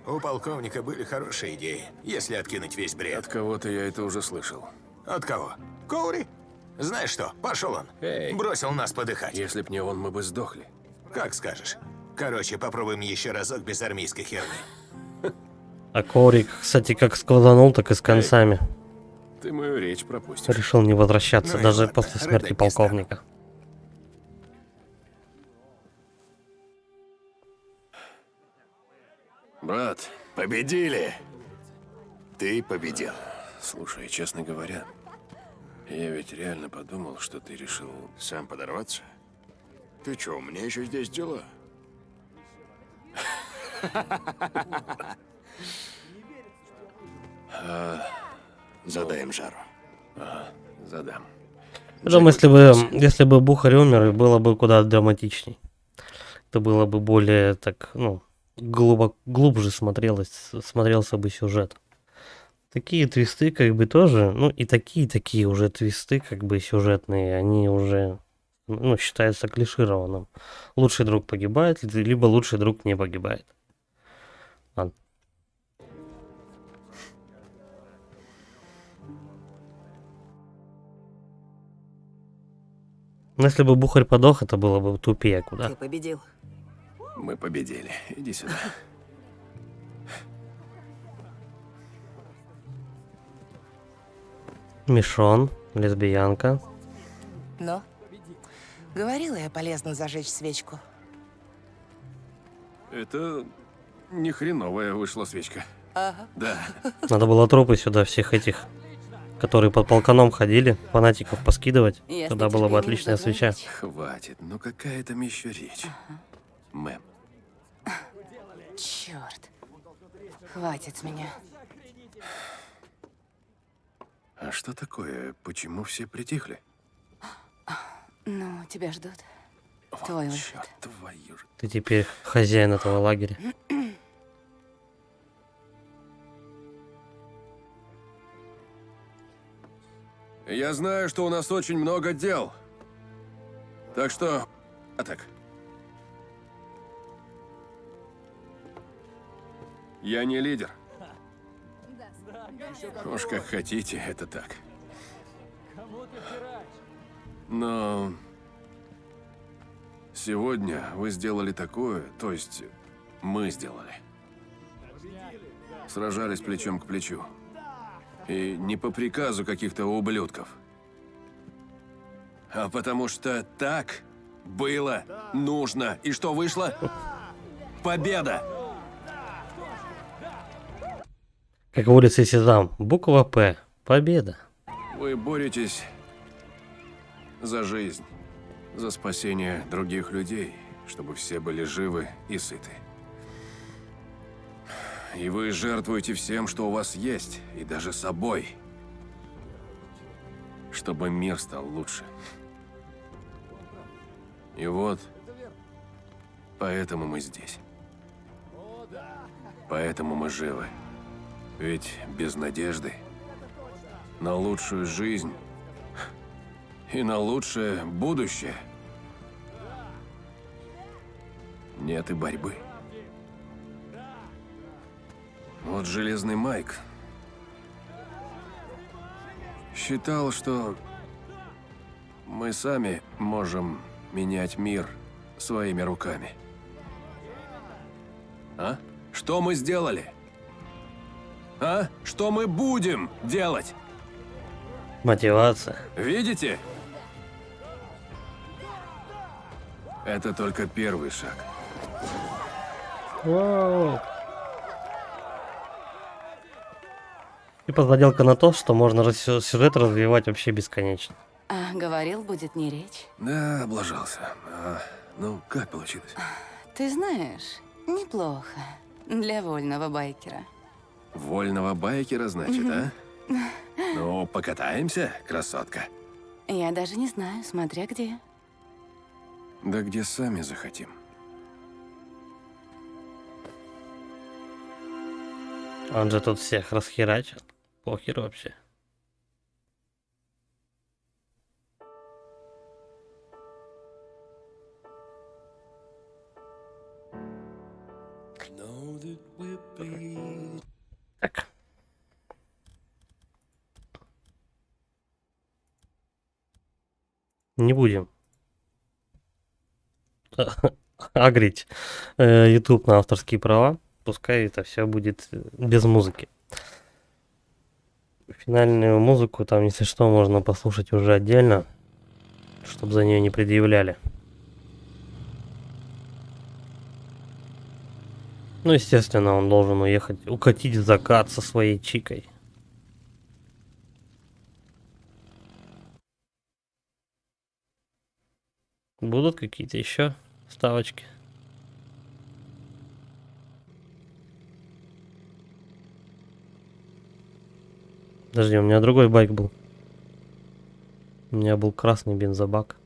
У полковника были хорошие идеи, если откинуть весь бред. От кого-то я это уже слышал. От кого? Коури? Знаешь что, пошел он. Эй. Бросил нас подыхать. Если б не он, мы бы сдохли. Как скажешь. Короче, попробуем еще разок без армейской херни. А Корик, кстати, как сквозанул, так и с концами. Ты мою речь пропустишь. Решил не возвращаться Ну и даже ладно, после смерти рыдать не полковника. Брат, Победили! Ты победил. слушай, честно говоря, я ведь реально подумал, что ты решил... Сам подорваться? Ты чё, у меня еще здесь дела. Задаем жару. Задам. Я думаю, если бы Бухарь умер, было бы куда драматичней. Это было бы более так, ну, глубже смотрелся бы сюжет. Такие твисты, как бы, тоже, ну, и такие уже твисты, как бы, сюжетные, они уже, ну, считаются клишированным. Лучший друг погибает, либо лучший друг не погибает. Ладно. Но если бы Бухарь подох, это было бы тупее куда. Ты победил. Мы победили. Иди сюда. Мишон, лесбиянка. Но говорила я, полезно зажечь свечку. Это не хреновая вышла свечка. Ага. Да. Надо было трупы сюда всех этих, которые под полканом ходили, фанатиков поскидывать. Если Тогда была бы терпение отличная свеча. заговорить. Хватит. Ну какая там еще речь? Мэм. Черт. Хватит с меня. А что такое? Почему все притихли? Ну, тебя ждут. Вот Твой выход. черт, твою же. Ты теперь хозяин этого лагеря. Я знаю, что у нас очень много дел. Так что... А так. Я не лидер. Уж как хотите, это так. Но... Сегодня вы сделали такое, то есть мы сделали. Сражались плечом к плечу. И не по приказу каких-то ублюдков. А потому что так было нужно. И что вышло? Победа! Как в улице Сезам. Буква П. Победа. Вы боретесь за жизнь, за спасение других людей, чтобы все были живы и сыты. И вы жертвуете всем, что у вас есть, и даже собой, чтобы мир стал лучше. И вот, поэтому мы здесь. Поэтому мы живы. Ведь без надежды на лучшую жизнь и на лучшее будущее нет и борьбы. Вот Железный Майк считал, что мы сами можем менять мир своими руками. А? Что мы сделали? А? Что мы будем делать? Мотивация. Видите? Это только первый шаг. Вау. И подводилка на то, что можно сюжет развивать вообще бесконечно. А, говорил, будет не речь. Да, облажался. Ну, как получилось? Ты знаешь, неплохо. Для вольного байкера. Вольного байкера, значит, а? Ну, покатаемся, красотка? Я даже не знаю, смотря где. Да где сами захотим. Он же тут всех расхерачил. Похер вообще. Так. Не будем агрить YouTube на авторские права. Пускай это все будет без музыки. Финальную музыку там, если что, можно послушать уже отдельно, чтобы за нее не предъявляли. Ну, естественно, он должен уехать, укатить в закат со своей чикой. Будут какие-то еще вставочки? Подожди, у меня другой байк был. У меня был красный бензобак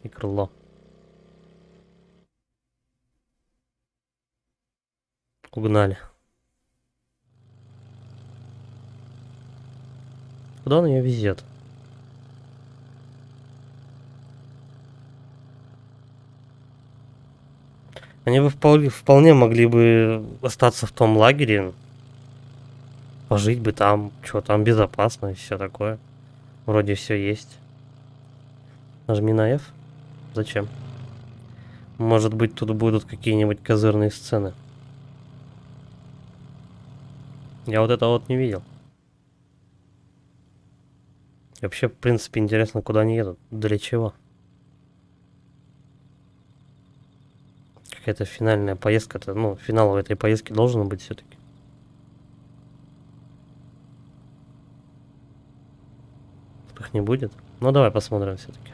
и крыло. Угнали. Куда он ее везет? Они бы вполне могли бы остаться в том лагере. Пожить бы там. Что там безопасно и все такое. Вроде все есть. Нажми на F. Зачем? Может быть, тут будут какие-нибудь козырные сцены. Я вот это вот не видел. И вообще, в принципе, интересно, куда они едут. Для чего? Какая-то финальная поездка-то, ну, финал этой поездки должен быть все-таки. Их не будет. Ну, давай посмотрим все-таки.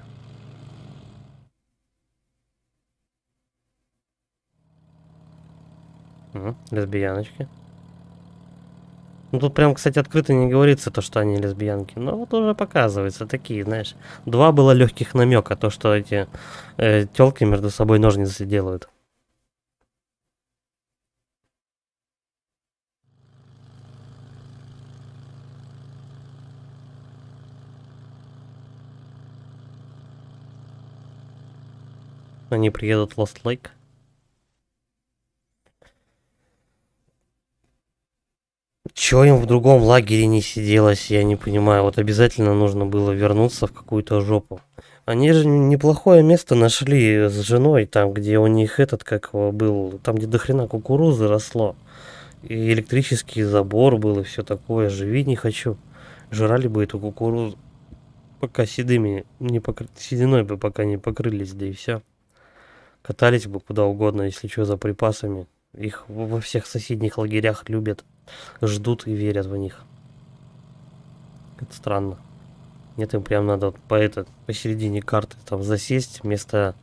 Лесбияночки. Ну, тут прям, кстати, открыто не говорится то, что они лесбиянки. Но вот уже показывается такие, знаешь. Два было легких намека, то, что эти тёлки между собой ножницы делают. Они приедут в Lost Lake. Чего им в другом лагере не сиделось, я не понимаю. Вот обязательно нужно было вернуться в какую-то жопу. Они же неплохое место нашли с женой, там, где у них этот, как его, был, там, где дохрена кукурузы росло. И электрический забор был, и все такое. Живить не хочу. Жрали бы эту кукурузу, пока сединой бы пока не покрылись, да и все. Катались бы куда угодно, если что, за припасами. Их во всех соседних лагерях любят, ждут и верят в них. Это странно. Нет, им прям надо вот посередине карты там засесть вместо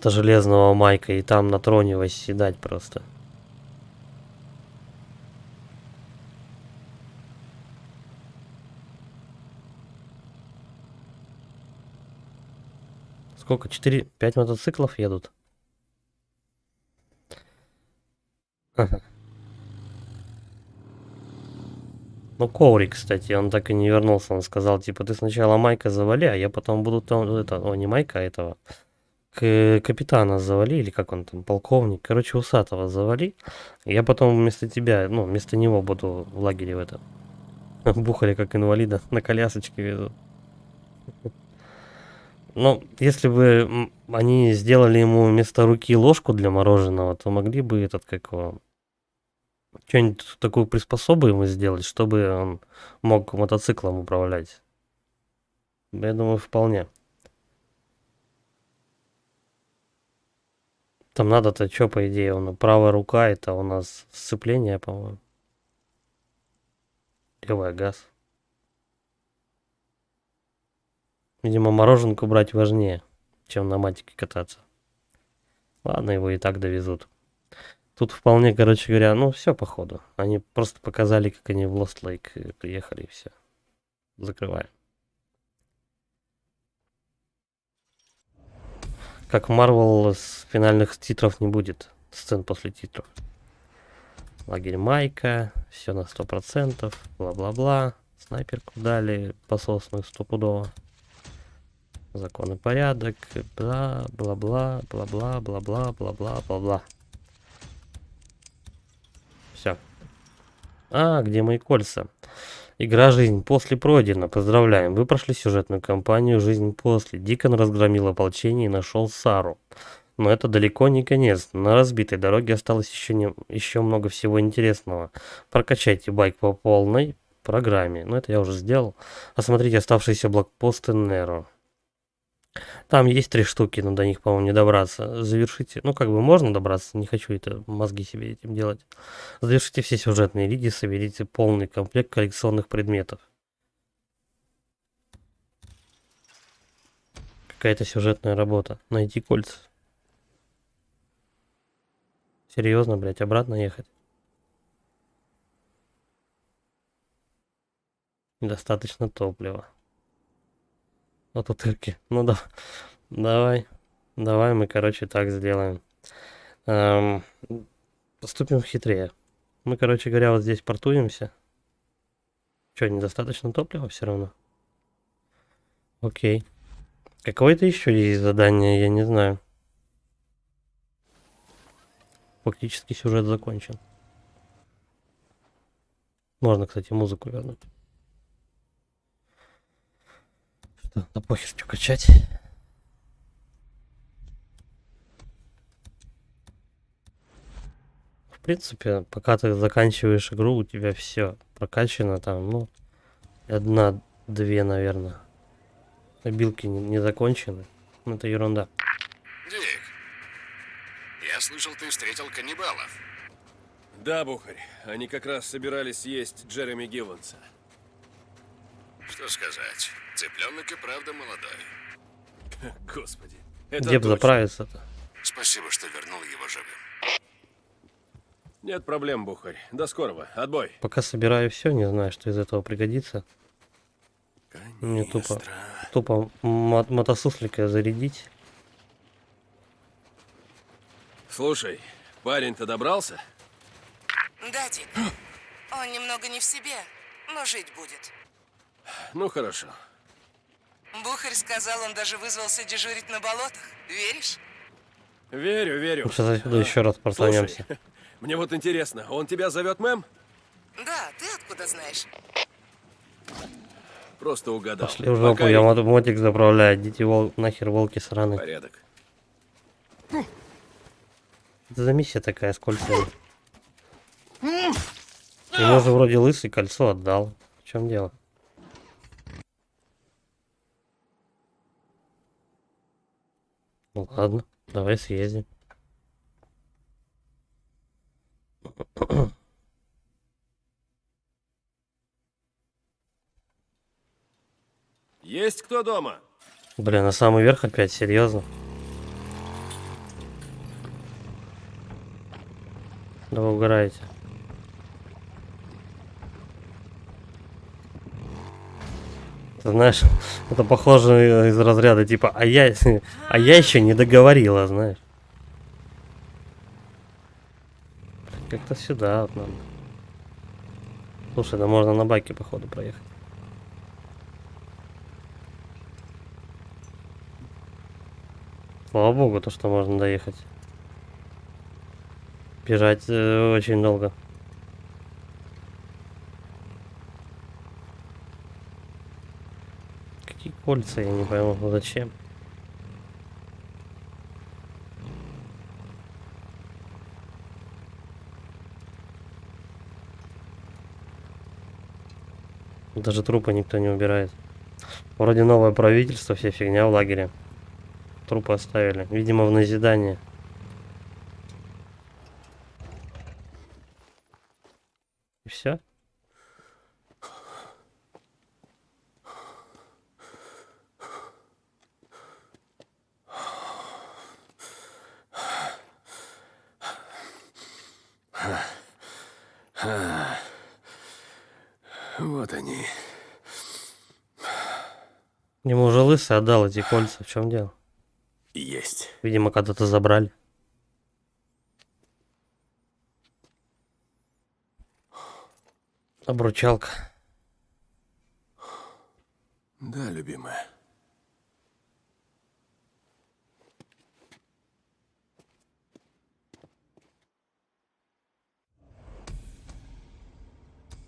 Железного Майка и там на троне восседать просто. Сколько? 4-5 мотоциклов едут. Ага. Ну, Коури, кстати, он так и не вернулся. Он сказал, типа, ты сначала Майка завали, а я потом буду там, это, о, не Майка, а этого, капитана завали, или как он там, полковник, короче, усатого завали. Я потом вместо тебя, ну, вместо него буду в лагере в этом. Бухали как инвалида, на колясочке везут. Ну, если бы они сделали ему вместо руки ложку для мороженого, то могли бы этот, как его, что-нибудь такую приспособу ему сделать, чтобы он мог мотоциклом управлять. Я думаю, вполне. Там надо-то что, по идее, правая рука, это у нас сцепление, по-моему. Левая газ. Видимо, мороженку брать важнее, чем на матике кататься. Ладно, его и так довезут. Тут вполне, короче говоря, ну все походу. Они просто показали, как они в Lost Lake приехали, и все. Закрываем. Как в Marvel, с финальных титров не будет. Сцен после титров. Лагерь Майка, все на 100%, бла-бла-бла. Снайперку дали, пососную стопудово. Закон и порядок, бла-бла-бла, бла-бла-бла-бла, бла-бла-бла-бла. Все. А, где мои кольца? Игра «Жизнь после» пройдена. Поздравляем. Вы прошли сюжетную кампанию «Жизнь после». Дикон разгромил ополчение и нашел Сару. Но это далеко не конец. На разбитой дороге осталось еще много всего интересного. Прокачайте байк по полной программе. Ну, это я уже сделал. Осмотрите оставшиеся блокпосты Неро. Там есть 3 штуки, но до них, по-моему, не добраться. Завершите. Ну, как бы можно добраться, не хочу это мозги себе этим делать. Завершите все сюжетные лиги, соберите полный комплект коллекционных предметов. Какая-то сюжетная работа. Найти кольца. Серьезно, блядь, обратно ехать? Недостаточно топлива. Вот утырки. Ну да. Давай. Давай мы, короче, так сделаем. Поступим хитрее. Мы, короче говоря, вот здесь портуемся. Что, недостаточно топлива все равно? Окей. Какое-то еще есть задание, я не знаю. Фактически сюжет закончен. Можно, кстати, музыку вернуть. Что, да похер, что качать. В принципе, пока ты заканчиваешь игру, у тебя все прокачано там, ну, 1-2, наверное. Билки не закончены. Ну, это ерунда. Дик, я слышал, ты встретил каннибалов. Да, Бухарь. Они как раз собирались съесть Джереми Гивенса. Что сказать, цыпленок и правда молодой. Господи. Это Где бы точно. заправиться-то? Спасибо, что вернул его живым. Нет проблем, Бухарь. До скорого. Отбой. Пока собираю все, не знаю, что из этого пригодится. Мне тупо мотосуслика зарядить. Слушай, парень-то добрался? Да, Дик. Он немного не в себе, но жить будет. Ну, хорошо. Бухарь сказал, он даже вызвался дежурить на болотах. Веришь? Верю, верю. Сейчас отсюда еще раз портанемся. Слушай, мне вот интересно, он тебя зовет мэм? Да, ты откуда знаешь? Просто угадал. Пошли в жопу, я мотик заправляю. Идите нахер, волки сраные. Порядок. Это за миссия такая, сколько? Ему же вроде лысый кольцо отдал. В чем дело? Ну ладно, давай съездим. Есть кто дома? Блин, на самый верх опять, серьезно? Да вы угораете. Ты знаешь, это похоже из разряда типа, а я еще не договорила, знаешь. Как-то сюда вот надо. Слушай, да можно на байке походу проехать. Слава богу, то что можно доехать. Бежать очень долго. Какие кольца, я не пойму, зачем. Даже трупы никто не убирает. Вроде новое правительство, вся фигня в лагере. Трупы оставили. Видимо, в назидание. И все. Вот они. Ему уже лысый отдал эти кольца. В чем дело? Есть. Видимо, когда-то забрали. Обручалка. Да, любимая.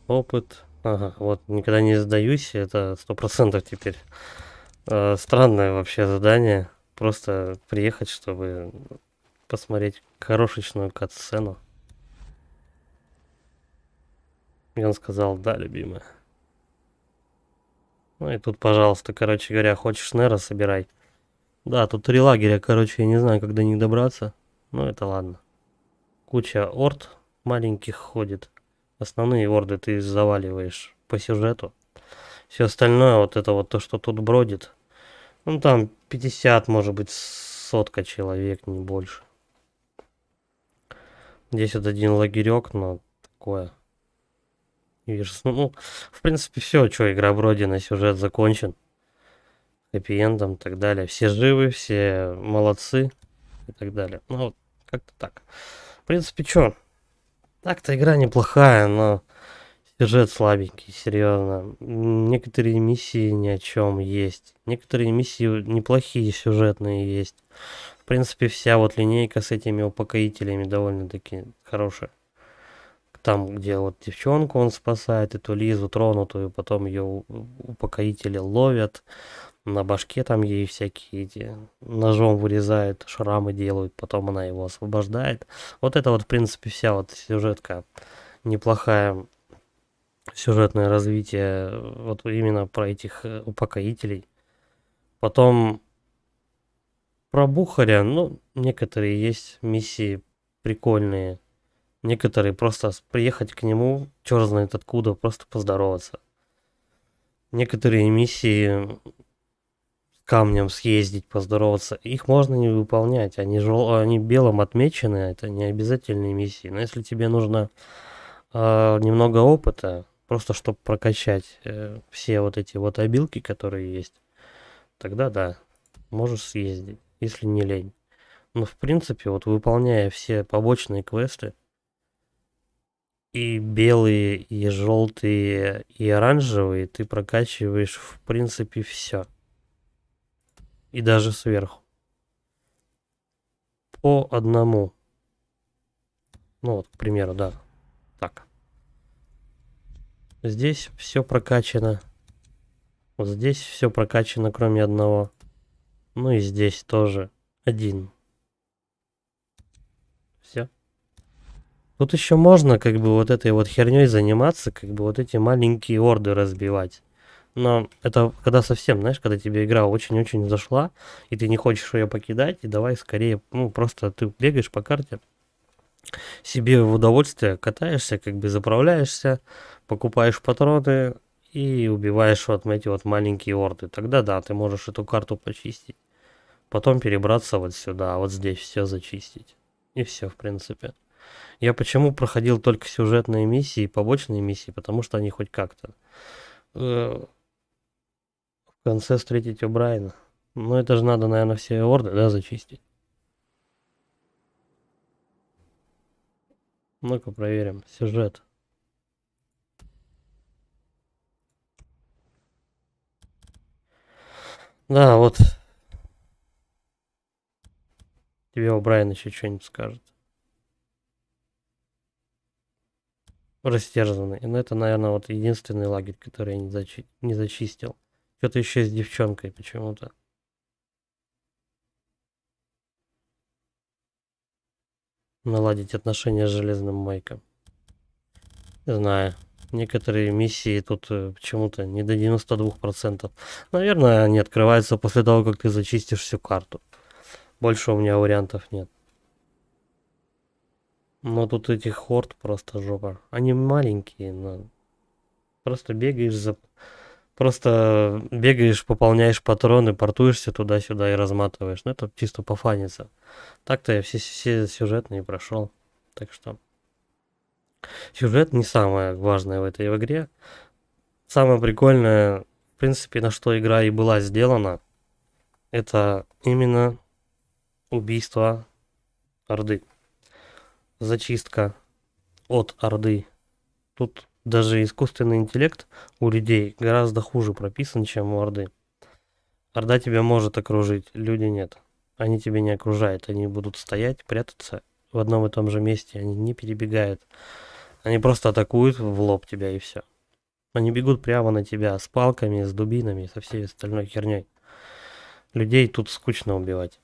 Опыт. Ага, вот никогда не сдаюсь. Это 100% теперь. Странное вообще задание. Просто приехать, чтобы посмотреть крошечную кат-сцену. И он сказал, да, любимая. Ну и тут, пожалуйста, короче говоря, хочешь Нера, собирай. Да, тут 3 лагеря, короче, я не знаю, как до них добраться. Ну это ладно. Куча орд маленьких ходит. Основные орды ты заваливаешь по сюжету. Все остальное, вот это вот то, что тут бродит. Ну там 50, может быть, 100 человек, не больше. Здесь вот один лагерек, но такое. Видишь, ну, в принципе, все, что игра Бродина, сюжет закончен. Хэппи-эндом и так далее. Все живы, все молодцы и так далее. Ну, вот, как-то так. В принципе, что? Так-то игра неплохая, но сюжет слабенький, серьезно. Некоторые миссии ни о чем есть. Некоторые миссии неплохие, сюжетные есть. В принципе, вся вот линейка с этими упокоителями довольно-таки хорошая. Там, где вот девчонку он спасает, эту Лизу тронутую, потом ее упокоители ловят, на башке там ей всякие эти ножом вырезают, шрамы делают, потом она его освобождает. Вот это вот, в принципе, вся вот сюжетка неплохая, сюжетное развитие вот именно про этих упокоителей. Потом про Бухаря, ну, некоторые есть миссии прикольные. Некоторые просто приехать к нему, черт знает откуда, просто поздороваться. Некоторые миссии с камнем съездить, поздороваться, их можно не выполнять. Они белым отмечены, это не обязательные миссии. Но если тебе нужно немного опыта, просто чтобы прокачать все вот эти вот обилки, которые есть, тогда да, можешь съездить, если не лень. Но в принципе, вот выполняя все побочные квесты, и белые, и желтые, и оранжевые, ты прокачиваешь в принципе все. И даже сверху. По одному. Ну вот, к примеру, да. Так. Здесь все прокачано. Вот здесь все прокачано, кроме одного. Ну и здесь тоже один. Все. Тут еще можно как бы вот этой вот херней заниматься, как бы вот эти маленькие орды разбивать. Но это когда совсем, знаешь, когда тебе игра очень-очень зашла, и ты не хочешь ее покидать, и давай скорее, ну, просто ты бегаешь по карте, себе в удовольствие катаешься, как бы заправляешься, покупаешь патроны и убиваешь вот эти вот маленькие орды. Тогда да, ты можешь эту карту почистить. Потом перебраться вот сюда, вот здесь все зачистить. И все, в принципе. Я почему проходил только сюжетные миссии и побочные миссии, потому что они хоть как-то конце встретить О'Брайена. Ну, это же надо, наверное, все орды, да, зачистить. Ну-ка проверим. Сюжет. Да, вот. Тебе О'Брайен еще что-нибудь скажет. Растерзанный. Ну, это, наверное, вот единственный лагерь, который я не зачистил. Что-то еще с девчонкой почему-то. Наладить отношения с Железным Майком. Не знаю. Некоторые миссии тут почему-то не до 92%. Наверное, они открываются после того, как ты зачистишь всю карту. Больше у меня вариантов нет. Но тут этих хорд просто жопа. Они маленькие, но просто бегаешь, пополняешь патроны, портуешься туда-сюда и разматываешь. Ну, это чисто пофаниться. Так-то я все сюжетные прошел. Так что сюжет не самое важное в этой игре. Самое прикольное, в принципе, на что игра и была сделана, это именно убийство Орды. Зачистка от Орды. Тут даже искусственный интеллект у людей гораздо хуже прописан, чем у Орды. Орда тебя может окружить, люди нет. Они тебя не окружают, они будут стоять, прятаться в одном и том же месте, они не перебегают. Они просто атакуют в лоб тебя и все. Они бегут прямо на тебя с палками, с дубинами, со всей остальной херней. Людей тут скучно убивать.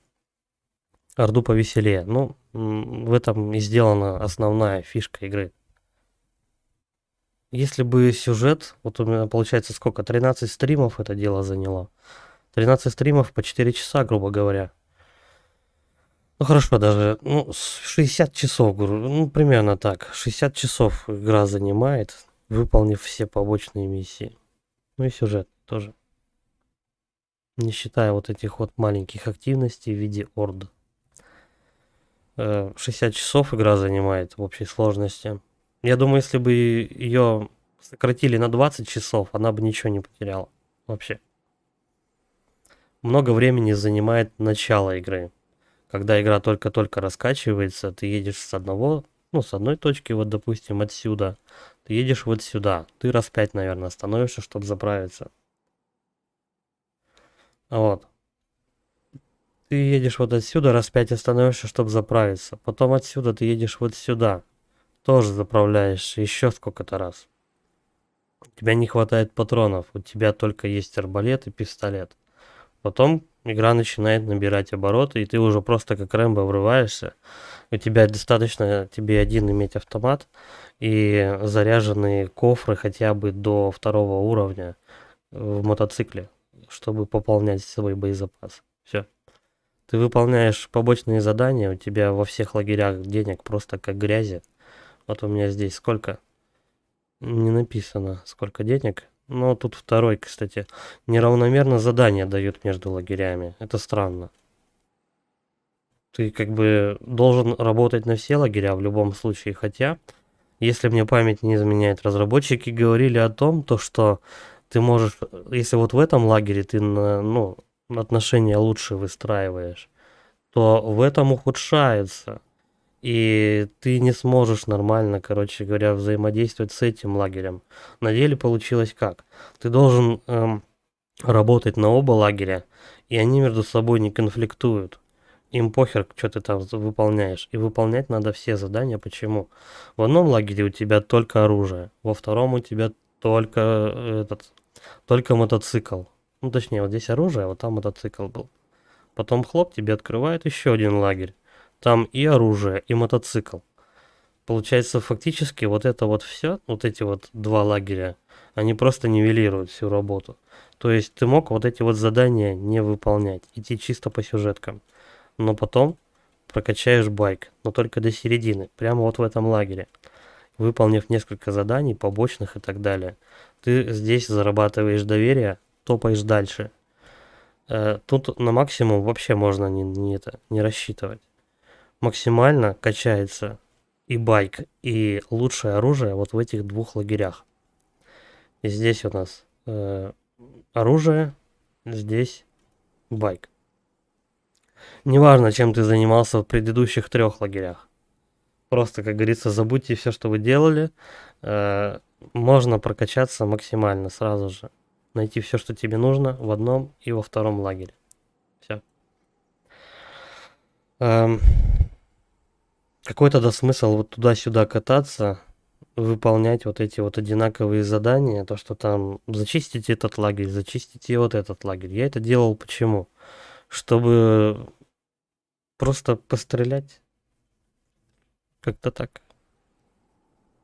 Орду повеселее. Ну, в этом и сделана основная фишка игры. Если бы сюжет, вот у меня получается сколько, 13 стримов это дело заняло. 13 стримов по 4 часа, грубо говоря. Ну хорошо, даже 60 часов, ну примерно так. 60 часов игра занимает, выполнив все побочные миссии. Ну и сюжет тоже. Не считая вот этих вот маленьких активностей в виде орд. 60 часов игра занимает в общей сложности. Я думаю, если бы ее сократили на 20 часов, она бы ничего не потеряла. Вообще. Много времени занимает начало игры. Когда игра только-только раскачивается, ты едешь с одной точки, вот допустим, отсюда. Ты едешь вот сюда. Ты раз 5, наверное, остановишься, чтобы заправиться. Вот. Ты едешь вот отсюда, раз 5 остановишься, чтобы заправиться. Потом отсюда ты едешь вот сюда. Тоже заправляешь еще сколько-то раз. У тебя не хватает патронов. У тебя только есть арбалет и пистолет. Потом игра начинает набирать обороты, и ты уже просто как Рэмбо врываешься. У тебя достаточно тебе один иметь автомат и заряженные кофры хотя бы до 2-го уровня в мотоцикле, чтобы пополнять свой боезапас. Все. Ты выполняешь побочные задания, у тебя во всех лагерях денег просто как грязи. Вот у меня здесь сколько? Не написано, сколько денег. Но тут второй, кстати. Неравномерно задания дают между лагерями. Это странно. Ты как бы должен работать на все лагеря в любом случае. Хотя, если мне память не изменяет, разработчики говорили о том, что ты можешь, если вот в этом лагере ты отношения лучше выстраиваешь, то в этом ухудшается. И ты не сможешь нормально, короче говоря, взаимодействовать с этим лагерем. На деле получилось как? Ты должен работать на оба лагеря, и они между собой не конфликтуют. Им похер, что ты там выполняешь. И выполнять надо все задания. Почему? В одном лагере у тебя только оружие, во втором у тебя только мотоцикл. Ну, точнее, вот здесь оружие, а вот там мотоцикл был. Потом хлоп, тебе открывает еще один лагерь. Там и оружие, и мотоцикл. Получается, фактически вот это вот все, вот эти вот два лагеря, они просто нивелируют всю работу. То есть ты мог вот эти вот задания не выполнять, идти чисто по сюжеткам. Но потом прокачаешь байк, но только до середины, прямо вот в этом лагере. Выполнив несколько заданий, побочных и так далее, ты здесь зарабатываешь доверие, топаешь дальше. Тут на максимум вообще можно не рассчитывать. Максимально качается и байк, и лучшее оружие вот в этих двух лагерях. И здесь у нас оружие здесь байк. Неважно, чем ты занимался в предыдущих 3 лагерях. Просто, как говорится, забудьте все, что вы делали. Можно прокачаться максимально сразу же. Найти все, что тебе нужно в одном и во втором лагере. Все. Какой тогда смысл вот туда-сюда кататься, выполнять вот эти вот одинаковые задания, то, что там зачистить этот лагерь, зачистить и вот этот лагерь. Я это делал почему? Чтобы просто пострелять. Как-то так.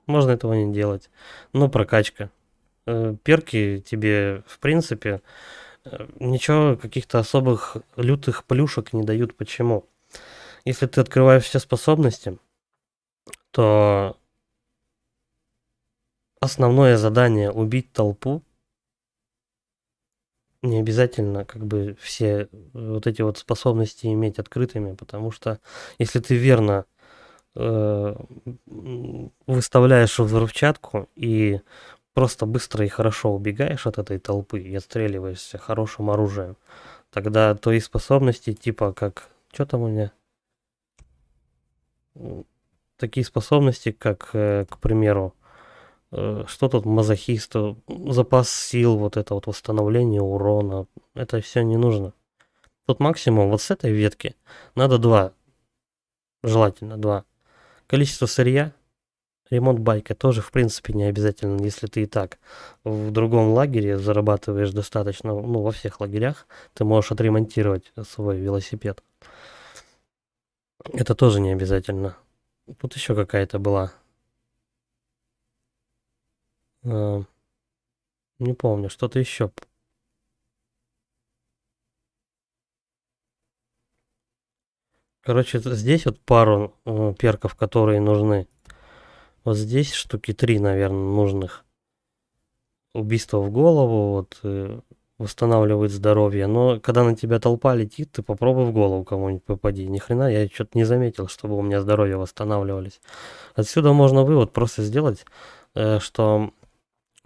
Можно этого не делать. Но прокачка. Перки тебе, в принципе, ничего, каких-то особых лютых плюшек не дают. Почему? Если ты открываешь все способности, то основное задание убить толпу. Не обязательно как бы все вот эти вот способности иметь открытыми, потому что если ты верно выставляешь взрывчатку и просто быстро и хорошо убегаешь от этой толпы и отстреливаешься хорошим оружием, тогда твои способности типа как... Что там у меня? Такие способности, как, к примеру, что тут мазохист, запас сил, вот это вот восстановление урона, это все не нужно. Тут максимум вот с этой ветки надо 2, желательно 2. Количество сырья, ремонт байка тоже в принципе не обязательно, если ты и так в другом лагере зарабатываешь достаточно, ну во всех лагерях ты можешь отремонтировать свой велосипед. Это тоже не обязательно. Тут еще какая-то была. Не помню, что-то еще. Короче, здесь вот пару перков, которые нужны. Вот здесь штуки 3, наверное, нужных. Убийство в голову, вот восстанавливает здоровье. Но когда на тебя толпа летит, ты попробуй в голову кому-нибудь попади. Ни хрена, я что-то не заметил, чтобы у меня здоровье восстанавливались. Отсюда можно вывод просто сделать, что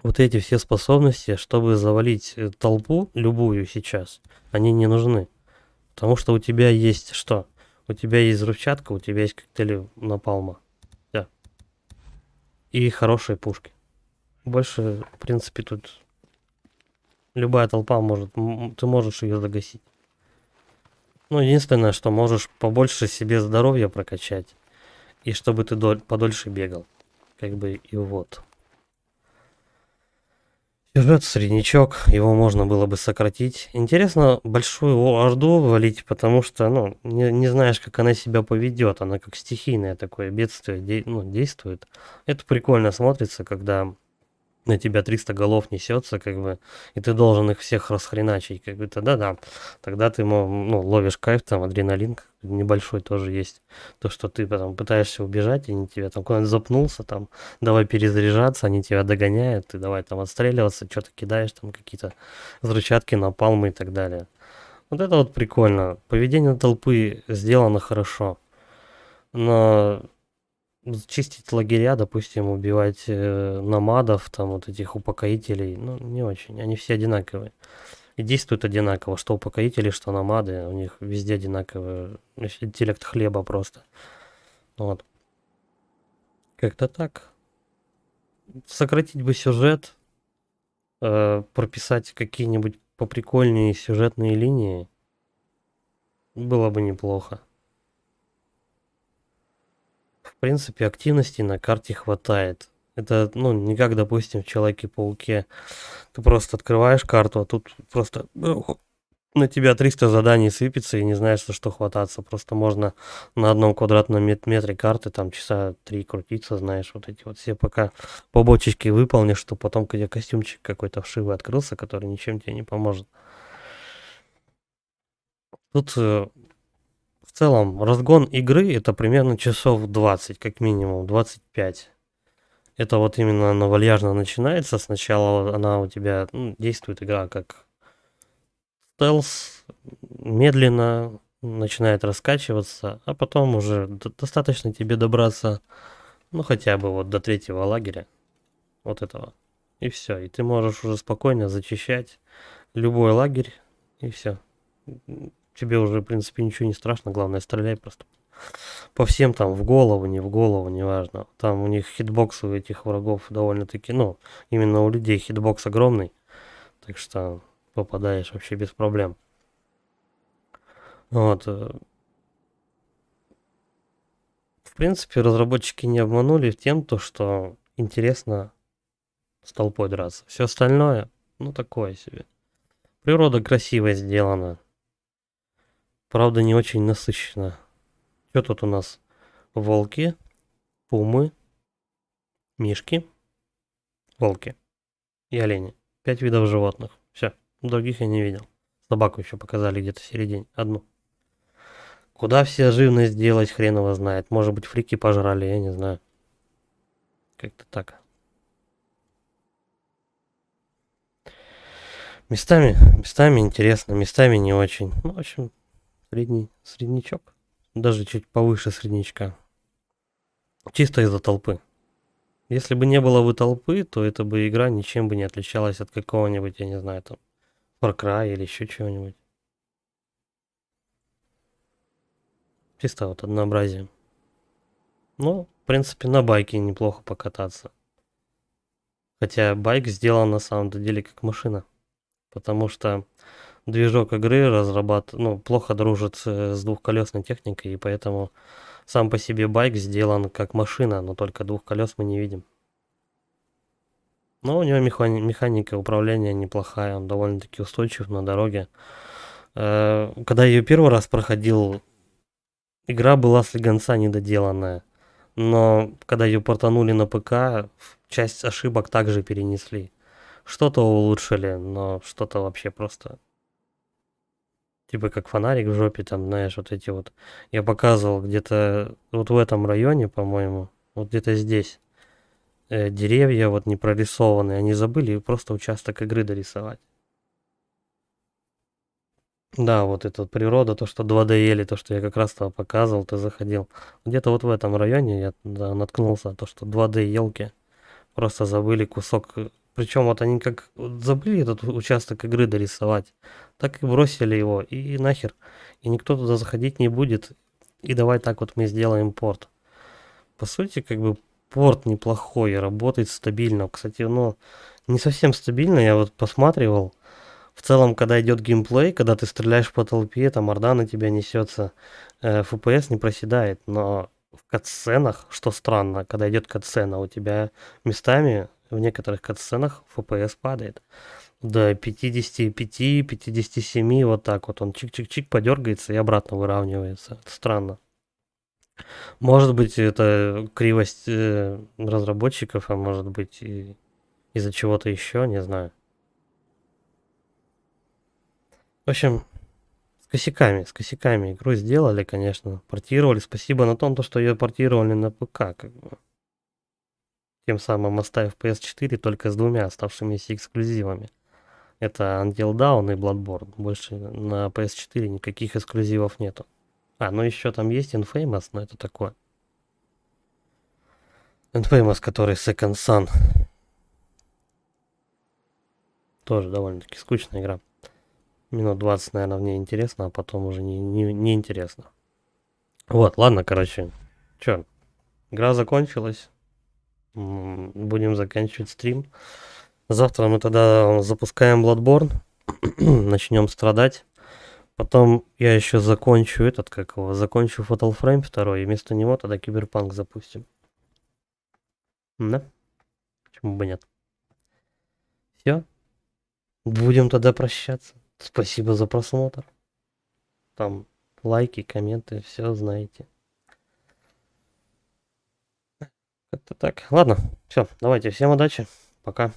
вот эти все способности, чтобы завалить толпу, любую сейчас, они не нужны. Потому что у тебя есть что? У тебя есть взрывчатка, у тебя есть коктейли напалма. Да. И хорошие пушки. Больше, в принципе, тут любая толпа может, ты можешь ее загасить. Ну, единственное, что можешь побольше себе здоровья прокачать. И чтобы ты подольше бегал. Как бы и вот. Сюжет среднячок, его можно было бы сократить. Интересно большую орду валить, потому что, ну, не знаешь, как она себя поведет. Она как стихийное такое бедствие действует. Это прикольно смотрится, когда на тебя 300 голов несется, как бы, и ты должен их всех расхреначить, как бы, тогда ты, ловишь кайф, там, адреналин небольшой тоже есть, то, что ты потом пытаешься убежать, и они тебя там куда-нибудь запнулся, там, давай перезаряжаться, они тебя догоняют, ты давай там отстреливаться, что-то кидаешь, там, какие-то взрывчатки, напалмы и так далее. Вот это вот прикольно. Поведение толпы сделано хорошо, но чистить лагеря, допустим, убивать намадов, там вот этих упокоителей, ну, не очень. Они все одинаковые. И действуют одинаково, что упокоители, что намады. У них везде одинаковый интеллект хлеба просто. Вот. Как-то так. Сократить бы сюжет, прописать какие-нибудь поприкольнее сюжетные линии. Было бы неплохо. В принципе, активности на карте хватает. Это, не как, допустим, в Человеке-пауке. Ты просто открываешь карту, а тут просто на тебя 300 заданий сыпется и не знаешь, за что хвататься. Просто можно на одном квадратном метре карты там часа 3 крутиться, знаешь, вот эти вот все пока побочечки выполнишь, что потом, когда костюмчик какой-то вшивый открылся, который ничем тебе не поможет. Тут... В целом, разгон игры это примерно часов 20, как минимум, 25. Это вот именно она вальяжно начинается. Сначала она у тебя, действует игра как стелс, медленно начинает раскачиваться, а потом уже достаточно тебе добраться, хотя бы вот до 3-го лагеря, вот этого. И все, и ты можешь уже спокойно зачищать любой лагерь, и все. Тебе уже, в принципе, ничего не страшно, главное, стреляй просто. По всем там, в голову, неважно. Там у них хитбокс у этих врагов довольно-таки, ну, именно у людей хитбокс огромный. Так что попадаешь вообще без проблем. Вот. В принципе, разработчики не обманули тем, то, что интересно с толпой драться. Все остальное, ну, такое себе. Природа красиво сделана. Правда, не очень насыщенно. Что тут у нас? Волки, пумы, мишки, волки и олени. 5 видов животных. Все. Других я не видел. Собаку еще показали где-то в середине. Одну. Куда все живность делать, хрен его знает. Может быть, фрики пожрали, я не знаю. Как-то так. Местами интересно, местами не очень. Ну, в общем, среднячок. Даже чуть повыше среднячка. Чисто из-за толпы. Если бы не было бы толпы, то эта бы игра ничем бы не отличалась от какого-нибудь, я не знаю, там, Far Cry или еще чего-нибудь. Чисто вот однообразие. Ну, в принципе, на байке неплохо покататься. Хотя байк сделан на самом деле как машина. Потому что движок игры плохо дружит с двухколесной техникой, и поэтому сам по себе байк сделан как машина, но только двух колес мы не видим. Но у него механика управления неплохая, он довольно-таки устойчив на дороге. Когда я ее первый раз проходил, игра была слегонца недоделанная. Но когда ее портанули на ПК, часть ошибок также перенесли. Что-то улучшили, но что-то вообще просто... Типа как фонарик в жопе, там, знаешь, вот эти вот... Я показывал где-то вот в этом районе, по-моему, вот где-то здесь. Деревья вот не прорисованы, они забыли просто участок игры дорисовать. Да, вот эта вот природа, то, что 2D, то, что я как раз показывал, ты заходил. Где-то вот в этом районе я наткнулся на то, что 2D елки просто забыли кусок. Причем вот они как вот забыли этот участок игры дорисовать, так и бросили его, и нахер. И никто туда заходить не будет. И давай так вот мы сделаем порт. По сути, как бы порт неплохой, работает стабильно. Кстати, не совсем стабильно, я вот посматривал. В целом, когда идет геймплей, когда ты стреляешь по толпе, там орда на тебя несется, FPS не проседает, но в катсценах, что странно, когда идет катсцена, у тебя местами в некоторых катсценах FPS падает до 55-57, вот так вот он чик-чик-чик подергается и обратно выравнивается. Это странно. Может быть, это кривость разработчиков, а может быть и из-за чего-то еще, не знаю. В общем, с косяками игру сделали, конечно, портировали. Спасибо на том, что ее портировали на ПК, как бы. Тем самым оставив PS4 только с двумя оставшимися эксклюзивами. Это Until Dawn и Bloodborne. Больше на PS4 никаких эксклюзивов нету. Ну еще там есть Infamous, но это такое. Infamous, который Second Son. Тоже довольно-таки скучная игра. Минут 20, наверное, в ней интересно, а потом уже не интересно. Вот, ладно, короче. Чё, игра закончилась. Будем заканчивать стрим. Завтра мы тогда запускаем Bloodborne. Начнем страдать. Потом я еще закончу закончу Fatal Frame 2, и вместо него тогда Киберпанк запустим. Да? Почему бы нет? Все. Будем тогда прощаться. Спасибо за просмотр. Там лайки, комменты, все знаете. Как-то так. Ладно, все, давайте, всем удачи. Пока.